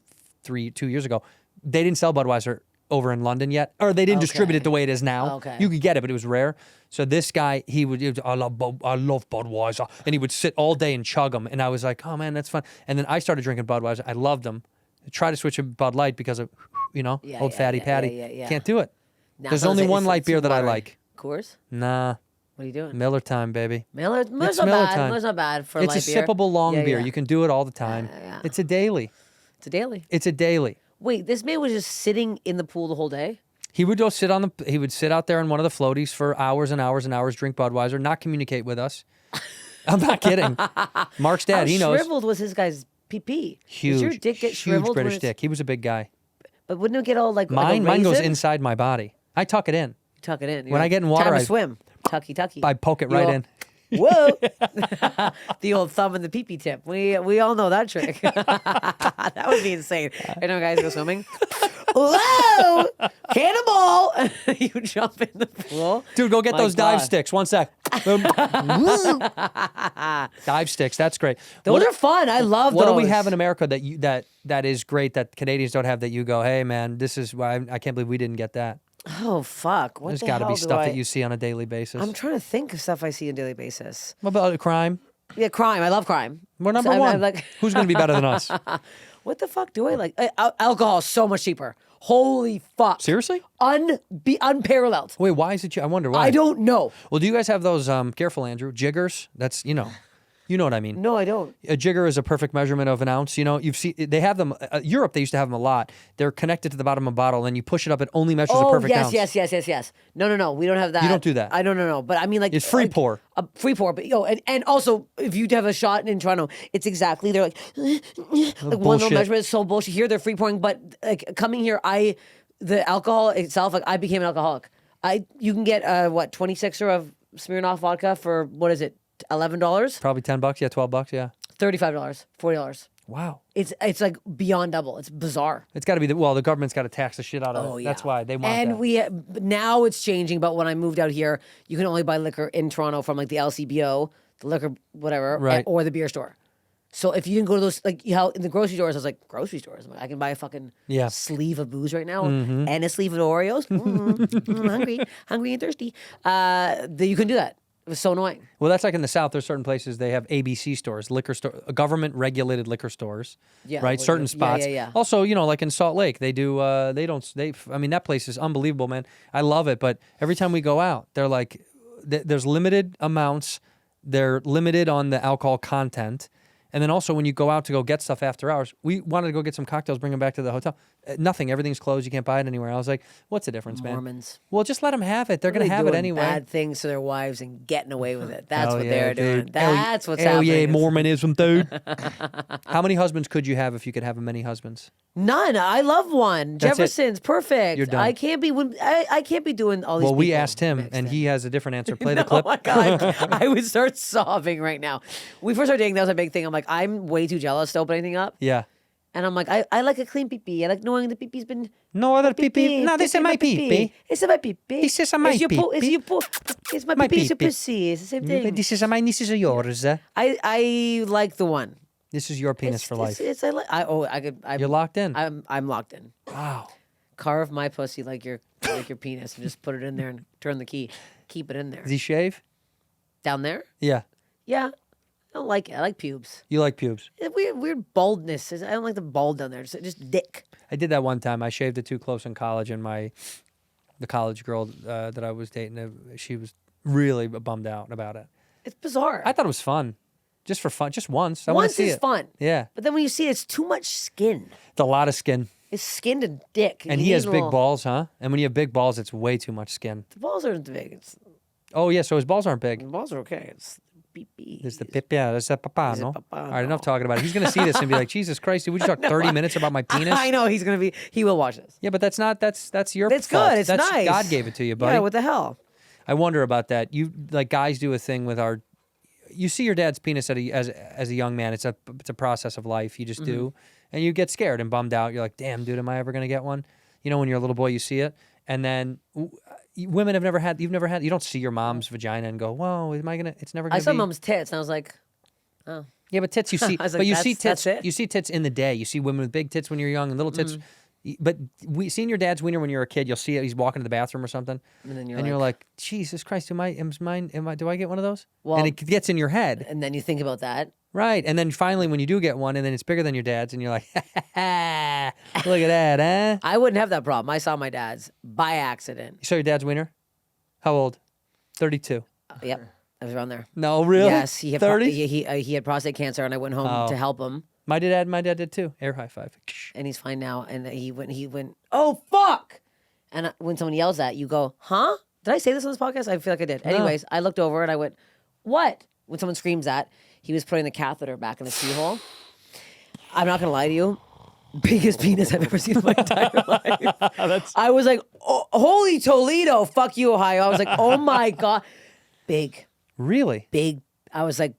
Speaker 1: years ago, they didn't sell Budweiser over in London yet, or they didn't distribute it the way it is now.
Speaker 7: Okay.
Speaker 1: You could get it, but it was rare. So this guy, he would, I love Budweiser, and he would sit all day and chug them, and I was like, oh man, that's fun. And then I started drinking Budweiser. I loved them. I tried to switch to Bud Light because of, old fatty patty.
Speaker 7: yeah.
Speaker 1: Can't do it.
Speaker 7: Nah,
Speaker 1: There's
Speaker 7: so
Speaker 1: only
Speaker 7: it's-
Speaker 1: one light
Speaker 7: it's
Speaker 1: beer that I
Speaker 7: watery.
Speaker 1: like.
Speaker 7: Coors?
Speaker 1: Nah,
Speaker 7: What are you doing?
Speaker 1: Miller Time, baby.
Speaker 7: Miller's
Speaker 1: It's
Speaker 7: not
Speaker 1: Miller
Speaker 7: bad.
Speaker 1: time.
Speaker 7: Miller's not bad for
Speaker 1: It's a
Speaker 7: light beer.
Speaker 1: sippable long
Speaker 7: Yeah,
Speaker 1: beer.
Speaker 7: yeah.
Speaker 1: You can do it all the time.
Speaker 7: yeah.
Speaker 1: It's a daily.
Speaker 7: It's a daily.
Speaker 1: It's a daily.
Speaker 7: Wait, this man was just sitting in the pool the whole day?
Speaker 1: He would go sit he would sit out there in one of the floaties for hours and hours and hours, drink Budweiser, not communicate with us. I'm not kidding. Mark's dad,
Speaker 7: How
Speaker 1: he knows.
Speaker 7: shriveled was his guy's pee-pee?
Speaker 1: Huge,
Speaker 7: Does your dick get
Speaker 1: huge
Speaker 7: shriveled?
Speaker 1: British
Speaker 7: when it's-
Speaker 1: dick. He was a big guy.
Speaker 7: But wouldn't it get all like
Speaker 1: Mine goes
Speaker 7: raisin?
Speaker 1: inside my body. I tuck it in.
Speaker 7: Tuck it in.
Speaker 1: When I get in water,
Speaker 7: time
Speaker 1: I-
Speaker 7: to swim. Tucky.
Speaker 1: I poke it
Speaker 7: You
Speaker 1: right
Speaker 7: all-
Speaker 1: in.
Speaker 7: Whoa! The old thumb and the pee-pee tip. We all know that trick. That would be insane. I know guys go swimming. Whoa! Cannonball! You jump in the pool.
Speaker 1: Dude, go get
Speaker 7: My
Speaker 1: those dive
Speaker 7: God.
Speaker 1: sticks. 1 sec. Dive sticks. That's great.
Speaker 7: Those are fun. I love
Speaker 1: What
Speaker 7: those.
Speaker 1: do we have in America that is great that Canadians don't have that you go, hey man, this is why I can't believe we didn't get that.
Speaker 7: Oh fuck! What
Speaker 1: There's
Speaker 7: the
Speaker 1: got to
Speaker 7: hell
Speaker 1: be
Speaker 7: do
Speaker 1: stuff
Speaker 7: I...
Speaker 1: that you see on a daily basis.
Speaker 7: I'm trying to think of stuff I see on a daily basis.
Speaker 1: What about crime?
Speaker 7: Yeah, crime. I love crime.
Speaker 1: We're number
Speaker 7: So I'm
Speaker 1: one.
Speaker 7: like,
Speaker 1: Who's going to be better than us?
Speaker 7: what the fuck do I like? Alcohol is so much cheaper. Holy fuck!
Speaker 1: Seriously?
Speaker 7: Unparalleled.
Speaker 1: Wait, why is it? I wonder why.
Speaker 7: I don't know.
Speaker 1: Well, do you guys have those? Careful, Andrew. Jiggers. That's you know what I mean.
Speaker 7: No, I don't.
Speaker 1: A jigger is a perfect measurement of an ounce. You've seen they have them. Europe, they used to have them a lot. They're connected to the bottom of a bottle, and you push it up. It only measures a
Speaker 7: Oh
Speaker 1: perfect
Speaker 7: yes,
Speaker 1: ounce.
Speaker 7: yes. No. We don't have that.
Speaker 1: You don't do that.
Speaker 7: I don't know. But I mean, like
Speaker 1: It's free
Speaker 7: like,
Speaker 1: pour.
Speaker 7: Free pour, but and also if you have a shot in Toronto, it's exactly they're like one little
Speaker 1: bullshit.
Speaker 7: measurement is so bullshit. Here they're free pouring, but like coming here, the alcohol itself, like I became an alcoholic. You can get 26er of Smirnoff vodka for what is it, $11?
Speaker 1: Probably $10. Yeah, $12. Yeah.
Speaker 7: $35, $40.
Speaker 1: Wow.
Speaker 7: It's like beyond double. It's bizarre.
Speaker 1: It's got to be the government's got to tax the shit out of
Speaker 7: Oh,
Speaker 1: it.
Speaker 7: yeah.
Speaker 1: That's why they want
Speaker 7: and
Speaker 1: that.
Speaker 7: Now it's changing, but when I moved out here, you can only buy liquor in Toronto from like the LCBO, the liquor whatever,
Speaker 1: Right.
Speaker 7: or the beer store. So if you didn't go to those, like how in the grocery stores, I was like, grocery stores? I'm like, I can buy a fucking sleeve of booze right now and a sleeve of Oreos. Hungry and thirsty. You couldn't do that. It was so annoying.
Speaker 1: Well, that's like in the South. There's certain places they have ABC stores, liquor store, government-regulated liquor stores.
Speaker 7: Yeah,
Speaker 1: right.
Speaker 7: well,
Speaker 1: Certain
Speaker 7: yeah,
Speaker 1: spots.
Speaker 7: yeah.
Speaker 1: Also, like in Salt Lake, they do. I mean, that place is unbelievable, man. I love it. But every time we go out, they're like, there's limited amounts. They're limited on the alcohol content. And then also when you go out to go get stuff after hours, we wanted to go get some cocktails, bring them back to the hotel. Nothing. Everything's closed. You can't buy it anywhere. I was like, what's the difference, man?
Speaker 7: Mormons.
Speaker 1: Well, just let them have it. They're
Speaker 7: What are
Speaker 1: going to
Speaker 7: they
Speaker 1: have it
Speaker 7: doing?
Speaker 1: anyway.
Speaker 7: Bad things to their wives and getting away with it. That's
Speaker 1: Hell
Speaker 7: what
Speaker 1: yeah,
Speaker 7: they're doing.
Speaker 1: dude.
Speaker 7: That's what's
Speaker 1: Hell
Speaker 7: happening.
Speaker 1: yeah, Mormonism, dude. How many husbands could you have if you could have many husbands?
Speaker 7: None. I love one.
Speaker 1: That's it.
Speaker 7: Jefferson's perfect.
Speaker 1: You're done.
Speaker 7: I can't be I can't be doing all these.
Speaker 1: Well, we
Speaker 7: people
Speaker 1: asked him,
Speaker 7: mixed
Speaker 1: and
Speaker 7: in.
Speaker 1: he has a different answer. Play the
Speaker 7: Oh
Speaker 1: clip.
Speaker 7: my god, I would start sobbing right now. When we first started dating, that was a big thing. I'm like, I'm way too jealous to open anything up.
Speaker 1: Yeah.
Speaker 7: And I'm like, I like a clean pee-pee. I like knowing the pee-pee's been...
Speaker 1: No other pee-pee. No, this is my pee-pee.
Speaker 7: It's my pee-pee.
Speaker 1: This is my
Speaker 7: It's your
Speaker 1: pee-pee.
Speaker 7: It's my
Speaker 1: My
Speaker 7: pee-pee. It's your
Speaker 1: pee-pee.
Speaker 7: pussy. It's the same thing.
Speaker 1: This is mine. This is yours.
Speaker 7: I like the one.
Speaker 1: This is your penis for life.
Speaker 7: You're
Speaker 1: locked in.
Speaker 7: I'm locked in.
Speaker 1: Wow.
Speaker 7: Carve my pussy like your penis and just put it in there and turn the key. Keep it in there.
Speaker 1: Does he shave?
Speaker 7: Down there?
Speaker 1: Yeah.
Speaker 7: Yeah. I don't like it. I like pubes.
Speaker 1: You like pubes?
Speaker 7: Weird baldness. I don't like the bald down there. Just dick.
Speaker 1: I did that one time. I shaved it too close in college, and the college girl that I was dating, she was really bummed out about it.
Speaker 7: It's bizarre.
Speaker 1: I thought it was fun, just for fun, just once. I want to
Speaker 7: Once
Speaker 1: see
Speaker 7: is
Speaker 1: it.
Speaker 7: fun.
Speaker 1: Yeah,
Speaker 7: But then when you see it, it's too much skin.
Speaker 1: it's a lot of skin,
Speaker 7: It's skin to dick.
Speaker 1: and
Speaker 7: You
Speaker 1: he
Speaker 7: need
Speaker 1: has
Speaker 7: a
Speaker 1: big
Speaker 7: little-
Speaker 1: balls, huh? And when you have big balls, it's way too much skin.
Speaker 7: The balls aren't big.
Speaker 1: Oh yeah, so his balls aren't
Speaker 7: The
Speaker 1: big.
Speaker 7: balls are okay. It's pee-pee.
Speaker 1: There's the pip, yeah. There's that papa,
Speaker 7: There's a
Speaker 1: no?
Speaker 7: papa,
Speaker 1: All right, enough
Speaker 7: no.
Speaker 1: talking about it. He's gonna see this and be like, Jesus Christ, did we just talk 30 minutes about my penis?
Speaker 7: I know he will watch this.
Speaker 1: Yeah, but that's your
Speaker 7: It's
Speaker 1: fault.
Speaker 7: good. It's
Speaker 1: that's,
Speaker 7: nice.
Speaker 1: God gave it to you, buddy.
Speaker 7: Yeah, what the hell?
Speaker 1: I wonder about that. You like guys do a thing with our. You see your dad's penis as a young man. It's a process of life. You just do, and you get scared and bummed out. You're like, damn, dude, am I ever gonna get one? When you're a little boy, you see it, and then women have never had. You've never had. You don't see your mom's vagina and go, whoa, am I gonna? It's never gonna.
Speaker 7: I saw
Speaker 1: be.
Speaker 7: mom's tits and I was like, oh.
Speaker 1: Yeah, but tits you see.
Speaker 7: I was like,
Speaker 1: but you see
Speaker 7: that's
Speaker 1: tits.
Speaker 7: it?
Speaker 1: You see tits in the day. You see women with big tits when you're young and little tits. But seeing your dad's wiener when you're a kid, you'll see it. He's walking to the bathroom or something,
Speaker 7: And then
Speaker 1: you're like, Jesus Christ, do I get one of those?
Speaker 7: Well-
Speaker 1: and it gets in your head,
Speaker 7: And then you think about that.
Speaker 1: right? And then finally, when you do get one, and then it's bigger than your dad's, and you're like, look at that, huh?
Speaker 7: I wouldn't have that problem. I saw my dad's by accident.
Speaker 1: You saw your dad's wiener? How old? 32.
Speaker 7: Yep. I was around there.
Speaker 1: No, really?
Speaker 7: Yes, he had
Speaker 1: 30.
Speaker 7: he had prostate cancer, and I went home
Speaker 1: Oh.
Speaker 7: to help him,
Speaker 1: My dad did too. Air high five.
Speaker 7: and he's fine now. And he went, oh fuck! And when someone yells at you, go, huh? Did I say this on this podcast? I feel like I did. Anyways, I looked over and I went, what? When someone screams that, he was putting the catheter back in the pee hole. I'm not gonna lie to you. Biggest penis I've ever seen in my entire life. I was like, oh, holy Toledo, fuck you, Ohio. I was like, oh my God. Big.
Speaker 1: Really?
Speaker 7: Big. I was like,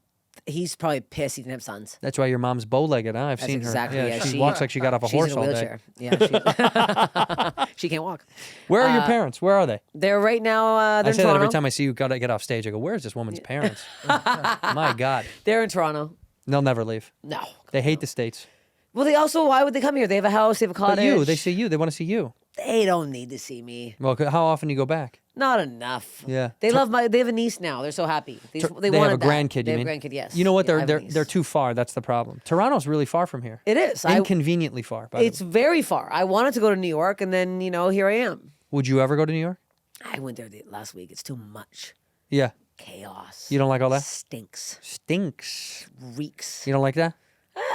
Speaker 7: he's probably pissed he didn't have sons.
Speaker 1: That's why your mom's bow-legged, huh? I've
Speaker 7: That's
Speaker 1: seen
Speaker 7: exactly,
Speaker 1: her.
Speaker 7: yeah,
Speaker 1: she
Speaker 7: she-
Speaker 1: walks like she got off a
Speaker 7: She's
Speaker 1: horse
Speaker 7: in a
Speaker 1: all day.
Speaker 7: wheelchair. Yeah, she can't walk.
Speaker 1: Where are your parents? Where are they?
Speaker 7: They're right now.
Speaker 1: I
Speaker 7: They're in
Speaker 1: say that every
Speaker 7: Toronto.
Speaker 1: time I see you gotta get off stage. I go, where's this woman's parents? My God.
Speaker 7: They're in Toronto.
Speaker 1: They'll never leave.
Speaker 7: No.
Speaker 1: They hate the States.
Speaker 7: Well, they also. Why would they come here? They have a house. They have a cottage.
Speaker 1: But you, they see you. They want to see you.
Speaker 7: They don't need to see me.
Speaker 1: Well, how often do you go back?
Speaker 7: Not enough.
Speaker 1: Yeah.
Speaker 7: They love my. They have a niece now. They're so happy. They
Speaker 1: They
Speaker 7: wanted
Speaker 1: have a
Speaker 7: that.
Speaker 1: grandkid,
Speaker 7: They
Speaker 1: you
Speaker 7: have
Speaker 1: mean?
Speaker 7: a grandkid. Yes.
Speaker 1: You know what?
Speaker 7: Yeah, I have a
Speaker 1: They're
Speaker 7: niece.
Speaker 1: too far. That's the problem. Toronto's really far from here.
Speaker 7: It is.
Speaker 1: Inconveniently far. By
Speaker 7: It's
Speaker 1: the way.
Speaker 7: very far. I wanted to go to New York, and then here I am.
Speaker 1: Would you ever go to New York?
Speaker 7: I went there last week. It's too much
Speaker 1: Yeah.
Speaker 7: chaos.
Speaker 1: You don't like all that?
Speaker 7: Stinks.
Speaker 1: Stinks.
Speaker 7: Reeks.
Speaker 1: You don't like that?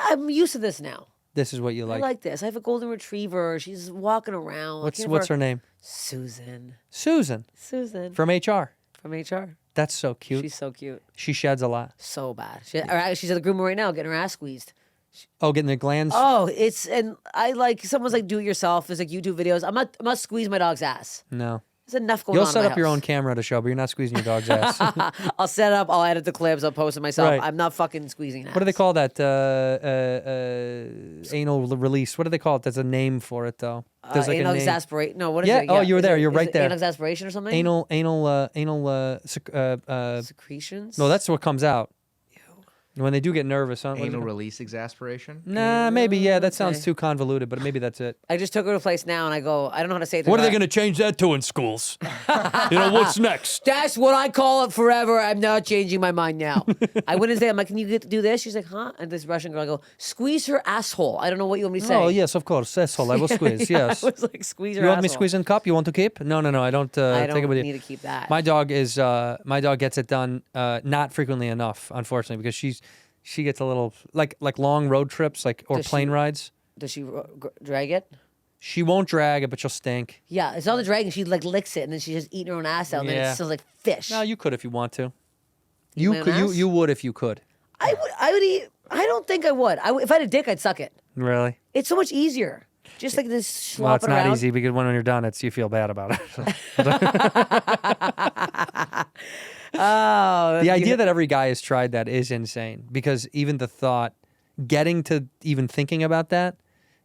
Speaker 7: I'm used to this now.
Speaker 1: This is what you
Speaker 7: I
Speaker 1: like.
Speaker 7: like this. I have a golden retriever. She's walking around.
Speaker 1: What's her name?
Speaker 7: Susan.
Speaker 1: Susan
Speaker 7: Susan
Speaker 1: from HR.
Speaker 7: from HR.
Speaker 1: That's so cute.
Speaker 7: She's so cute.
Speaker 1: She sheds a lot.
Speaker 7: So bad. She's at the groomer right now, getting her ass squeezed.
Speaker 1: Oh, getting the glands.
Speaker 7: Oh, and I like someone's like do it yourself. There's like YouTube videos. I'm not squeeze my dog's ass.
Speaker 1: No.
Speaker 7: There's enough going
Speaker 1: You'll
Speaker 7: on.
Speaker 1: set
Speaker 7: in
Speaker 1: up
Speaker 7: my
Speaker 1: your
Speaker 7: house.
Speaker 1: own camera to show, but you're not squeezing your dog's ass.
Speaker 7: I'll set it up. I'll edit the clips. I'll post it myself.
Speaker 1: Right.
Speaker 7: I'm not fucking squeezing ass.
Speaker 1: What do they call that? Anal release. What do they call it? There's a name for it, though. There's like
Speaker 7: anal
Speaker 1: a name.
Speaker 7: exasperate. No, what is
Speaker 1: Yeah.
Speaker 7: it?
Speaker 1: Oh, you were there. You're
Speaker 7: is
Speaker 1: right
Speaker 7: it
Speaker 1: there.
Speaker 7: Anal exasperation or something? Secretions.
Speaker 1: No, that's what comes out. When they do get nervous, huh? What is it
Speaker 4: Anal
Speaker 1: called?
Speaker 4: release exasperation.
Speaker 1: Nah, maybe, yeah, that sounds
Speaker 7: Okay.
Speaker 1: too convoluted, but maybe that's it.
Speaker 7: I just took her to a place now, and I go, I don't know how to say it.
Speaker 1: What are they going to change that to in schools? What's next?
Speaker 7: That's what I call it forever. I'm not changing my mind now. I went and say, I'm like, can you do this? She's like, huh? And this Russian girl, I go, squeeze her asshole. I don't know what you want me to say.
Speaker 1: Oh, yes, of course. Asshole, I will squeeze, yes.
Speaker 7: I was like, squeeze her
Speaker 1: You want
Speaker 7: asshole.
Speaker 1: me squeezing cup? You want to keep? No, I don't,
Speaker 7: I
Speaker 1: take it with
Speaker 7: don't
Speaker 1: you.
Speaker 7: need to keep that.
Speaker 1: My dog gets it done not frequently enough, unfortunately, because she gets a little like long road trips, or
Speaker 7: Does
Speaker 1: plane
Speaker 7: she-
Speaker 1: rides.
Speaker 7: Does she drag it?
Speaker 1: She won't drag it, but she'll stink.
Speaker 7: Yeah, it's not the dragon. She like licks it, and then she just eating her own ass out, and then
Speaker 1: Yeah.
Speaker 7: it smells like fish.
Speaker 1: No, you could if you want to.
Speaker 7: Eat
Speaker 1: You
Speaker 7: my own
Speaker 1: could.
Speaker 7: ass?
Speaker 1: You would if you could.
Speaker 7: I would eat. I don't think I would. If I had a dick, I'd suck it.
Speaker 1: Really?
Speaker 7: It's so much easier. Just like this slopping
Speaker 1: Well, it's not
Speaker 7: around.
Speaker 1: easy because when you're done, you feel bad about it.
Speaker 7: Oh,
Speaker 1: The idea that every guy has tried that is insane because even the thought, getting to even thinking about that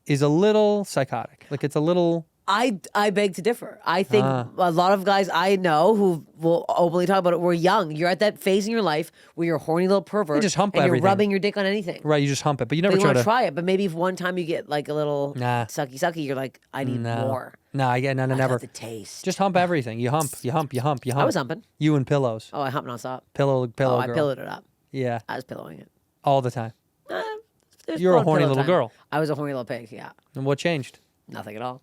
Speaker 1: is a little psychotic. Like it's a little.
Speaker 7: I beg to differ. I think a lot of guys I know who will openly talk about it were young. You're at that phase in your life where you're a horny little pervert.
Speaker 1: You just hump
Speaker 7: and
Speaker 1: everything.
Speaker 7: you're rubbing your dick on anything.
Speaker 1: Right, you just hump it, but you
Speaker 7: But
Speaker 1: never
Speaker 7: you
Speaker 1: try
Speaker 7: want
Speaker 1: to.
Speaker 7: to try it. But maybe if one time you get like a little
Speaker 1: Nah.
Speaker 7: sucky, you're like, I need
Speaker 1: No.
Speaker 7: more.
Speaker 1: No, I get no,
Speaker 7: I
Speaker 1: never.
Speaker 7: love the taste.
Speaker 1: Just hump everything. You hump.
Speaker 7: I was humping.
Speaker 1: You and pillows.
Speaker 7: Oh, I humped nonstop.
Speaker 1: Pillow
Speaker 7: Oh, I
Speaker 1: girl.
Speaker 7: pillowed it up.
Speaker 1: Yeah,
Speaker 7: I was pillowing it.
Speaker 1: all the time.
Speaker 7: There's
Speaker 1: You're a
Speaker 7: lot of
Speaker 1: horny
Speaker 7: pillow
Speaker 1: little
Speaker 7: time.
Speaker 1: girl.
Speaker 7: I was a horny little pig, yeah.
Speaker 1: And what changed?
Speaker 7: Nothing at all.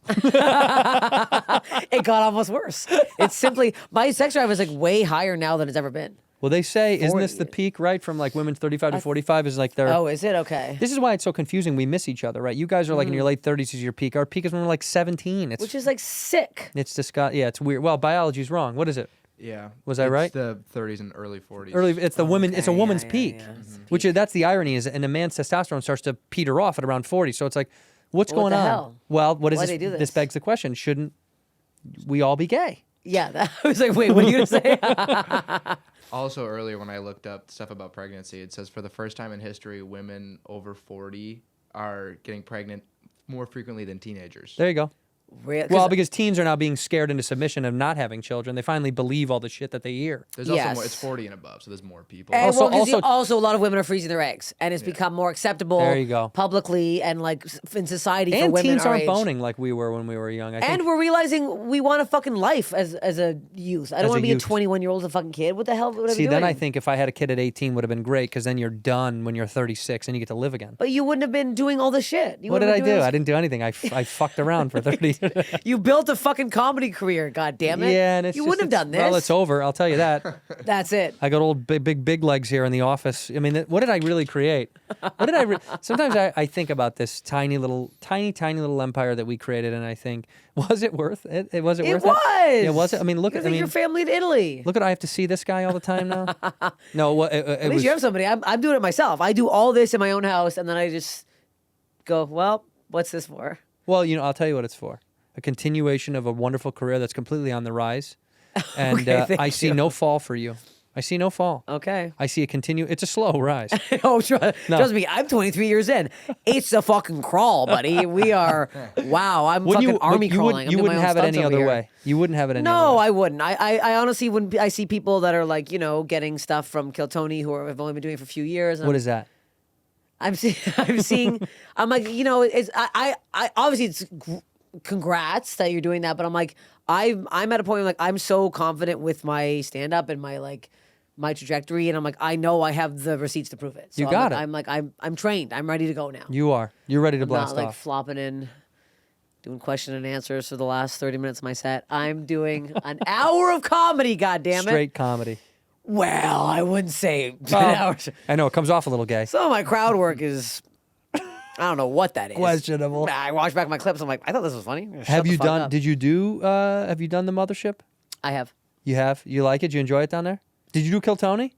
Speaker 7: It got almost worse. It's simply, my sex drive is like way higher now than it's ever been.
Speaker 1: Well, they say, isn't this
Speaker 7: 40.
Speaker 1: the peak, right? From like women 35 to 45 is like their.
Speaker 7: Oh, is it? Okay.
Speaker 1: This is why it's so confusing. We miss each other, right? You guys are like in your late 30s is your peak. Our peak is when we're like 17. It's
Speaker 7: Which is like sick.
Speaker 1: it's disgusting. Yeah, it's weird. Well, biology's wrong. What is it?
Speaker 4: Yeah.
Speaker 1: Was I
Speaker 4: It's
Speaker 1: right?
Speaker 4: The 30s and early 40s.
Speaker 1: Early. It's the woman. It's a
Speaker 7: Okay,
Speaker 1: woman's
Speaker 7: yeah,
Speaker 1: peak.
Speaker 7: yeah. It's
Speaker 1: Which is, that's the irony is, and a man's testosterone starts to peter off at around 40. So it's like, what's
Speaker 7: Well, what
Speaker 1: going
Speaker 7: the
Speaker 1: on?
Speaker 7: hell?
Speaker 1: Well, what is
Speaker 7: Why
Speaker 1: this?
Speaker 7: they do
Speaker 1: This
Speaker 7: this?
Speaker 1: begs the question: shouldn't we all be gay?
Speaker 7: Yeah. I was like, wait, what are you going to say?
Speaker 4: Also, earlier when I looked up stuff about pregnancy, it says for the first time in history, women over 40 are getting pregnant more frequently than teenagers.
Speaker 1: There you go.
Speaker 7: Real- 'cause-
Speaker 1: Well, because teens are now being scared into submission of not having children. They finally believe all the shit that they hear.
Speaker 4: There's also
Speaker 7: Yes.
Speaker 4: more, it's 40 and above, so there's more people.
Speaker 7: And
Speaker 1: Also-
Speaker 7: well, 'cause
Speaker 1: also-
Speaker 7: also a lot of women are freezing their eggs, and it's become more acceptable.
Speaker 1: There you go.
Speaker 7: Publicly and like in society for
Speaker 1: And
Speaker 7: women
Speaker 1: teens
Speaker 7: our
Speaker 1: aren't
Speaker 7: age.
Speaker 1: boning like we were when we were young. I think.
Speaker 7: And we're realizing we want a fucking life as a youth. I
Speaker 1: As
Speaker 7: don't want
Speaker 1: a
Speaker 7: to be a
Speaker 1: youth.
Speaker 7: 21-year-old as a fucking kid. What the hell would I be
Speaker 1: See,
Speaker 7: doing?
Speaker 1: then I think if I had a kid at 18 would have been great because then you're done when you're 36 and you get to live again.
Speaker 7: But you wouldn't have been doing all this shit. You
Speaker 1: What did
Speaker 7: wouldn't
Speaker 1: I
Speaker 7: have been
Speaker 1: do?
Speaker 7: doing
Speaker 1: I didn't do anything. I fucked around for 30 years.
Speaker 7: You built a fucking comedy career. God damn it.
Speaker 1: Yeah, and it's
Speaker 7: you
Speaker 1: just-
Speaker 7: wouldn't have done this.
Speaker 1: Well, it's over. I'll tell you that.
Speaker 7: That's it.
Speaker 1: I got old big legs here in the office. I mean, what did I really create? What did I? Sometimes I think about this tiny little empire that we created, and I think, was it worth it? Was it
Speaker 7: It
Speaker 1: worth
Speaker 7: was.
Speaker 1: it? Yeah, was it? I mean, look
Speaker 7: It's
Speaker 1: at.
Speaker 7: like
Speaker 1: I
Speaker 7: your
Speaker 1: mean,
Speaker 7: family in Italy.
Speaker 1: look at. I have to see this guy all the time now. No, what? It
Speaker 7: At least
Speaker 1: was.
Speaker 7: you have somebody. I'm doing it myself. I do all this in my own house, and then I just go, well, what's this for?
Speaker 1: Well, I'll tell you what it's for. A continuation of a wonderful career that's completely on the rise, and
Speaker 7: Okay, thank
Speaker 1: I see
Speaker 7: you.
Speaker 1: no fall for you. I see no fall.
Speaker 7: Okay.
Speaker 1: I see a continue. It's a slow rise.
Speaker 7: Oh, trust me, I'm 23 years in. It's a fucking crawl, buddy. We are, wow, I'm fucking army crawling. I'm
Speaker 1: You
Speaker 7: doing
Speaker 1: wouldn't
Speaker 7: my own
Speaker 1: have it
Speaker 7: stunts
Speaker 1: any
Speaker 7: over
Speaker 1: other
Speaker 7: here.
Speaker 1: way. You wouldn't have it any
Speaker 7: No,
Speaker 1: other way.
Speaker 7: I wouldn't. I honestly wouldn't. I see people that are like, getting stuff from Kill Tony who have only been doing it for a few years. And
Speaker 1: What is that?
Speaker 7: I'm seeing, I'm like, it's, I obviously it's congrats that you're doing that, but I'm like, I'm at a point where like, I'm so confident with my stand up and my trajectory. And I'm like, I know I have the receipts to prove it. So
Speaker 1: You
Speaker 7: I'm
Speaker 1: got
Speaker 7: like,
Speaker 1: it.
Speaker 7: I'm like, I'm trained. I'm ready to go now.
Speaker 1: You are. You're ready to
Speaker 7: I'm
Speaker 1: blast
Speaker 7: not like
Speaker 1: off.
Speaker 7: flopping in, doing question and answers for the last 30 minutes of my set. I'm doing an hour of comedy, goddammit.
Speaker 1: Straight comedy.
Speaker 7: Well, I wouldn't say 10
Speaker 1: Well,
Speaker 7: hours.
Speaker 1: I know it comes off a little gay.
Speaker 7: Some of my crowd work is, I don't know what that is.
Speaker 1: Questionable.
Speaker 7: I watch back my clips. I'm like, I thought this was funny. Shut
Speaker 1: Have
Speaker 7: the
Speaker 1: you
Speaker 7: fuck
Speaker 1: done?
Speaker 7: up.
Speaker 1: Did you do? Have you done the mothership?
Speaker 7: I have.
Speaker 1: You have. You like it? Do you enjoy it down there? Did you do Kill Tony?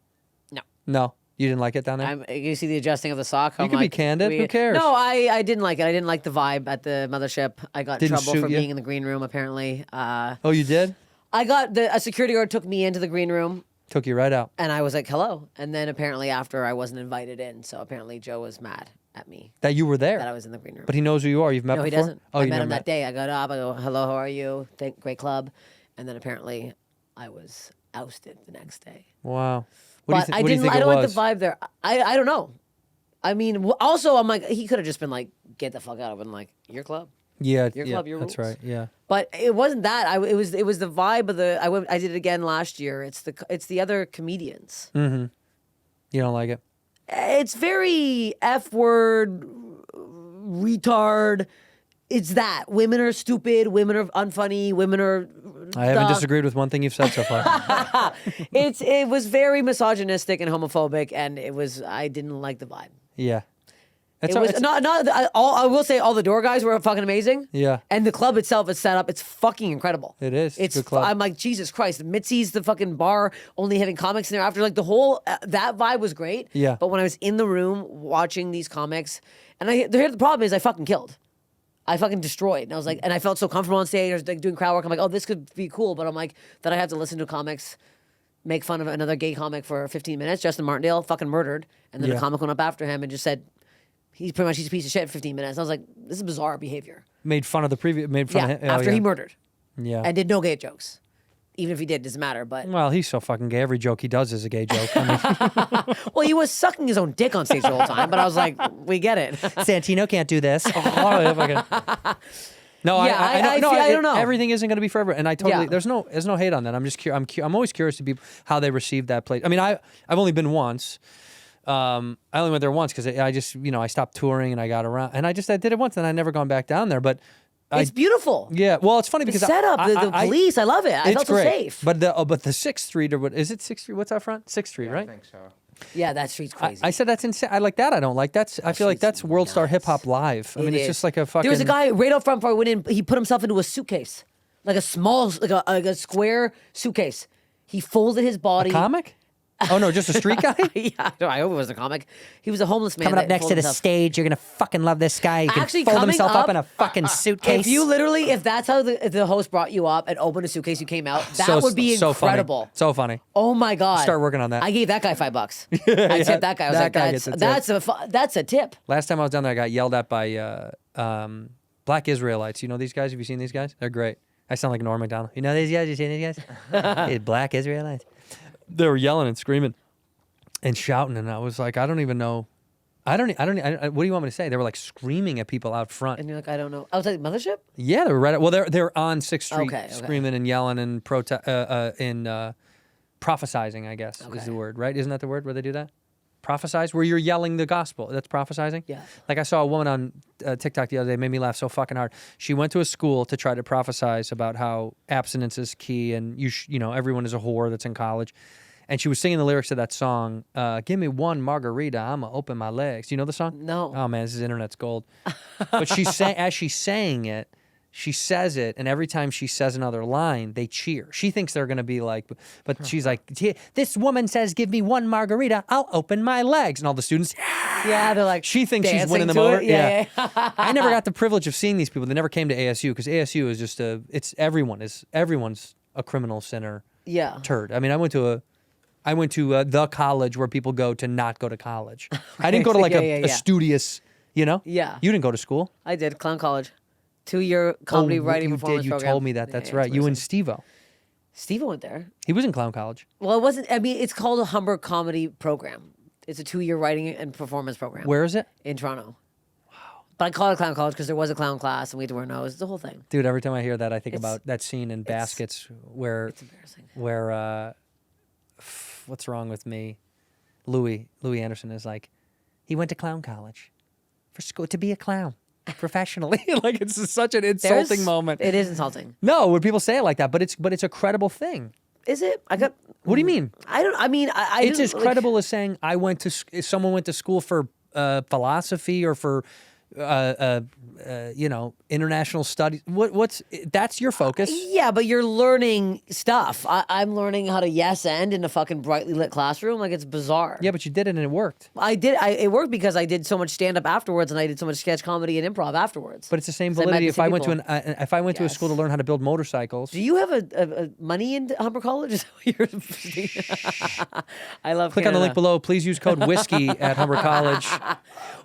Speaker 7: No.
Speaker 1: No, you didn't like it down there.
Speaker 7: You see the adjusting of the sock?
Speaker 1: You
Speaker 7: I'm
Speaker 1: can be
Speaker 7: like,
Speaker 1: candid. Who cares?
Speaker 7: No, I didn't like it. I didn't like the vibe at the mothership. I got in
Speaker 1: Didn't
Speaker 7: trouble
Speaker 1: suit
Speaker 7: for
Speaker 1: you?
Speaker 7: being in the green room, apparently.
Speaker 1: Oh, you did.
Speaker 7: I got a security guard took me into the green room.
Speaker 1: Took you right out.
Speaker 7: And I was like, hello. And then apparently after I wasn't invited in. So apparently Joe was mad at me
Speaker 1: That you were there.
Speaker 7: that I was in the green room.
Speaker 1: But he knows who you are. You've met
Speaker 7: No,
Speaker 1: before?
Speaker 7: he doesn't.
Speaker 1: Oh,
Speaker 7: I
Speaker 1: you
Speaker 7: met
Speaker 1: never
Speaker 7: him that day. I got up. I go, hello, how are you? Great club. And then apparently I was ousted the next day.
Speaker 1: Wow.
Speaker 7: But I
Speaker 1: what do you think
Speaker 7: I
Speaker 1: it
Speaker 7: don't
Speaker 1: was?
Speaker 7: like the vibe there. I don't know. I mean, also I'm like, he could have just been like, get the fuck out. I've been like, your club.
Speaker 1: Yeah,
Speaker 7: Your
Speaker 1: yeah,
Speaker 7: club, your
Speaker 1: that's
Speaker 7: rules.
Speaker 1: right. Yeah.
Speaker 7: But it wasn't that. It was the vibe of the. I did it again last year. It's the other comedians.
Speaker 1: You don't like it?
Speaker 7: It's very F word, retard. It's that women are stupid, women are unfunny, women are.
Speaker 1: I haven't disagreed with one thing you've said so far.
Speaker 7: It was very misogynistic and homophobic, and I didn't like the vibe.
Speaker 1: Yeah.
Speaker 7: It was I will say all the door guys were fucking amazing.
Speaker 1: Yeah.
Speaker 7: And the club itself is set up. It's fucking incredible.
Speaker 1: It is. It's a good club.
Speaker 7: I'm like, Jesus Christ. Mitzi's the fucking bar, only having comics in there after. Like the whole, that vibe was great.
Speaker 1: Yeah.
Speaker 7: But when I was in the room watching these comics, and the problem is I fucking killed. I fucking destroyed. And I was like, and I felt so comfortable on stage. I was like doing crowd work. I'm like, oh, this could be cool. But I'm like, that I have to listen to comics make fun of another gay comic for 15 minutes. Justin Martindale fucking murdered. And then a comic went up after him and just said, he's a piece of shit for 15 minutes. I was like, this is bizarre behavior.
Speaker 1: Made fun of the previous. Made fun of him.
Speaker 7: After he murdered.
Speaker 1: Yeah.
Speaker 7: And did no gay jokes. Even if he did, it doesn't matter. But
Speaker 1: Well, he's so fucking gay. Every joke he does is a gay joke. I mean,
Speaker 7: well, he was sucking his own dick on stage the whole time. But I was like, we get it.
Speaker 1: Santino can't do this. No,
Speaker 7: Yeah, I don't know.
Speaker 1: Everything isn't going to be forever, and I totally.
Speaker 7: Yeah.
Speaker 1: There's no hate on that. I'm just I'm always curious to be how they receive that place. I mean, I've only been once. I only went there once because I just I stopped touring and I got around and I did it once and I never gone back down there. But
Speaker 7: It's beautiful.
Speaker 1: Yeah, well, it's funny
Speaker 7: The
Speaker 1: because
Speaker 7: setup, the police, I love it. I
Speaker 1: it's
Speaker 7: felt so
Speaker 1: great.
Speaker 7: safe.
Speaker 1: But the 6th Street or what is it? 6th Street? What's out front? 6th Street, right?
Speaker 4: I think so.
Speaker 7: Yeah, that street's crazy.
Speaker 1: I said that's insane. I like that. I don't like that. I feel like that's World Star Hip Hop Live. I mean, it's just like a fucking.
Speaker 7: There was a guy right up front before I went in. He put himself into a suitcase, like a small, like a square suitcase. He folded his body.
Speaker 1: A comic? Oh no, just a street guy.
Speaker 7: Yeah, I hope it was a comic. He was a homeless man.
Speaker 1: Coming up
Speaker 7: that
Speaker 1: next to
Speaker 7: folded
Speaker 1: the
Speaker 7: himself.
Speaker 1: stage, you're gonna fucking love this guy. He can
Speaker 7: Actually,
Speaker 1: fold
Speaker 7: coming
Speaker 1: himself up in a
Speaker 7: up,
Speaker 1: fucking suitcase.
Speaker 7: If that's how the host brought you up and opened a suitcase, you came out. That would be
Speaker 1: so
Speaker 7: incredible.
Speaker 1: Funny. So funny.
Speaker 7: Oh my god!
Speaker 1: Start working on that.
Speaker 7: I gave that guy $5. I tipped that guy. I was
Speaker 1: that
Speaker 7: like,
Speaker 1: guy gets a
Speaker 7: that's a tip.
Speaker 1: Last time I was down there, I got yelled at by Black Israelites. You know these guys? Have you seen these guys? They're great. I sound like Norm Macdonald. You know these guys? You seen these guys? These Black Israelites. They were yelling and screaming and shouting, and I was like, I don't even know. What do you want me to say? They were like screaming at people out front.
Speaker 7: And you're like, I don't know. I was like, Mothership?
Speaker 1: Yeah, they were right. Well, they're on 6th Street,
Speaker 7: Okay.
Speaker 1: screaming and yelling and prophesizing. I guess is the word, right? Isn't that the word where they do that? Prophesize, where you're yelling the gospel. That's prophesizing.
Speaker 7: Yeah.
Speaker 1: Like I saw a woman on TikTok the other day, made me laugh so fucking hard. She went to a school to try to prophesize about how abstinence is key and everyone is a whore that's in college. And she was singing the lyrics of that song, give me one margarita, I'ma open my legs. You know the song?
Speaker 7: No.
Speaker 1: Oh, man, this is internet's gold. But as she's saying it, she says it, and every time she says another line, they cheer. She thinks they're going to be like, but she's like, this woman says, give me one margarita, I'll open my legs. And all the students,
Speaker 7: Yeah, they're like,
Speaker 1: she thinks she's winning them
Speaker 7: dancing to
Speaker 1: over.
Speaker 7: it. Yeah.
Speaker 1: I never got the privilege of seeing these people. They never came to ASU because ASU is just everyone's a criminal sinner
Speaker 7: Yeah.
Speaker 1: turd. I mean, I went to the college where people go to not go to college. I didn't go to like a studious,
Speaker 7: Yeah.
Speaker 1: You didn't go to school.
Speaker 7: I did clown college, 2-year comedy writing
Speaker 1: you
Speaker 7: performance
Speaker 1: did. You
Speaker 7: program.
Speaker 1: told me that. That's
Speaker 7: Yeah,
Speaker 1: right.
Speaker 7: it's
Speaker 1: You and
Speaker 7: amazing.
Speaker 1: Steve-O.
Speaker 7: Steve went there.
Speaker 1: He was in clown college.
Speaker 7: Well, it wasn't. I mean, it's called a Humber Comedy Program. It's a 2-year writing and performance program.
Speaker 1: Where is it?
Speaker 7: In Toronto. Wow. But I call it clown college because there was a clown class and we had to wear nose. It's the whole thing.
Speaker 1: Dude, every time I hear that, I think
Speaker 7: It's-
Speaker 1: about that scene in Baskets where
Speaker 7: It's embarrassing.
Speaker 1: what's wrong with me? Louis Anderson is like, he went to clown college for school to be a clown professionally. Like it's such an insulting moment.
Speaker 7: It is insulting.
Speaker 1: No, when people say it like that, but it's a credible thing.
Speaker 7: Is it? I got.
Speaker 1: What do you mean?
Speaker 7: I don't. I mean, I.
Speaker 1: It's
Speaker 7: didn't,
Speaker 1: as credible as saying someone went to school for philosophy or for international studies. That's your focus.
Speaker 7: Yeah, but you're learning stuff. I'm learning how to yes and in a fucking brightly lit classroom. Like, it's bizarre.
Speaker 1: Yeah, but you did it and it worked.
Speaker 7: It worked because I did so much stand up afterwards, and I did so much sketch comedy and improv afterwards.
Speaker 1: But it's the same
Speaker 7: 'Cause I met
Speaker 1: validity
Speaker 7: the
Speaker 1: if
Speaker 7: same
Speaker 1: I went to
Speaker 7: people.
Speaker 1: a school to learn how to build motorcycles.
Speaker 7: Do you have a money in Humber College? Is that what you're- I love.
Speaker 1: Click on the link
Speaker 7: Canada.
Speaker 1: below. Please use code whiskey at Humber College. Humber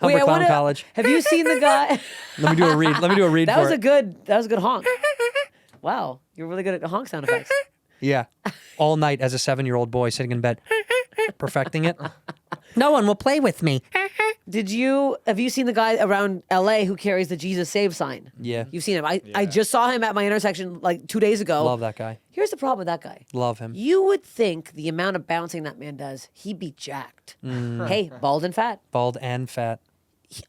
Speaker 7: Wait, I
Speaker 1: Clown
Speaker 7: wanna-
Speaker 1: College.
Speaker 7: Have you seen the guy?
Speaker 1: Let me do a read. Let me do a read
Speaker 7: That
Speaker 1: for
Speaker 7: was
Speaker 1: it.
Speaker 7: that was a good honk. Wow, you're really good at honk sound effects.
Speaker 1: Yeah. All night as a 7-year-old boy sitting in bed, perfecting it. No one will play with me.
Speaker 7: Have you seen the guy around LA who carries the Jesus Save sign?
Speaker 1: Yeah.
Speaker 7: You've seen him. I just saw him at my intersection like 2 days ago.
Speaker 1: Love that guy.
Speaker 7: Here's the problem with that guy.
Speaker 1: Love him.
Speaker 7: You would think the amount of bouncing that man does, he'd be jacked. Hey, bald and fat.
Speaker 1: Bald and fat.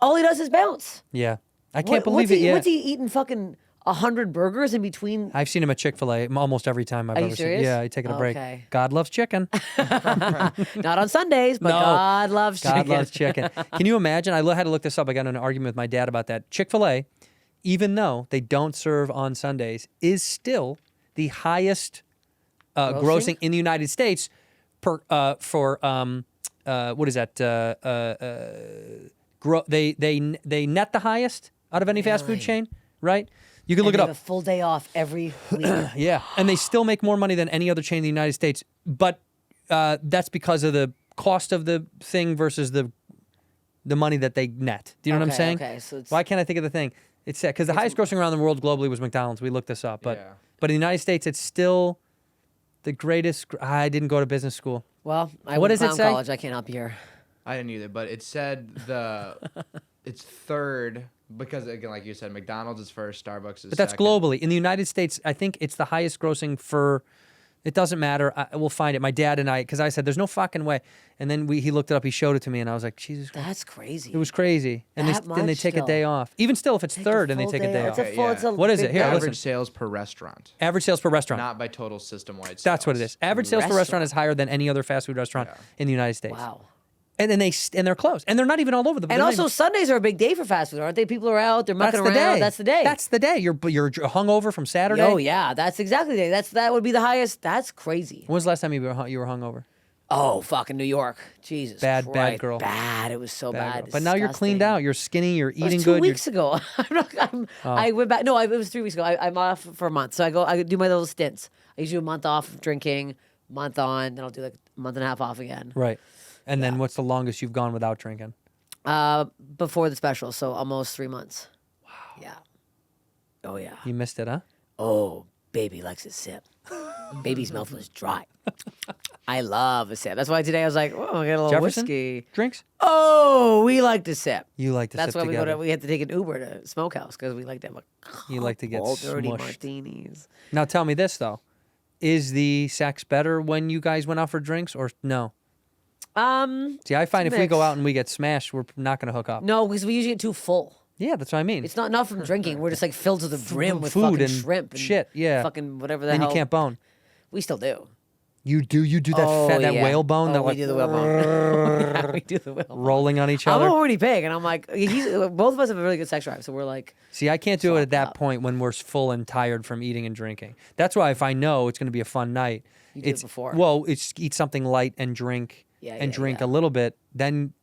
Speaker 7: All he does is bounce.
Speaker 1: Yeah. I can't
Speaker 7: What-
Speaker 1: believe
Speaker 7: what's
Speaker 1: it yet.
Speaker 7: What's he eating fucking 100 burgers in between?
Speaker 1: I've seen him at Chick-fil-A almost every time I've
Speaker 7: Are you
Speaker 1: ever seen.
Speaker 7: serious?
Speaker 1: Yeah, he's taking a break.
Speaker 7: Okay.
Speaker 1: God loves chicken.
Speaker 7: Not on Sundays, but
Speaker 1: No.
Speaker 7: God loves chicken.
Speaker 1: God loves chicken. Can you imagine? I had to look this up. I got in an argument with my dad about that. Chick-fil-A, even though they don't serve on Sundays, is still the highest grossing in the United States for what is that? They net the highest out of any fast food
Speaker 7: Really?
Speaker 1: chain, right? You can look
Speaker 7: And
Speaker 1: it
Speaker 7: they
Speaker 1: up.
Speaker 7: have a full day off every week.
Speaker 1: Yeah, and they still make more money than any other chain in the United States, but that's because of the cost of the thing versus the money that they net. Do you know what I'm
Speaker 7: Okay,
Speaker 1: saying?
Speaker 7: okay, so it's-
Speaker 1: Why can't I think of the thing? It's sad because the highest grossing around the world globally was McDonald's. We looked this up, but
Speaker 4: Yeah.
Speaker 1: but in the United States, it's still the greatest. I didn't go to business school.
Speaker 7: Well, I
Speaker 1: What
Speaker 7: went
Speaker 1: does it
Speaker 7: to clown
Speaker 1: say?
Speaker 7: college. I can't help you here.
Speaker 4: I didn't either, but it said it's third because again, like you said, McDonald's is first, Starbucks is
Speaker 1: But that's
Speaker 4: second.
Speaker 1: globally. In the United States, I think it's the highest grossing for. It doesn't matter. We'll find it. My dad and I, because I said, "There's no fucking way," and then he looked it up. He showed it to me, and I was like, "Jesus Christ."
Speaker 7: That's crazy.
Speaker 1: It was crazy. And
Speaker 7: That
Speaker 1: then they
Speaker 7: much
Speaker 1: take a day
Speaker 7: still.
Speaker 1: off. Even still, if it's
Speaker 7: Take a
Speaker 1: third and they
Speaker 7: full
Speaker 1: take a day
Speaker 7: It's
Speaker 1: off.
Speaker 7: a full, it's a
Speaker 1: What is it?
Speaker 7: big
Speaker 1: Here,
Speaker 7: day.
Speaker 1: listen.
Speaker 4: Average sales per restaurant,
Speaker 1: Average sales per restaurant.
Speaker 4: not by total system-wide sales.
Speaker 1: That's what it is. Average sales per restaurant is higher than any other fast food restaurant
Speaker 4: Yeah.
Speaker 1: in the United States.
Speaker 7: Wow.
Speaker 1: And then they're closed, and they're not even all over the.
Speaker 7: And also Sundays are a big day for fast food, aren't they? People are out, they're
Speaker 1: that's
Speaker 7: mucking
Speaker 1: the
Speaker 7: around.
Speaker 1: day.
Speaker 7: That's the day.
Speaker 1: That's the day. You're hungover from Saturday.
Speaker 7: Oh yeah, that's exactly the day. That would be the highest. That's crazy.
Speaker 1: When was the last time you were hungover?
Speaker 7: Oh, fucking New York. Jesus.
Speaker 1: Bad
Speaker 7: Christ.
Speaker 1: girl.
Speaker 7: Bad. It was so bad.
Speaker 1: But now you're cleaned
Speaker 7: Disgusting.
Speaker 1: out. You're skinny. You're
Speaker 7: It was
Speaker 1: eating
Speaker 7: 2
Speaker 1: good.
Speaker 7: weeks ago. I went back. No, it was 3 weeks ago. I'm off for a month, so I do my little stints. I usually do a month off of drinking, month on, then I'll do like a month and a half off again.
Speaker 1: Right. And then what's the longest you've gone without drinking?
Speaker 7: Before the special, so almost 3 months. Wow. Yeah. Oh yeah.
Speaker 1: You missed it, huh?
Speaker 7: Oh, baby likes a sip. Baby's mouth was dry. I love a sip. That's why today I was like, oh, I got a little
Speaker 1: Jefferson?
Speaker 7: whiskey.
Speaker 1: Drinks?
Speaker 7: Oh, we like to sip.
Speaker 1: You like to
Speaker 7: That's
Speaker 1: sip
Speaker 7: why
Speaker 1: together.
Speaker 7: we had to take an Uber to Smokehouse because we like to have a
Speaker 1: You like to get
Speaker 7: couple dirty
Speaker 1: smushed.
Speaker 7: martinis.
Speaker 1: Now tell me this though. Is the sex better when you guys went out for drinks or no? See, I find if we go
Speaker 7: mixed.
Speaker 1: out and we get smashed, we're not going to hook up.
Speaker 7: No, because we usually get too full.
Speaker 1: Yeah, that's what I mean.
Speaker 7: It's not from drinking. We're just like filled to the brim with
Speaker 1: food
Speaker 7: fucking
Speaker 1: and
Speaker 7: shrimp and
Speaker 1: shit, yeah.
Speaker 7: fucking whatever the
Speaker 1: Then
Speaker 7: hell.
Speaker 1: you can't bone.
Speaker 7: We still do.
Speaker 1: You do that that
Speaker 7: yeah.
Speaker 1: whale bone that
Speaker 7: we
Speaker 1: like
Speaker 7: do the whale bone. Yeah, we do the whale bone.
Speaker 1: rolling on each
Speaker 7: I'm
Speaker 1: other.
Speaker 7: a horny pig, and I'm like, both of us have a really good sex drive, so we're like,
Speaker 1: See, I can't do it at that
Speaker 7: up.
Speaker 1: point when we're full and tired from eating and drinking. That's why if I know it's going to be a fun night,
Speaker 7: You do it
Speaker 1: it's
Speaker 7: before.
Speaker 1: Well, it's eat something light and drink
Speaker 7: Yeah,
Speaker 1: drink
Speaker 7: yeah.
Speaker 1: a little bit, then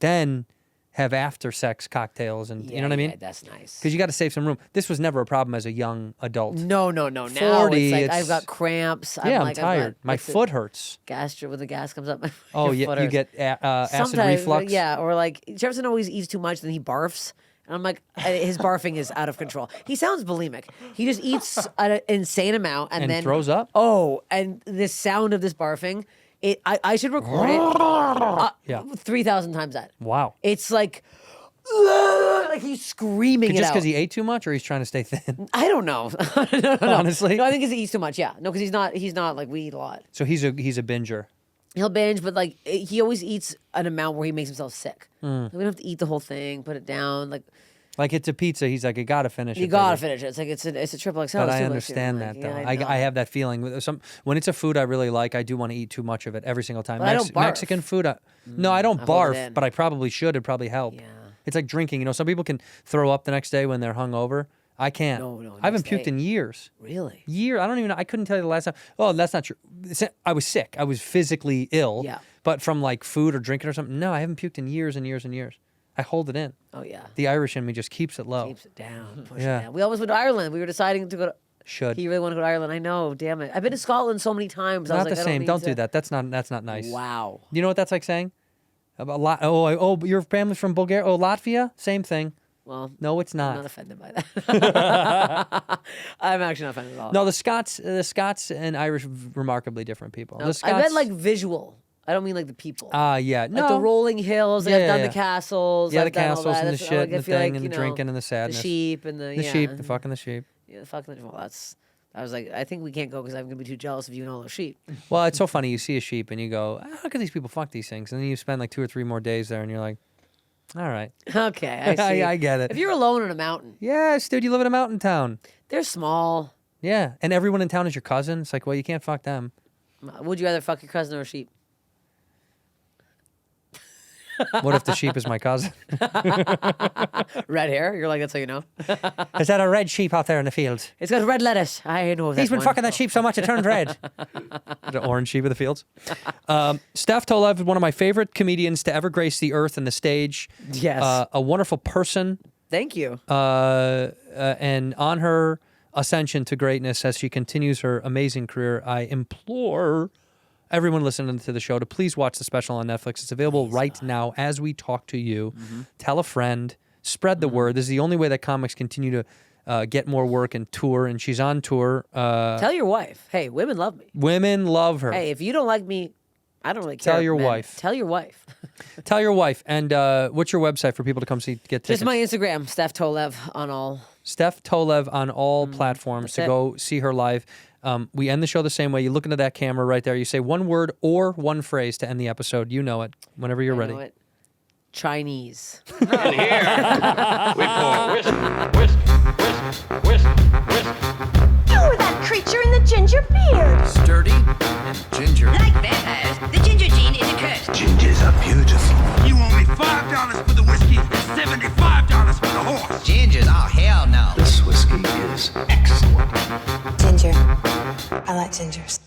Speaker 1: have after sex cocktails and you know what I mean?
Speaker 7: Yeah, that's nice.
Speaker 1: Because you got to save some room. This was never a problem as a young adult.
Speaker 7: No. Now
Speaker 1: 40,
Speaker 7: it's like
Speaker 1: it's-
Speaker 7: I've got cramps.
Speaker 1: Yeah, I'm
Speaker 7: like, I've
Speaker 1: tired.
Speaker 7: got-
Speaker 1: My
Speaker 7: what's it?
Speaker 1: foot hurts.
Speaker 7: Gastro when the gas comes up.
Speaker 1: Oh,
Speaker 7: your
Speaker 1: yeah,
Speaker 7: foot
Speaker 1: you
Speaker 7: hurts.
Speaker 1: get acid
Speaker 7: Sometimes,
Speaker 1: reflux.
Speaker 7: Yeah, or like Jefferson always eats too much, then he barfs. And I'm like, his barfing is out of control. He sounds bulimic. He just eats an insane amount and,
Speaker 1: And
Speaker 7: then
Speaker 1: throws up?
Speaker 7: Oh, and the sound of this barfing, I should record it.
Speaker 1: Yeah.
Speaker 7: 3,000 times that.
Speaker 1: Wow.
Speaker 7: It's like he's screaming it
Speaker 1: Just
Speaker 7: out.
Speaker 1: because he ate too much, or he's trying to stay thin.
Speaker 7: I don't know. No.
Speaker 1: Honestly?
Speaker 7: No, I think he eats too much. Yeah, no, because he's not like we eat a lot.
Speaker 1: So he's a binger.
Speaker 7: He'll binge, but like he always eats an amount where he makes himself sick.
Speaker 1: Hmm.
Speaker 7: Like, we don't have to eat the whole thing, put it down. Like
Speaker 1: It's a pizza. He's like, you got to finish it.
Speaker 7: you gotta
Speaker 1: baby."
Speaker 7: finish it. It's like it's a triple XL.
Speaker 1: But
Speaker 7: it's
Speaker 1: I
Speaker 7: too much,
Speaker 1: understand
Speaker 7: too.
Speaker 1: that
Speaker 7: Like,
Speaker 1: though.
Speaker 7: yeah, know.
Speaker 1: I have that feeling with when it's a food I really like. I do want to eat too much of it every single time.
Speaker 7: But I don't barf.
Speaker 1: Mexican food. No, I don't
Speaker 7: I hold it
Speaker 1: barf,
Speaker 7: in.
Speaker 1: but I probably should. It'd probably help.
Speaker 7: Yeah.
Speaker 1: It's like drinking. You know, some people can throw up the next day when they're hungover. I can't.
Speaker 7: No,
Speaker 1: I haven't
Speaker 7: next
Speaker 1: puked
Speaker 7: day.
Speaker 1: in years.
Speaker 7: Really?
Speaker 1: I don't even know. I couldn't tell you the last time. Oh, that's not true. I was sick. I was physically ill.
Speaker 7: Yeah.
Speaker 1: But from like food or drinking or something, no, I haven't puked in years and years and years. I hold it in.
Speaker 7: Oh, yeah.
Speaker 1: The Irish in me just keeps it low.
Speaker 7: Keeps it down. Push
Speaker 1: Yeah.
Speaker 7: it down. We almost went to Ireland. We were deciding to go to...
Speaker 1: Should.
Speaker 7: You really want to go to Ireland? I know. Damn it. I've been to Scotland so many times. I was
Speaker 1: Not
Speaker 7: like,
Speaker 1: the
Speaker 7: I
Speaker 1: same.
Speaker 7: need
Speaker 1: Don't
Speaker 7: to-
Speaker 1: do that. That's not nice.
Speaker 7: Wow.
Speaker 1: You know what that's like saying? Oh, your family's from Bulgaria? Oh, Latvia? Same thing.
Speaker 7: Well,
Speaker 1: No, it's
Speaker 7: I'm
Speaker 1: not.
Speaker 7: not offended by that. I'm actually not offended at all.
Speaker 1: No, the Scots and Irish, remarkably different people.
Speaker 7: No,
Speaker 1: The
Speaker 7: I meant
Speaker 1: Scots-
Speaker 7: like visual. I don't mean like the people.
Speaker 1: yeah. No.
Speaker 7: Like the rolling hills. Like
Speaker 1: Yeah,
Speaker 7: I've done
Speaker 1: yeah,
Speaker 7: the castles.
Speaker 1: Yeah,
Speaker 7: I've
Speaker 1: the
Speaker 7: done all
Speaker 1: castles
Speaker 7: that.
Speaker 1: and the
Speaker 7: That's-
Speaker 1: shit
Speaker 7: like,
Speaker 1: and
Speaker 7: I
Speaker 1: the
Speaker 7: feel
Speaker 1: thing
Speaker 7: like,
Speaker 1: and
Speaker 7: you
Speaker 1: the
Speaker 7: know,
Speaker 1: drinking and the sadness.
Speaker 7: The sheep and the
Speaker 1: sheep, the fucking the sheep.
Speaker 7: Yeah, the fucking. Well, that's. I was like, I think we can't go because I'm gonna be too jealous of you and all those sheep.
Speaker 1: Well, it's so funny. You see a sheep and you go, how could these people fuck these things? And then you spend like 2 or 3 more days there and you're like, all right.
Speaker 7: Okay, I see.
Speaker 1: I get it.
Speaker 7: If you're alone in a mountain,
Speaker 1: Yes, dude, you live in a mountain town.
Speaker 7: they're small.
Speaker 1: Yeah, and everyone in town is your cousin. It's like, well, you can't fuck them.
Speaker 7: Would you rather fuck your cousin or a sheep?
Speaker 1: What if the sheep is my cousin?
Speaker 7: Red hair. You're like, that's how you know.
Speaker 1: Is that a red sheep out there in the field?
Speaker 7: It's got red lettuce. I know that.
Speaker 1: He's been
Speaker 7: one.
Speaker 1: fucking that sheep so much it turned red. The orange sheep of the fields. Steph Tolev is one of my favorite comedians to ever grace the earth and the stage.
Speaker 7: Yes.
Speaker 1: A wonderful person.
Speaker 7: Thank you.
Speaker 1: And on her ascension to greatness as she continues her amazing career, I implore everyone listening to the show to please watch the special on Netflix. It's available right now as we talk to you. Tell a friend. Spread the word. This is the only way that comics continue to get more work and tour, and she's on tour.
Speaker 7: Tell your wife. Hey, women love me.
Speaker 1: Women love her.
Speaker 7: Hey, if you don't like me, I don't really care.
Speaker 1: Tell your
Speaker 7: man.
Speaker 1: wife.
Speaker 7: Tell your wife.
Speaker 1: Tell your wife. And what's your website for people to come get tickets?
Speaker 7: Just my Instagram, Steph Tolev on all.
Speaker 1: Steph Tolev on all platforms to
Speaker 7: that's it.
Speaker 1: go see her live. We end the show the same way. You look into that camera right there. You say one word or one phrase to end the episode. You know it. Whenever you're
Speaker 7: I
Speaker 1: ready.
Speaker 7: know it. Chinese.
Speaker 2: In here, we pour whisk, whisk, whisk, whisk, whisk.
Speaker 3: You were that creature in the ginger beard.
Speaker 6: Sturdy and ginger.
Speaker 5: Like vampires, the ginger gene is a curse.
Speaker 6: Gingers are beautiful. You owe me $5 for the whiskey and $75 for the horse.
Speaker 5: Gingers? Oh, hell no.
Speaker 6: This whiskey is excellent.
Speaker 8: Ginger. I like gingers.